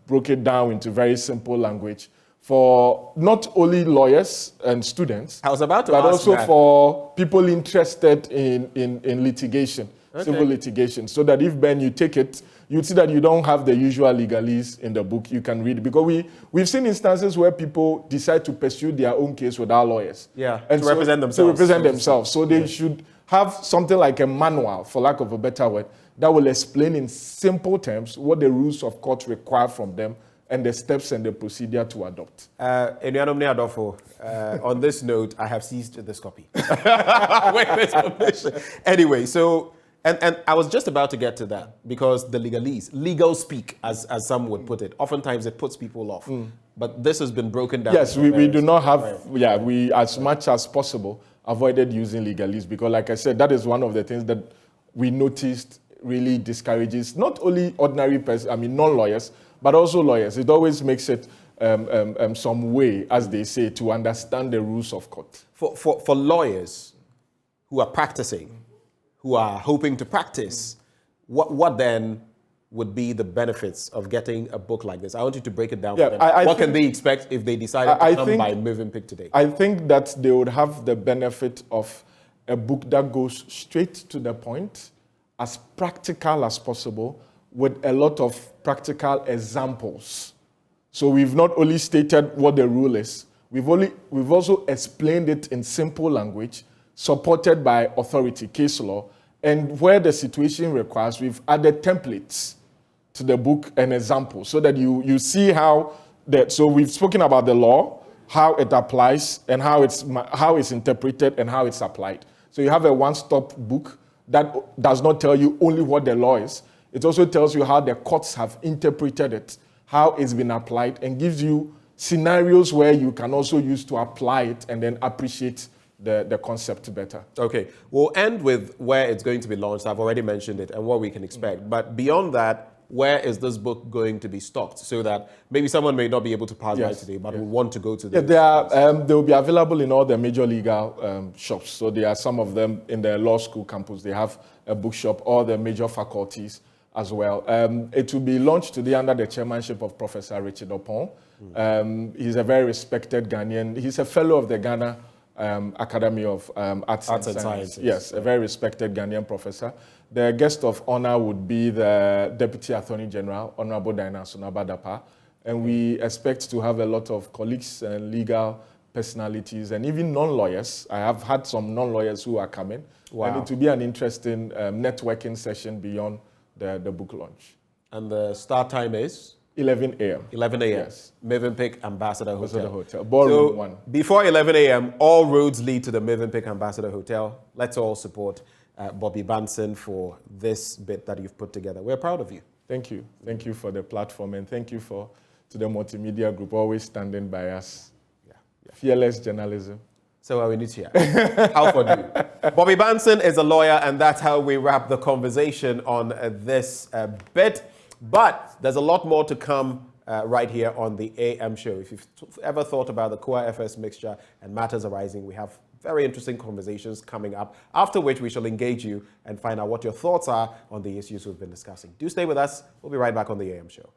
U: broke it down into very simple language for not only lawyers and students,
A: I was about to
U: but
A: ask
U: also
A: that.
U: for people interested in litigation, civil litigation, so that if, Ben, you take it, you see that you don't have the usual legalese in the book, you can read it. Because we've seen instances where people decide to pursue their own case without lawyers.
A: Yeah,
U: and
A: to represent themselves.
U: So they should have something like a manual, for lack of a better word, that will explain in simple terms what the rules of court require from them and the steps and the procedure to adopt.
A: On this note, I have seized this copy. With this permission. Anyway, so, and I was just about to get to that, because the legalese, legal speak, as some would put it, oftentimes it puts people off. But this has been broken down.
U: Yes, we do not have, we, as much as possible, avoided using legalese, because like I said, that is one of the things that we noticed really discourages not only ordinary non-lawyers, but also lawyers. It always makes it some way, as they say, to understand the rules of court.
A: For lawyers who are practicing, who are hoping to practice, what then would be the benefits of getting a book like this? I want you to break it down for them. What can they expect if they decide to come by Movenpick today?
U: I think that they would have the benefit of a book that goes straight to the point, as practical as possible, with a lot of practical examples. So we've not only stated what the rule is, we've also explained it in simple language, supported by authority, case law, and where the situation requires, we've added templates to the book and examples, so that you see how that. So we've spoken about the law, how it applies, and how it's interpreted and how it's applied. So you have a one-stop book that does not tell you only what the law is. It also tells you how the courts have interpreted it, how it's been applied, and gives you scenarios where you can also use to apply it and then appreciate the concept better.
A: Okay, we'll end with where it's going to be launched. I've already mentioned it and what we can expect. But beyond that, where is this book going to be stocked, so that maybe someone may not be able to pass by today, but will want to go to the...
U: they will be available in all the major legal shops. So there are some of them in the law school campus. They have a bookshop, all the major faculties as well. It will be launched today under the chairmanship of Professor Richard Opon. He's a very respected Ghanaian. He's a fellow of the Ghana Academy of Arts and Sciences. Yes, a very respected Ghanaian professor. The guest of honor would be the Deputy Attorney General, Honorable Diana Sonabadapa. And we expect to have a lot of colleagues and legal personalities and even non-lawyers. I have had some non-lawyers who are coming.
A: Wow.
U: And it will be an interesting networking session beyond the book launch.
A: And the start time is?
U: 11 a.m.
A: 11 a.m.
U: Yes.
A: Movenpick Ambassador Hotel.
U: Ballroom 1.
A: Before 11 a.m., all roads lead to the Movenpick Ambassador Hotel. Let's all support Bobby Banson for this bit that you've put together. We're proud of you.
U: Thank you. Thank you for the platform, and thank you to the multimedia group always standing by us. Fearless journalism.
A: So we need to hear. How for you? Bobby Banson is a lawyer, and that's how we wrap the conversation on this bit. But there's a lot more to come right here on the AM show. If you've ever thought about the Core FS mixture and matters arising, we have very interesting conversations coming up, after which we shall engage you and find out what your thoughts are on the issues we've been discussing. Do stay with us. We'll be right back on the AM show.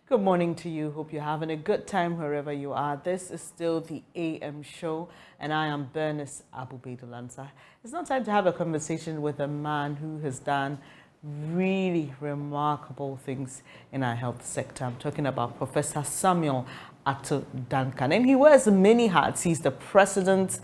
D: Good morning to you. Hope you're having a good time wherever you are. This is still the AM show, and I am Bernice Abu-Baidoo Lansah. It's not time to have a conversation with a man who has done really remarkable things in our health sector. I'm talking about Professor Samuel Ato Duncan, and he wears many hats. He's the President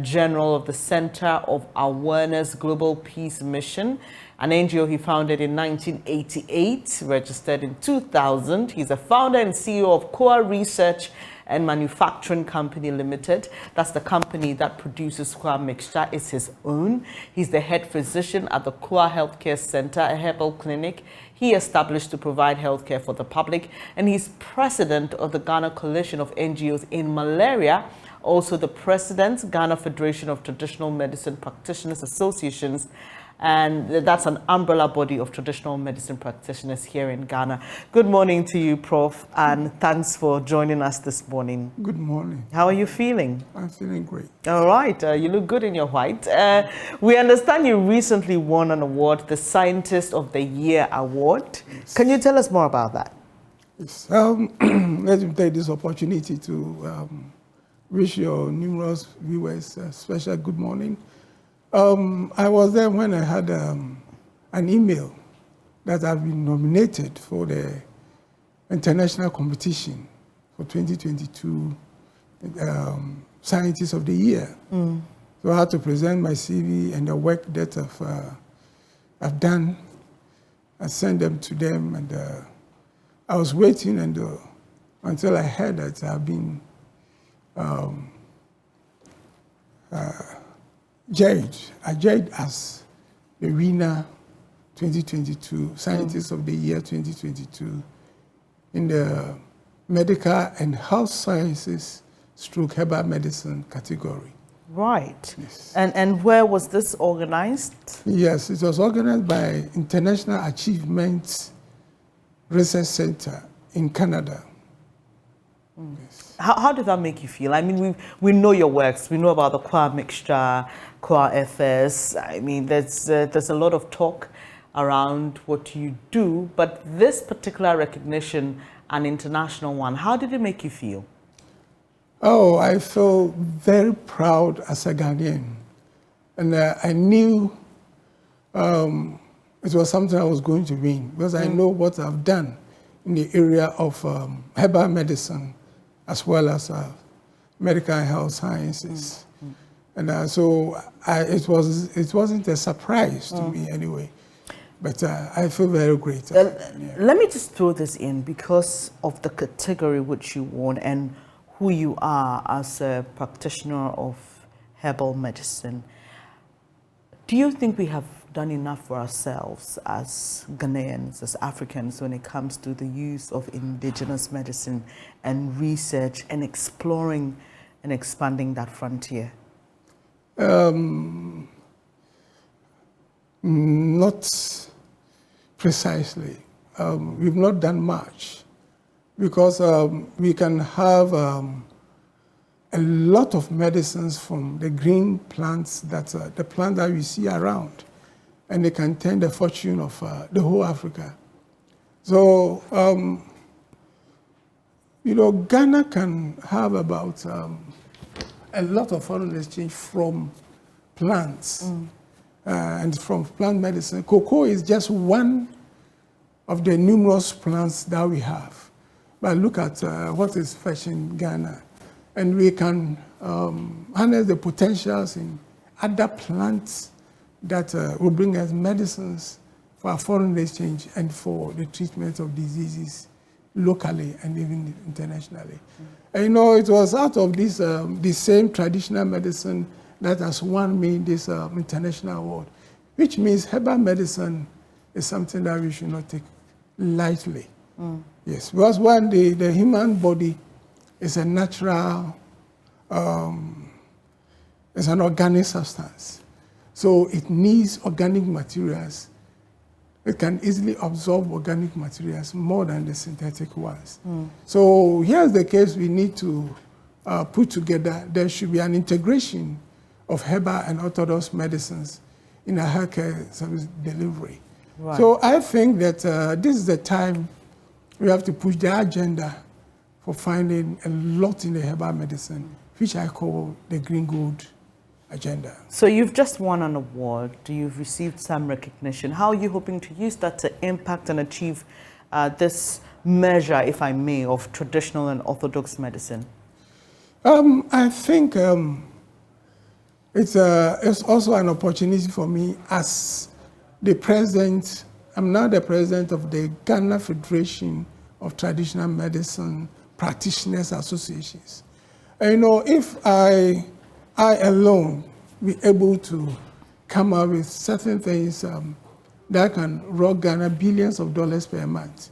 D: General of the Center of Awareness Global Peace Mission, an NGO he founded in 1988, registered in 2000. He's the founder and CEO of Core Research and Manufacturing Company Limited. That's the company that produces Kwa mixture. It's his own. He's the head physician at the Kwa Healthcare Center, a herbal clinic he established to provide healthcare for the public. And he's president of the Ghana Coalition of NGOs in Malaria, also the president, Ghana Federation of Traditional Medicine Practitioners Associations, and that's an umbrella body of traditional medicine practitioners here in Ghana. Good morning to you, Prof, and thanks for joining us this morning.
E: Good morning.
D: How are you feeling?
E: I'm feeling great.
D: All right, you look good in your white. We understand you recently won an award, the Scientist of the Year Award. Yes. Can you tell us more about that?
E: Yes. Let me take this opportunity to wish your numerous viewers a special good morning. I was there when I had an email that I've been nominated for the international competition for 2022 Scientist of the Year. Mm. So I had to present my CV and the work that I've done. I sent them to them, and I was waiting until I heard that I've been judged. I judged as the winner 2022, Scientist of the Year 2022 in the Medical and Health Sciences / Herbal Medicine category.
D: Right. Yes. And where was this organized?
E: Yes, it was organized by International Achievement Research Center in Canada.
D: Mm. Yes. How did that make you feel? I mean, we know your works. We know about the Kwa mixture, Kwa FS. I mean, there's a lot of talk around what you do, but this particular recognition, an international one, how did it make you feel?
E: Oh, I feel very proud as a Ghanaian. And I knew it was something I was going to win, because I know what I've done in the area of herbal medicine, as well as medical and health sciences. And so it wasn't a surprise to me anyway, but I feel very great.
D: Let me just throw this in because of the category which you won and who you are as a practitioner of herbal medicine. Do you think we have done enough for ourselves as Ghanaians, as Africans, when it comes to the use of indigenous medicine and research and exploring and expanding that frontier?
E: Not precisely. We've not done much, because we can have a lot of medicines from the green plants, the plant that we see around, and they can turn the fortune of the whole Africa. So, Ghana can have about a lot of foreign exchange from plants and from plant medicine. Cocoa is just one of the numerous plants that we have. But look at what is fetching Ghana. And we can harness the potentials in other plants that will bring us medicines for our foreign exchange and for the treatment of diseases locally and even internationally. And it was out of this the same traditional medicine that has won me this international award, which means herbal medicine is something that we should not take lightly. Yes, because when the human body is a natural, it's an organic substance. So it needs organic materials. It can easily absorb organic materials more than the synthetic ones. So here's the case we need to put together. There should be an integration of herbal and orthodox medicines in a healthcare service delivery. Right. So I think that this is the time we have to push the agenda for finding a lot in the herbal medicine, which I call the green gold agenda.
D: So you've just won an award, you've received some recognition. How are you hoping to use that to impact and achieve this measure, if I may, of traditional and orthodox medicine?
E: I think it's also an opportunity for me as the president. I'm now the president of the Ghana Federation of Traditional Medicine practitioners associations. And, you know, if I alone be able to come up with certain things that can rock Ghana billions of dollars per month,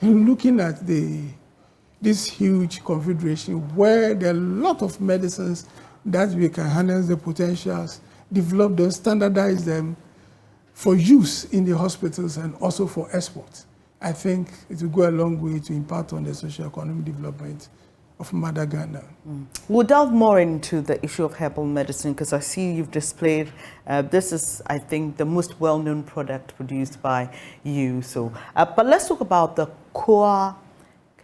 E: and looking at this huge confederation where there are a lot of medicines that we can harness the potentials, develop them, standardize them for use in the hospitals and also for export. I think it will go a long way to impact on the socio-economic development of Mother Ghana.
D: We'll delve more into the issue of herbal medicine because I see you've displayed, this is, I think, the most well-known product produced by you. So, but let's talk about the Core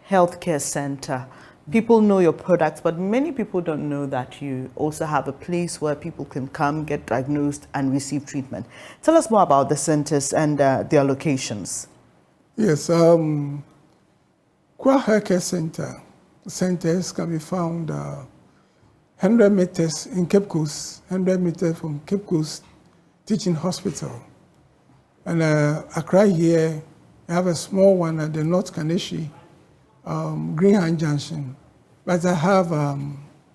D: Healthcare Center. People know your products, but many people don't know that you also have a place where people can come, get diagnosed, and receive treatment. Tell us more about the centers and their locations.
E: Yes, Core Healthcare centers can be found 100 meters in Cape Coast, 100 meters from Cape Coast Teaching Hospital. And Accra here, I have a small one at the North Kaneshi, Greenhand Junction. But I have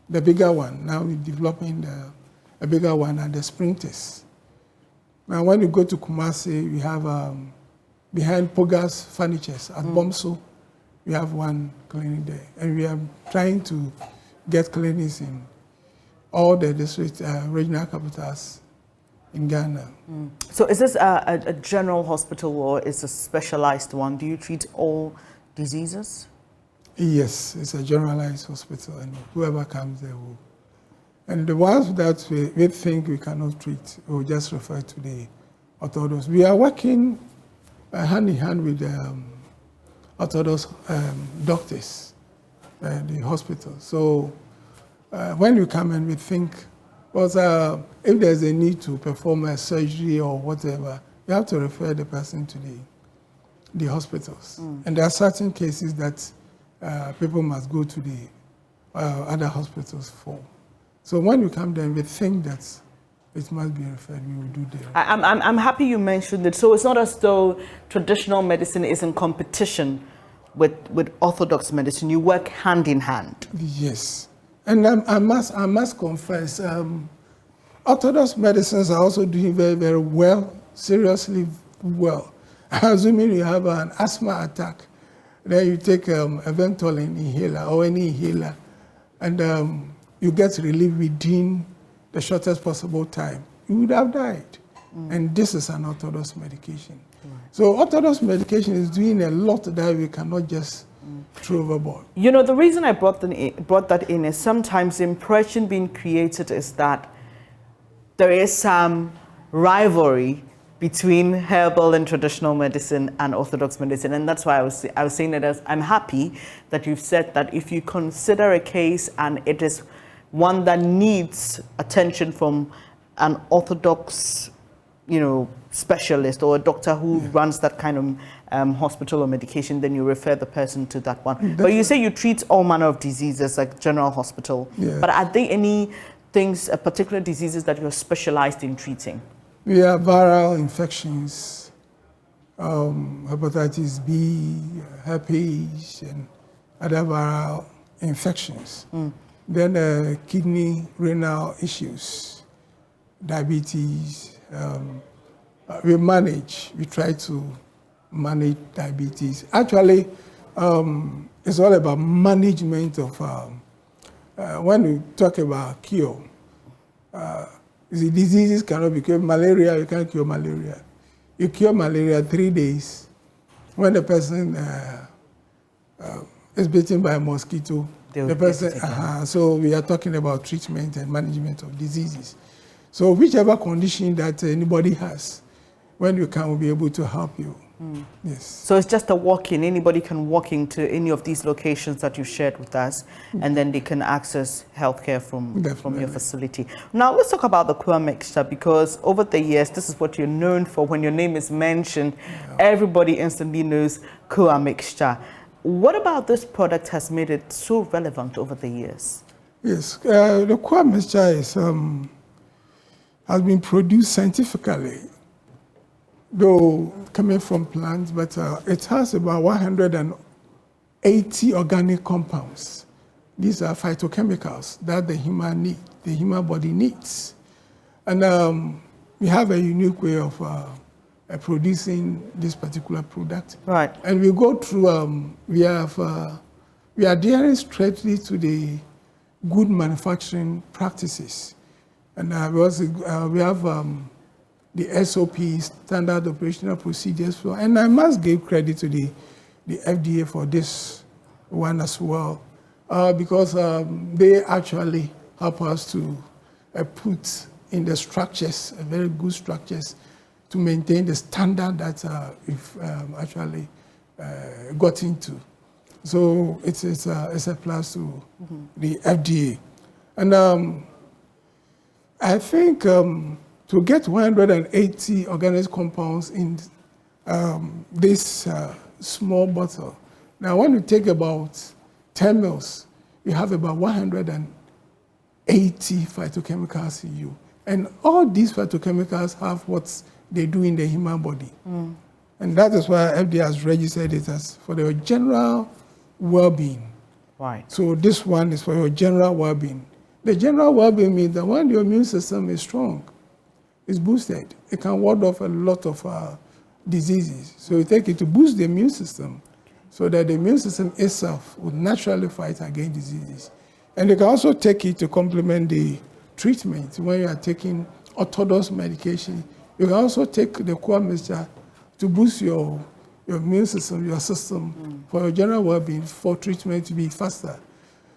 E: the bigger one. Now we're developing a bigger one at the Sprinters. Now when you go to Kumasi, we have behind Pogas Furnitures at Bomso, we have one clinic there. And we are trying to get clinics in all the district regional capitals in Ghana.
D: So is this a general hospital or is it a specialized one? Do you treat all diseases?
E: Yes, it's a generalized hospital, and whoever comes there will. And the ones that we think we cannot treat, we'll just refer to the orthodox. We are working hand in hand with the orthodox doctors, the hospital. So when you come and we think, well, if there's a need to perform a surgery or whatever, you have to refer the person to the hospitals. And there are certain cases that people must go to the other hospitals for. So when you come there, we think that it must be referred, we will do that.
D: I'm happy you mentioned it. So it's not as though traditional medicine is in competition with orthodox medicine. You work hand in hand.
E: Yes. And I must confess, orthodox medicines are also doing very, very well, seriously well. Assuming you have an asthma attack, then you take a Ventolin inhaler or any inhaler, and you get relief within the shortest possible time. You would have died. And this is an orthodox medication. So orthodox medication is doing a lot that we cannot just throw overboard.
D: You know, the reason I brought that in is sometimes the impression being created is that there is some rivalry between herbal and traditional medicine and orthodox medicine. And that's why I was saying that as I'm happy that you've said that if you consider a case and it is one that needs attention from an orthodox, you know, specialist or a doctor who runs that kind of hospital or medication, then you refer the person to that one. But you say you treat all manner of diseases like general hospital. But are there any things, particular diseases that you're specialized in treating?
E: We have viral infections, hepatitis B, herpes, and other viral infections. Then kidney, renal issues, diabetes. We try to manage diabetes. Actually, it's all about management of, when we talk about cure, the diseases cannot be cured. Malaria, you can't cure malaria. You cure malaria 3 days. When the person is bitten by a mosquito, the person, so we are talking about treatment and management of diseases. So whichever condition that anybody has, when you can, we'll be able to help you. Yes.
D: So it's just a walk-in. Anybody can walk into any of these locations that you shared with us, and then they can access healthcare from your facility. Now let's talk about the Kua mixture, because over the years, this is what you're known for. When your name is mentioned, everybody instantly knows Kua mixture. What about this product has made it so relevant over the years?
E: Yes, the Kua mixture is, has been produced scientifically, though coming from plants, but it has about 80 organic compounds. These are phytochemicals that the human body needs. And we have a unique way of producing this particular product.
D: Right.
E: And we go through, we are adhering strictly to the good manufacturing practices. And we have the SOPs, standard operational procedures. And I must give credit to the FDA for this one as well, because they actually help us to put in the structures, very good structures, to maintain the standard that we've actually got into. So it's a plus to the FDA. And I think to get 180 organic compounds in this small bottle, now when you take about 10 mils, you have about 180 phytochemicals in you. And all these phytochemicals have what they do in the human body.
D: Mm.
E: And that is why FDA has registered it as for the general well-being.
D: Right.
E: So this one is for your general well-being. The general well-being means that when your immune system is strong, it's boosted, it can ward off a lot of diseases. So you take it to boost the immune system so that the immune system itself would naturally fight against diseases. And you can also take it to complement the treatment when you are taking orthodox medication. You can also take the core mixture to boost your immune system, your system, for your general well-being, for treatment to be faster.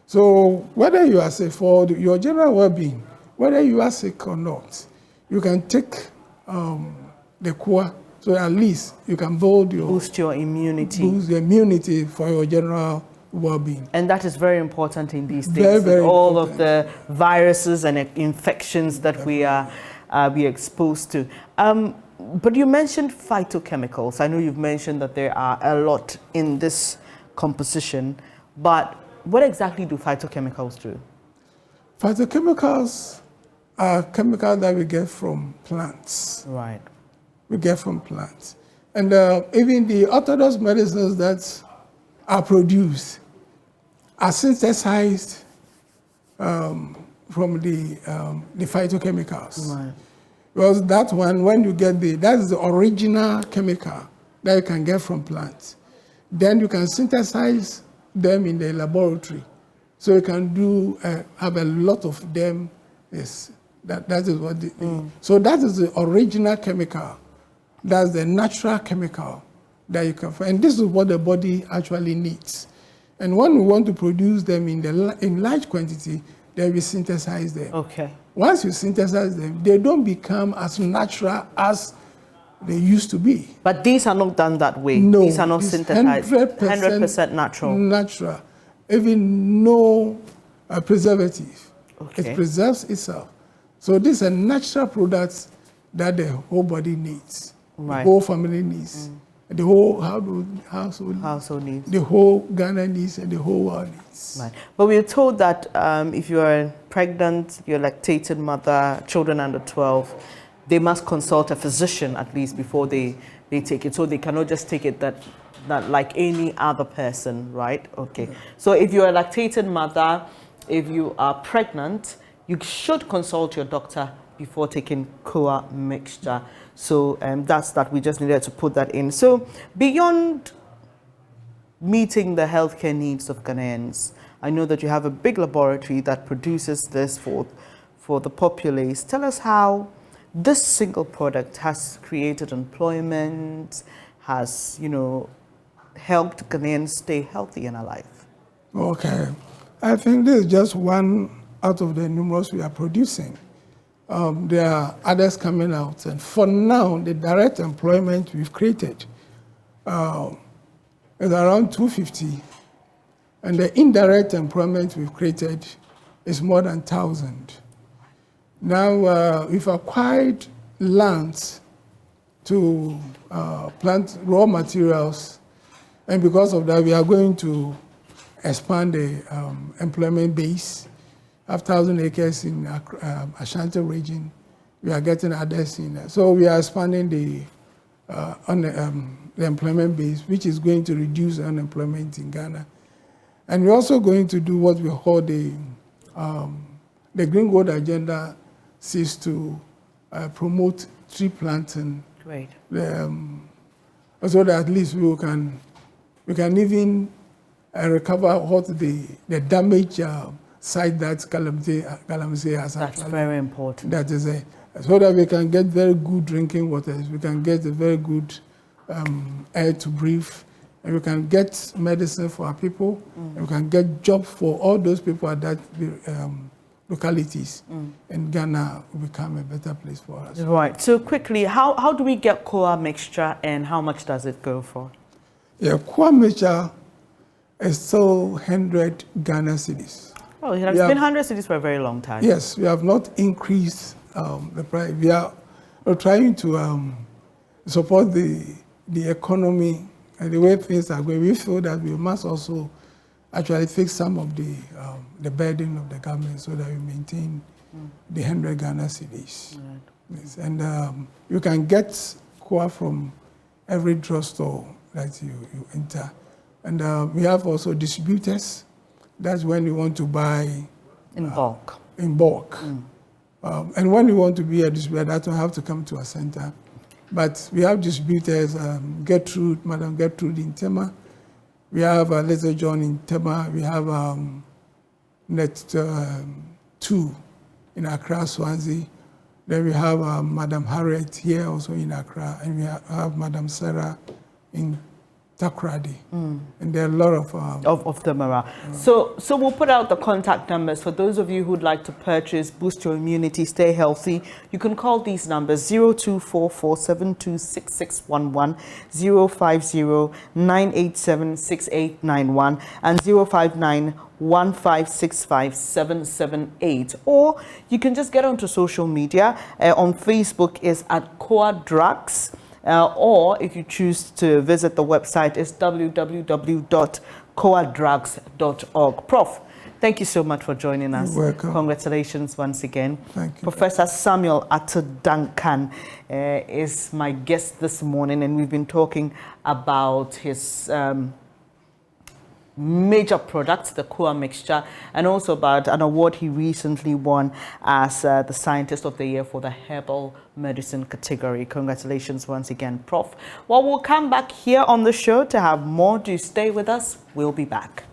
E: So whether you are sick, for your general well-being, whether you are sick or not, you can take the core, so at least you can
D: boost your immunity.
E: Boost the immunity for your general well-being.
D: And that is very important in these days,
E: very, very
D: with all
E: important.
D: of the viruses and infections that we are exposed to. But you mentioned phytochemicals. I know you've mentioned that there are a lot in this composition, but what exactly do phytochemicals do?
E: Phytochemicals are chemicals that we get from plants.
D: Right.
E: We get from plants. And even the orthodox medicines that are produced are synthesized from the phytochemicals.
D: Right.
E: Because that one, when you get that is the original chemical that you can get from plants. Then you can synthesize them in the laboratory. So you can have a lot of them. Yes, that is what so that is the original chemical. That's the natural chemical that you can find. And this is what the body actually needs. And when we want to produce them in large quantity, then we synthesize them.
D: Okay.
E: Once you synthesize them, they don't become as natural as they used to be.
D: But these are not done that way.
E: No,
D: these are not synthesized. 100% natural.
E: Natural. Even no preservative.
D: Okay.
E: It preserves itself. So these are natural products that the whole body needs.
D: Right.
E: The whole family needs. The whole household needs. The whole Ghana needs and the whole world needs.
D: Right. But we're told that if you are pregnant, you're a lactated mother, children under 12, they must consult a physician at least before they take it. So they cannot just take it that like any other person, right? Okay. So if you're a lactated mother, if you are pregnant, you should consult your doctor before taking COA mixture. So that's that. We just needed to put that in. So beyond meeting the healthcare needs of Ghanaians, I know that you have a big laboratory that produces this for the populace. Tell us how this single product has created employment, has, helped Ghanaians stay healthy and alive.
E: Okay. I think this is just one out of the numerous we are producing. There are others coming out. And for now, the direct employment we've created is around 250. And the indirect employment we've created is more than 1,000. Now, we've acquired lands to plant raw materials. And because of that, we are going to expand the employment base. Have 1,000 acres in Ashanti region. We are getting others in there. So we are expanding the employment base, which is going to reduce unemployment in Ghana And we're also going to do what we call the Green Gold Agenda seeks to promote tree planting.
D: Great.
E: So that at least we can even recover what the damage site that Galamsey has.
D: That's very important.
E: That is so that we can get very good drinking water, we can get a very good air to breathe, and we can get medicine for our people, and we can get jobs for all those people at that localities, and Ghana will become a better place for us.
D: Right. So quickly, how do we get Koa mixture, and how much does it go for?
E: Yeah, Koa mixture is still 100 Ghana cedis.
D: Oh, it has been 100 cedis for a very long time.
E: Yes, we have not increased the price. We're trying to support the economy and the way things are going. We feel that we must also actually fix some of the burden of the government so that we maintain the 100 Ghana cedis.
D: Right.
E: Yes, and you can get Koa from every drugstore that you enter. And we have also distributors. That's when you want to buy
D: in bulk.
E: In bulk. And when you want to be a distributor, that will have to come to a center. But we have distributors, Madam Gertrude in Tema. We have Little John in Tema. We have Net 2 in Accra, Swansea. Then we have Madam Harriet here also in Accra. And we have Madam Sarah in Takoradi. And there are a lot
D: of them around. So we'll put out the contact numbers for those of you who'd like to purchase, boost your immunity, stay healthy. You can call these numbers 0244726611, 050-987-6891, and 059-1565778. Or you can just get onto social media. On Facebook is at Koa Drugs. Or if you choose to visit the website, it's www.coadrugs.org. Prof, thank you so much for joining us.
E: You're welcome.
D: Congratulations once again.
E: Thank you.
D: Professor Samuel Atudankan is my guest this morning, and we've been talking about his major products, the Koa mixture, and also about an award he recently won as the Scientist of the Year for the Herbal Medicine category. Congratulations once again, Prof. Well, we'll come back here on the show to have more. Do stay with us. We'll be back.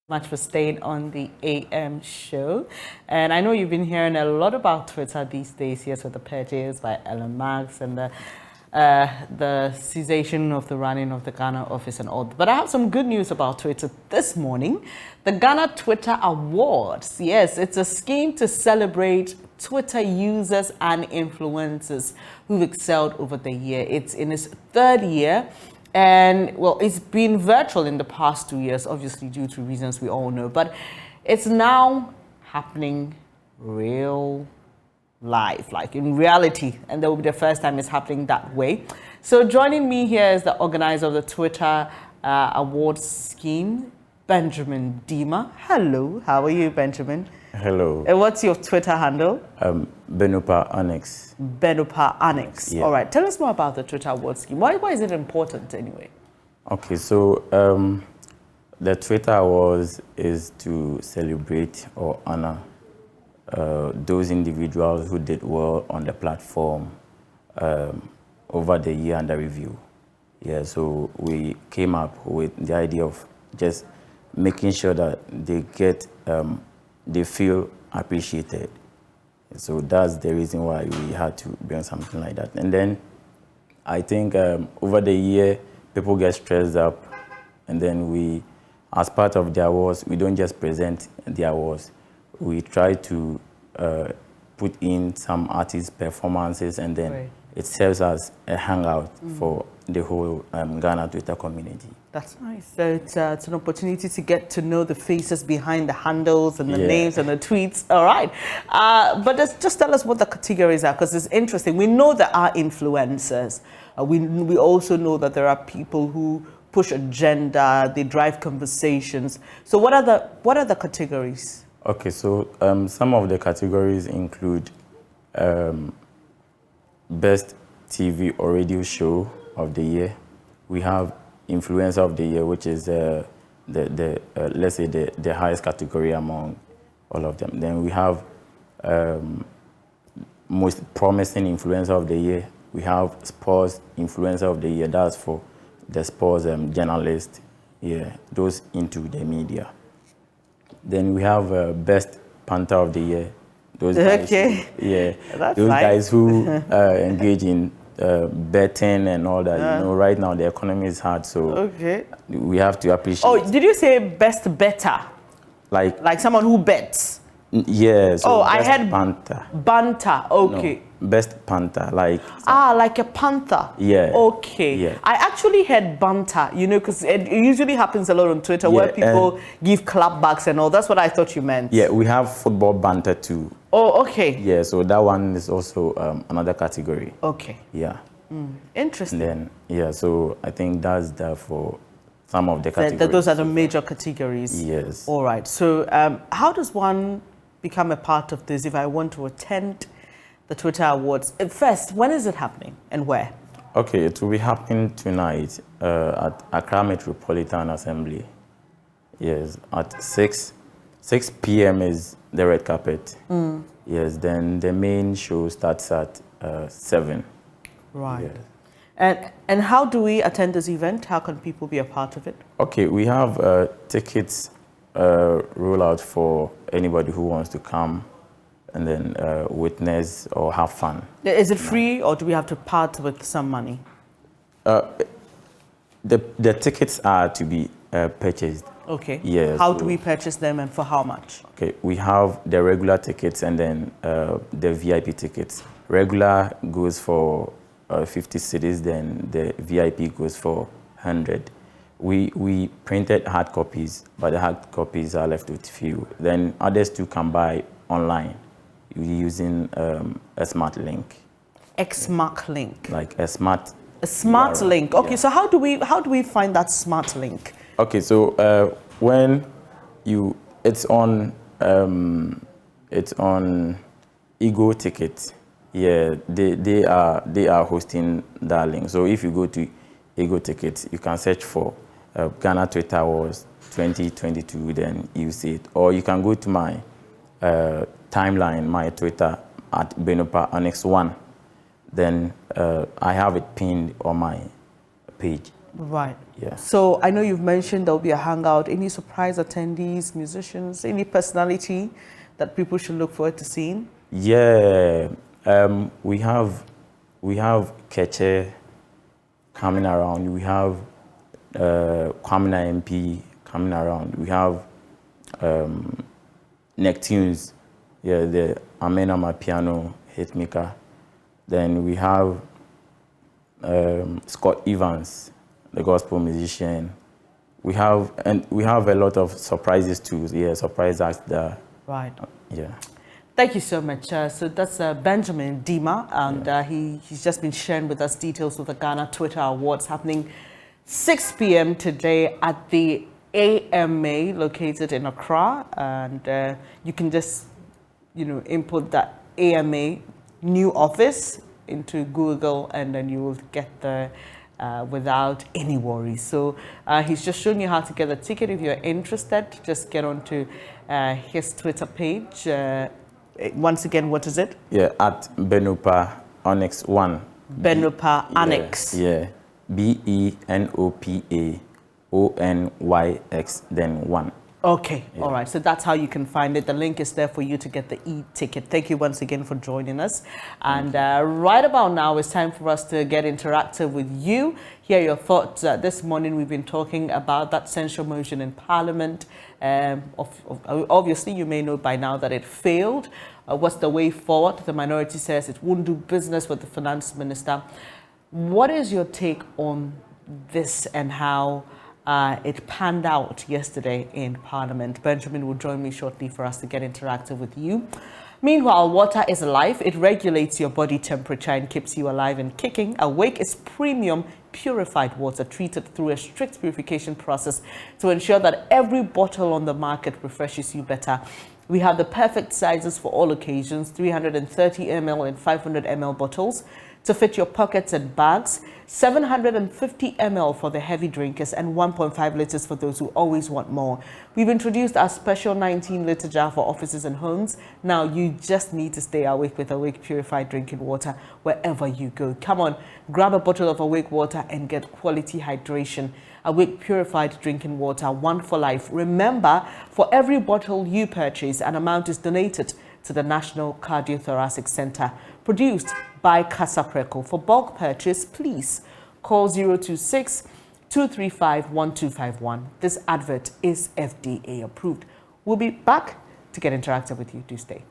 D: Much for staying on the AM show. And I know you've been hearing a lot about Twitter these days, yes, with the purchase by Elon Musk and the cessation of the running of the Ghana office and all. But I have some good news about Twitter this morning. The Ghana Twitter Awards. Yes, it's a scheme to celebrate Twitter users and influencers who've excelled over the year. It's in its third year. And, well, it's been virtual in the past 2 years, obviously due to reasons we all know. But it's now happening real life, like in reality. And that will be the first time it's happening that way. So joining me here is the organizer of the Twitter Awards scheme, Benjamin Dima. Hello, how are you, Benjamin?
C: Hello.
D: And what's your Twitter handle?
C: Benupa Onyx.
D: Benupa Onyx.
C: Yeah.
D: All right, tell us more about the Twitter Awards scheme. Why is it important anyway?
C: Okay, so the Twitter Awards is to celebrate or honor those individuals who did well on the platform over the year under review. Yeah, so we came up with the idea of just making sure that they get they feel appreciated. So that's the reason why we had to bring something like that. And then I think over the year, people get stressed up. And then we, as part of the awards, we don't just present the awards. We try to put in some artist performances, and then it serves as a hangout for the whole Ghana Twitter community.
D: That's nice. So it's an opportunity to get to know the faces behind the handles and the names and the tweets. All right. But just tell us what the categories are, because it's interesting. We know there are influencers. We also know that there are people who push agenda, they drive conversations. So what are the categories?
C: Okay, so some of the categories include Best TV or Radio Show of the Year. We have Influencer of the Year, which is let's say the highest category among all of them. Then we have Most Promising Influencer of the Year. We have Sports Influencer of the Year. That's for the sports journalists, those into the media. Then we have Best Panther of the Year. Those guys, those guys who engage in betting and all that. You know, right now the economy is hard, so we have to appreciate.
D: Oh, did you say best better? Like someone who bets?
C: Yeah. So
D: I had
C: Panther.
D: Banter. Okay.
C: No, best Panther, like.
D: Like a panther.
C: Yeah.
D: Okay.
C: Yeah.
D: I actually had banter, you know, because it usually happens a lot on Twitter where people give clapbacks and all. That's what I thought you meant.
C: Yeah, we have football banter too.
D: Oh, okay.
C: Yeah, so that one is also another category.
D: Okay.
C: Yeah.
D: Interesting.
C: And then, so I think that's there for some of the categories.
D: Those are the major categories.
C: Yes.
D: All right. So how does one become a part of this if I want to attend the Twitter Awards? First, when is it happening and where?
C: Okay, it will be happening tonight at Accra Metropolitan Assembly. Yes, at 6 p.m. is the red carpet. Yes, then the main show starts at 7.
D: Right. Yes. And how do we attend this event? How can people be a part of it? Okay,
C: we have tickets roll out for anybody who wants to come and then witness or have fun.
D: Is it free or do we have to part with some money?
C: The tickets are to be purchased.
D: Okay.
C: Yes.
D: How do we purchase them and for how much?
C: Okay, we have the regular tickets and then the VIP tickets. Regular goes for 50 cedis, then the VIP goes for 100. We printed hard copies, but the hard copies are left with few. Then others too can buy online using a smart link.
D: A smart link.
C: Like a smart.
D: A smart link. Okay, so how do we find that smart link?
C: Okay, so when it's on Ego Ticket. Yeah, they are hosting that link. So if you go to Ego Tickets, you can search for Ghana Twitter Awards 2022, then you see it. Or you can go to my timeline, my Twitter at Benopa Annex 1. Then I have it pinned on my page.
D: Right.
C: Yeah.
D: So I know you've mentioned there'll be a hangout. Any surprise attendees, musicians, any personality that people should look forward to seeing?
C: Yeah. We have Keche coming around. We have Kwamina MP coming around. We have Neptunes, the Amena Mapiano hitmaker. Then we have Scott Evans, the gospel musician. We have a lot of surprises too. Yeah, surprise acts there.
D: Right.
C: Yeah.
D: Thank you so much. So that's Benjamin Dima, and he's just been sharing with us details of the Ghana Twitter Awards happening 6 p.m. today at the AMA located in Accra, and you can just, input that AMA new office into Google, and then you will get there without any worries. So he's just showing you how to get a ticket. If you're interested, just get onto his Twitter page. Once again, what is it?
C: Yeah, at Benopa Annex 1.
D: Benopa Annex.
C: Yeah. BENOPA ONYX, then 1.
D: Okay, all right. So that's how you can find it. The link is there for you to get the e-ticket. Thank you once again for joining us. And right about now, it's time for us to get interactive with you. Hear your thoughts. This morning, we've been talking about that censure motion in Parliament. Obviously, you may know by now that it failed. What's the way forward? The minority says it won't do business with the finance minister. What is your take on this and how it panned out yesterday in Parliament? Benjamin will join me shortly for us to get interactive with you. Meanwhile, water is life. It regulates your body temperature and keeps you alive and kicking. Awake is premium purified water treated through a strict purification process to ensure that every bottle on the market refreshes you better. We have the perfect sizes for all occasions, 330 ml and 500 ml bottles to fit your pockets and bags, 750 ml for the heavy drinkers and 1.5 liters for those who always want more. We've introduced our special 19-liter jar for offices and homes. Now you just need to stay awake with Awake Purified Drinking Water wherever you go. Come on, grab a bottle of Awake Water and get quality hydration. Awake Purified Drinking Water, one for life. Remember, for every bottle you purchase, an amount is donated to the National Cardiothoracic Center, produced by Casapreco. For bulk purchase, please call 026-235-1251. This advert is FDA approved. We'll be back to get interactive with you. Do stay.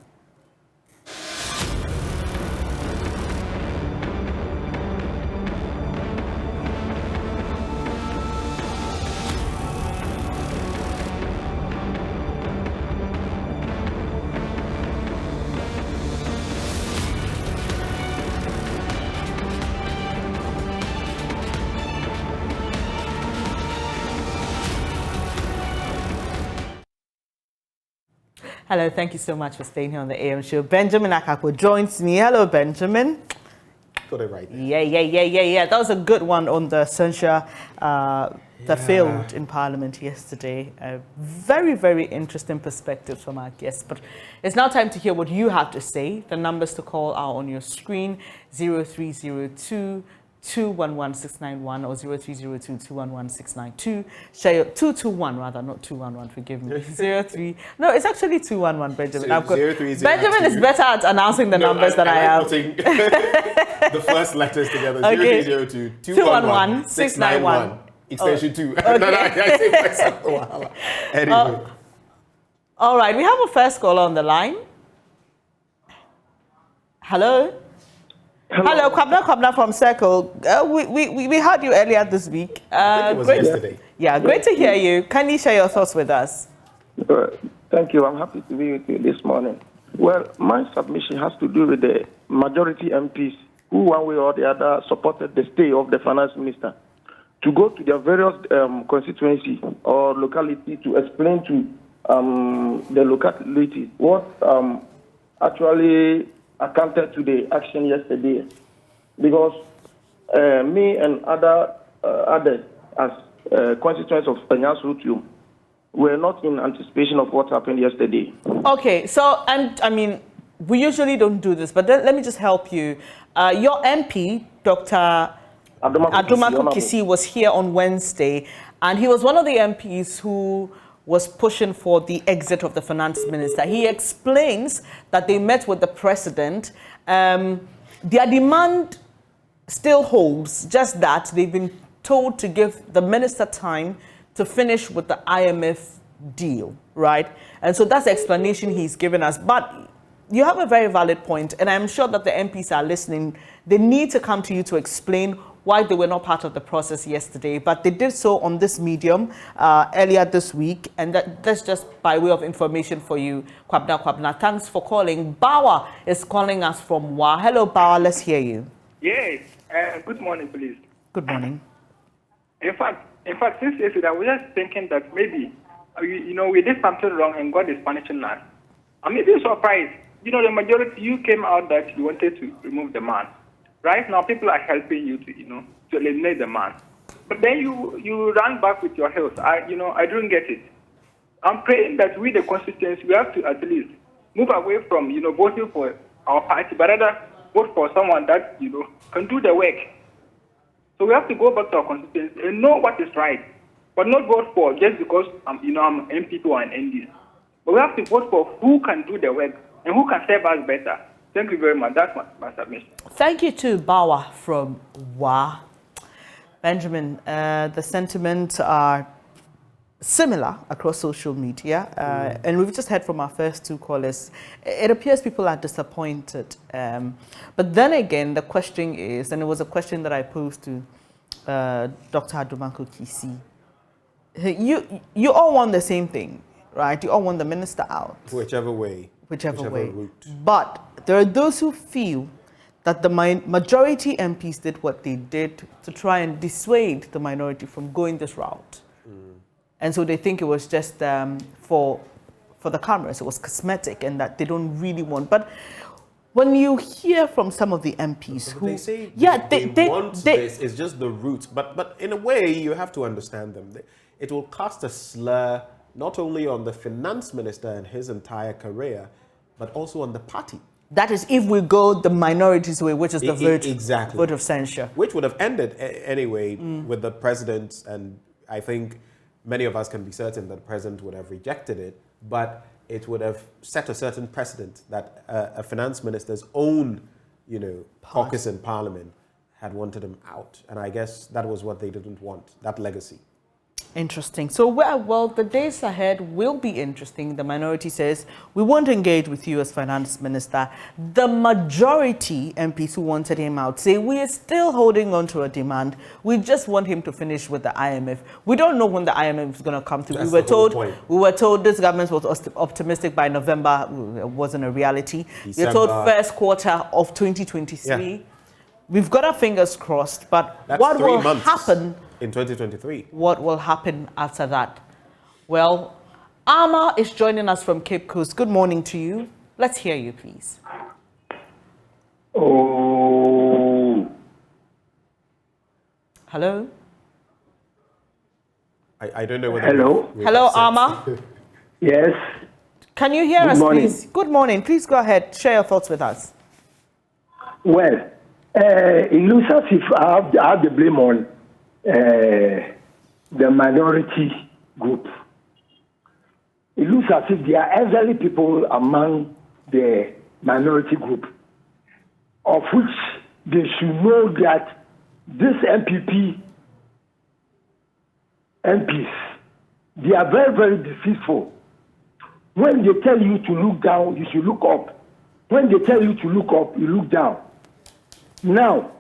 D: Hello, thank you so much for staying here on the AM show. Benjamin Akakpo joins me. Hello, Benjamin.
A: Got it right there.
D: Yeah. That was a good one on the censure that failed in Parliament yesterday. Very, very interesting perspectives from our guests. But it's now time to hear what you have to say. The numbers to call are on your screen, 0302-211-691 or 0302-211-692. Share your 221 rather, not 211. Forgive me. 03. No, it's actually 211, Benjamin.
A: So,
D: Benjamin is better at announcing the numbers than I am.
A: The first letters together.
D: Okay.
A: 0302-211-691. Extension 2.
D: Okay.
A: No, I say myself. Anyway.
D: All right, we have a first caller on the line. Hello. Hello, Kwabna from Circle. We heard you earlier this week.
A: I think it was yesterday.
D: Yeah, great to hear you. Can you share your thoughts with us?
B: Thank you. I'm happy to be with you this morning. Well, my submission has to do with the majority MPs who, one way or the other, supported the stay of the finance minister to go to their various constituency or locality to explain to the locality what actually accounted to the action yesterday, because me and others as constituents of Penyas Rutu were not in anticipation of what happened yesterday.
D: Okay, so, and I mean, we usually don't do this, but let me just help you. Your MP, Dr. Adomako Kisi, was here on Wednesday, and he was one of the MPs who was pushing for the exit of the finance minister. He explains that they met with the president. Their demand still holds, just that they've been told to give the minister time to finish with the IMF deal, right? And so that's the explanation he's given us. But you have a very valid point, and I'm sure that the MPs are listening. They need to come to you to explain why they were not part of the process yesterday, but they did so on this medium earlier this week, and that's just by way of information for you, Kwabna. Thanks for calling. Bawa is calling us from Wa. Hello, Bawa, let's hear you.
F: Yes, good morning, please.
D: Good morning.
F: In fact, since yesterday, I was just thinking that maybe, we did something wrong and God is punishing us. I'm maybe surprised. The majority, you came out that you wanted to remove the man. Right now, people are helping you to eliminate the man. But then you run back with your health. I don't get it. I'm praying that we, the constituents, we have to at least move away from, voting for our party, but rather vote for someone that, can do the work. So we have to go back to our constituents and know what is right, but not vote for just because I'm MP or an ND. But we have to vote for who can do the work and who can serve us better. Thank you very much. That's my submission.
D: Thank you to Bawa from Wa. Benjamin, the sentiments are similar across social media, and we've just heard from our first two callers. It appears people are disappointed. But then again, the question is, and it was a question that I posed to Dr. Adumanko Kisi, you all want the same thing, right? You all want the minister out.
A: Whichever way.
D: Whichever way.
A: Route.
D: But there are those who feel that the majority MPs did what they did to try and dissuade the minority from going this route. And so they think it was just for the cameras, it was cosmetic, and that they don't really want. But when you hear from some of the MPs who
A: they say
D: they
A: want this, it's just the route. But in a way, you have to understand them. It will cast a slur not only on the finance minister and his entire career, but also on the party.
D: That is if we go the minorities way, which is the vote of censure.
A: Which would have ended anyway with the president, and I think many of us can be certain that the president would have rejected it, but it would have set a certain precedent that a finance minister's own, caucus in parliament had wanted him out. And I guess that was what they didn't want, that legacy.
D: Interesting. So, well, the days ahead will be interesting. The minority says, we won't engage with you as finance minister. The majority MPs who wanted him out say, we are still holding on to a demand. We just want him to finish with the IMF. We don't know when the IMF is going to come through. We were told this government was optimistic by November. It wasn't a reality. We were told first quarter of 2023. Yeah. We've got our fingers crossed, but what will happen
A: in 2023?
D: What will happen after that? Well, Ama is joining us from Cape Coast. Good morning to you. Let's hear you, please.
H: Oh.
D: Hello?
A: I don't know whether...
H: Hello?
D: Hello, Ama?
H: Yes.
D: Can you hear us, please? Good morning. Please go ahead. Share your thoughts with us.
H: Well, it looks as if I have the blame on the minority group. It looks as if there are elderly people among the minority group, of which they should know that this MPs, they are very, very deceitful. When they tell you to look down, you should look up. When they tell you to look up, you look down. Now,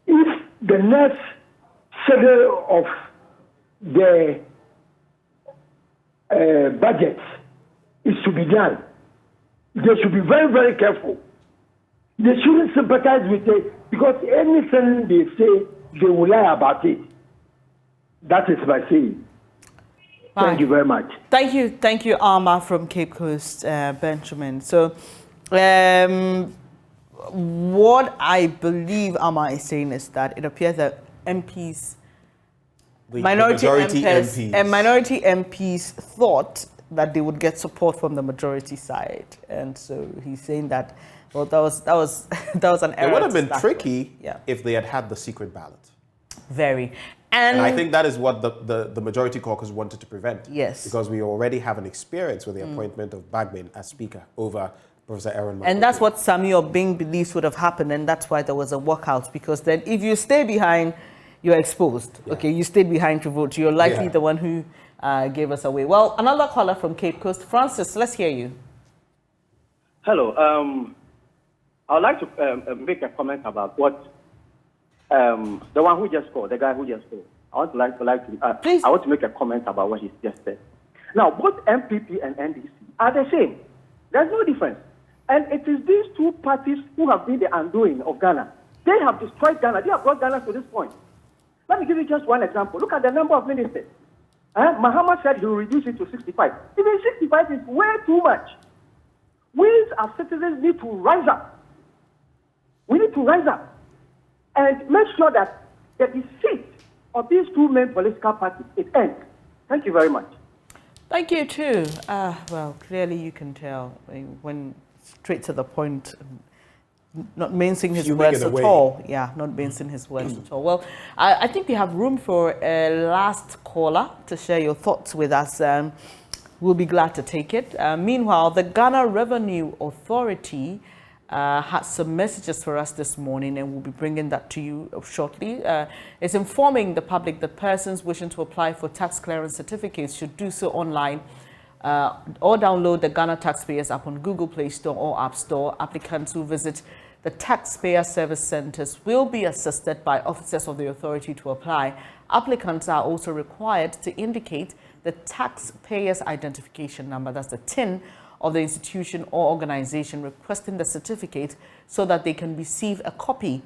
H: if the next schedule of the budget is to be done, they should be very, very careful. They shouldn't sympathize with it, because anything they say, they will lie about it. That is my saying. Right. Thank you very much.
D: Thank you, Ama from Cape Coast, Benjamin. So, what I believe Ama is saying is that it appears that minority MPs thought that they would get support from the majority side, and so he's saying that, well, that was an error.
A: It would have been tricky if they had had the secret ballot.
D: Very.
A: And I think that is what the majority caucus wanted to prevent.
D: Yes.
A: Because we already have an experience with the appointment of Bagmin as Speaker over Professor Aaron.
D: And that's what Samuel Bing believes would have happened, and that's why there was a walkout, because then if you stay behind, you're exposed. Yeah. Okay, you stayed behind to vote. You're likely the one who gave us away. Well, another caller from Cape Coast. Francis, let's hear you.
I: Hello. I would like to make a comment about what the one who just called, the guy who just called. I want to make a comment about what he just said. Now, both MPP and NDC are the same. There's no difference. And it is these two parties who have been the undoing of Ghana. They have destroyed Ghana. They have brought Ghana to this point. Let me give you just one example. Look at the number of ministers. Mahama said he will reduce it to 65. Even 65 is way too much. We as citizens need to rise up. We need to rise up and make sure that the deceit of these two main political parties is ends. Thank you very much.
D: Thank you too. Well, clearly you can tell when straight to the point, not mincing his words at all. Yeah, not mincing his words at all. Well, I think we have room for a last caller to share your thoughts with us. We'll be glad to take it. Meanwhile, the Ghana Revenue Authority had some messages for us this morning, and we'll be bringing that to you shortly. It's informing the public that persons wishing to apply for tax clearance certificates should do so online or download the Ghana Taxpayers app on Google Play Store or App Store. Applicants who visit the Taxpayer Service Centers will be assisted by officers of the authority to apply. Applicants are also required to indicate the Taxpayers Identification Number, that's the TIN, of the institution or organization requesting the certificate so that they can receive a copy.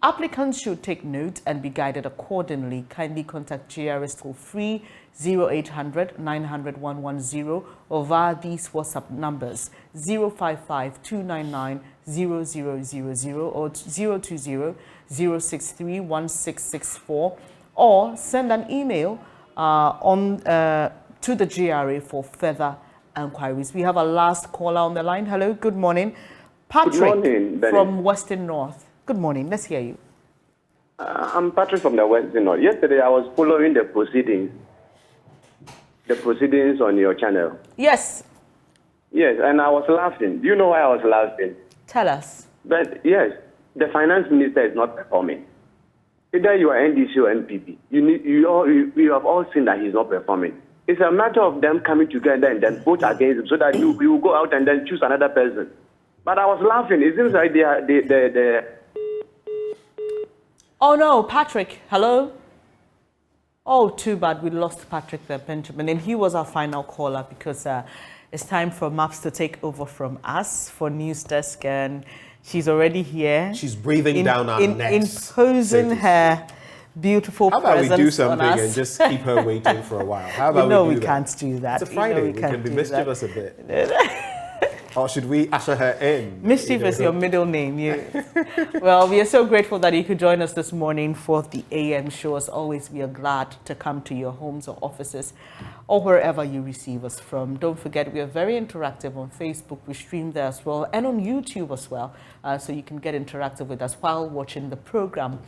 D: Applicants should take note and be guided accordingly. Kindly contact GRS toll-free 0800 900 110 or via these WhatsApp numbers 055 299 0000 or 020 063 1664, or send an email to the GRA for further inquiries. We have a last caller on the line. Hello, good morning. Patrick,
G: good morning, Benny.
D: From Western North. Good morning, let's hear you.
G: I'm Patrick from the Western North. Yesterday I was following the proceedings on your channel.
D: Yes.
G: Yes, and I was laughing. Do you know why I was laughing?
D: Tell us.
G: But yes, the finance minister is not performing. Either you are NDC or NPP. You have all seen that he's not performing. It's a matter of them coming together and then vote against him so that we will go out and then choose another person. But I was laughing. It seems like they
D: Oh no, Patrick, hello? Oh, too bad we lost Patrick there, Benjamin. And he was our final caller because it's time for Maps to take over from us for News Desk, and she's already here.
A: She's breathing down our necks.
D: Imposing her beautiful presence.
A: How about we do something
D: on us?
A: and just keep her waiting for a while? How about
D: we can't do that.
A: It's a Friday. We can be mischievous a bit. Or should we usher her in?
D: Mischief is your middle name. Well, we are so grateful that you could join us this morning for the AM show. As always, we are glad to come to your homes or offices or wherever you receive us from. Don't forget, we are very interactive on Facebook. We stream there as well, and on YouTube as well, so you can get interactive with us while watching the program.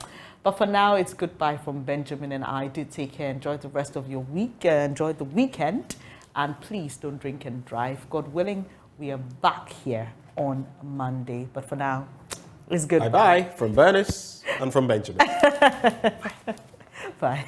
D: But for now, it's goodbye from Benjamin and I. Do take care. Enjoy the rest of your week. Enjoy the weekend. And please don't drink and drive. God willing, we are back here on Monday. But for now, it's goodbye.
A: Bye-bye from Bernice and from Benjamin.
D: Bye.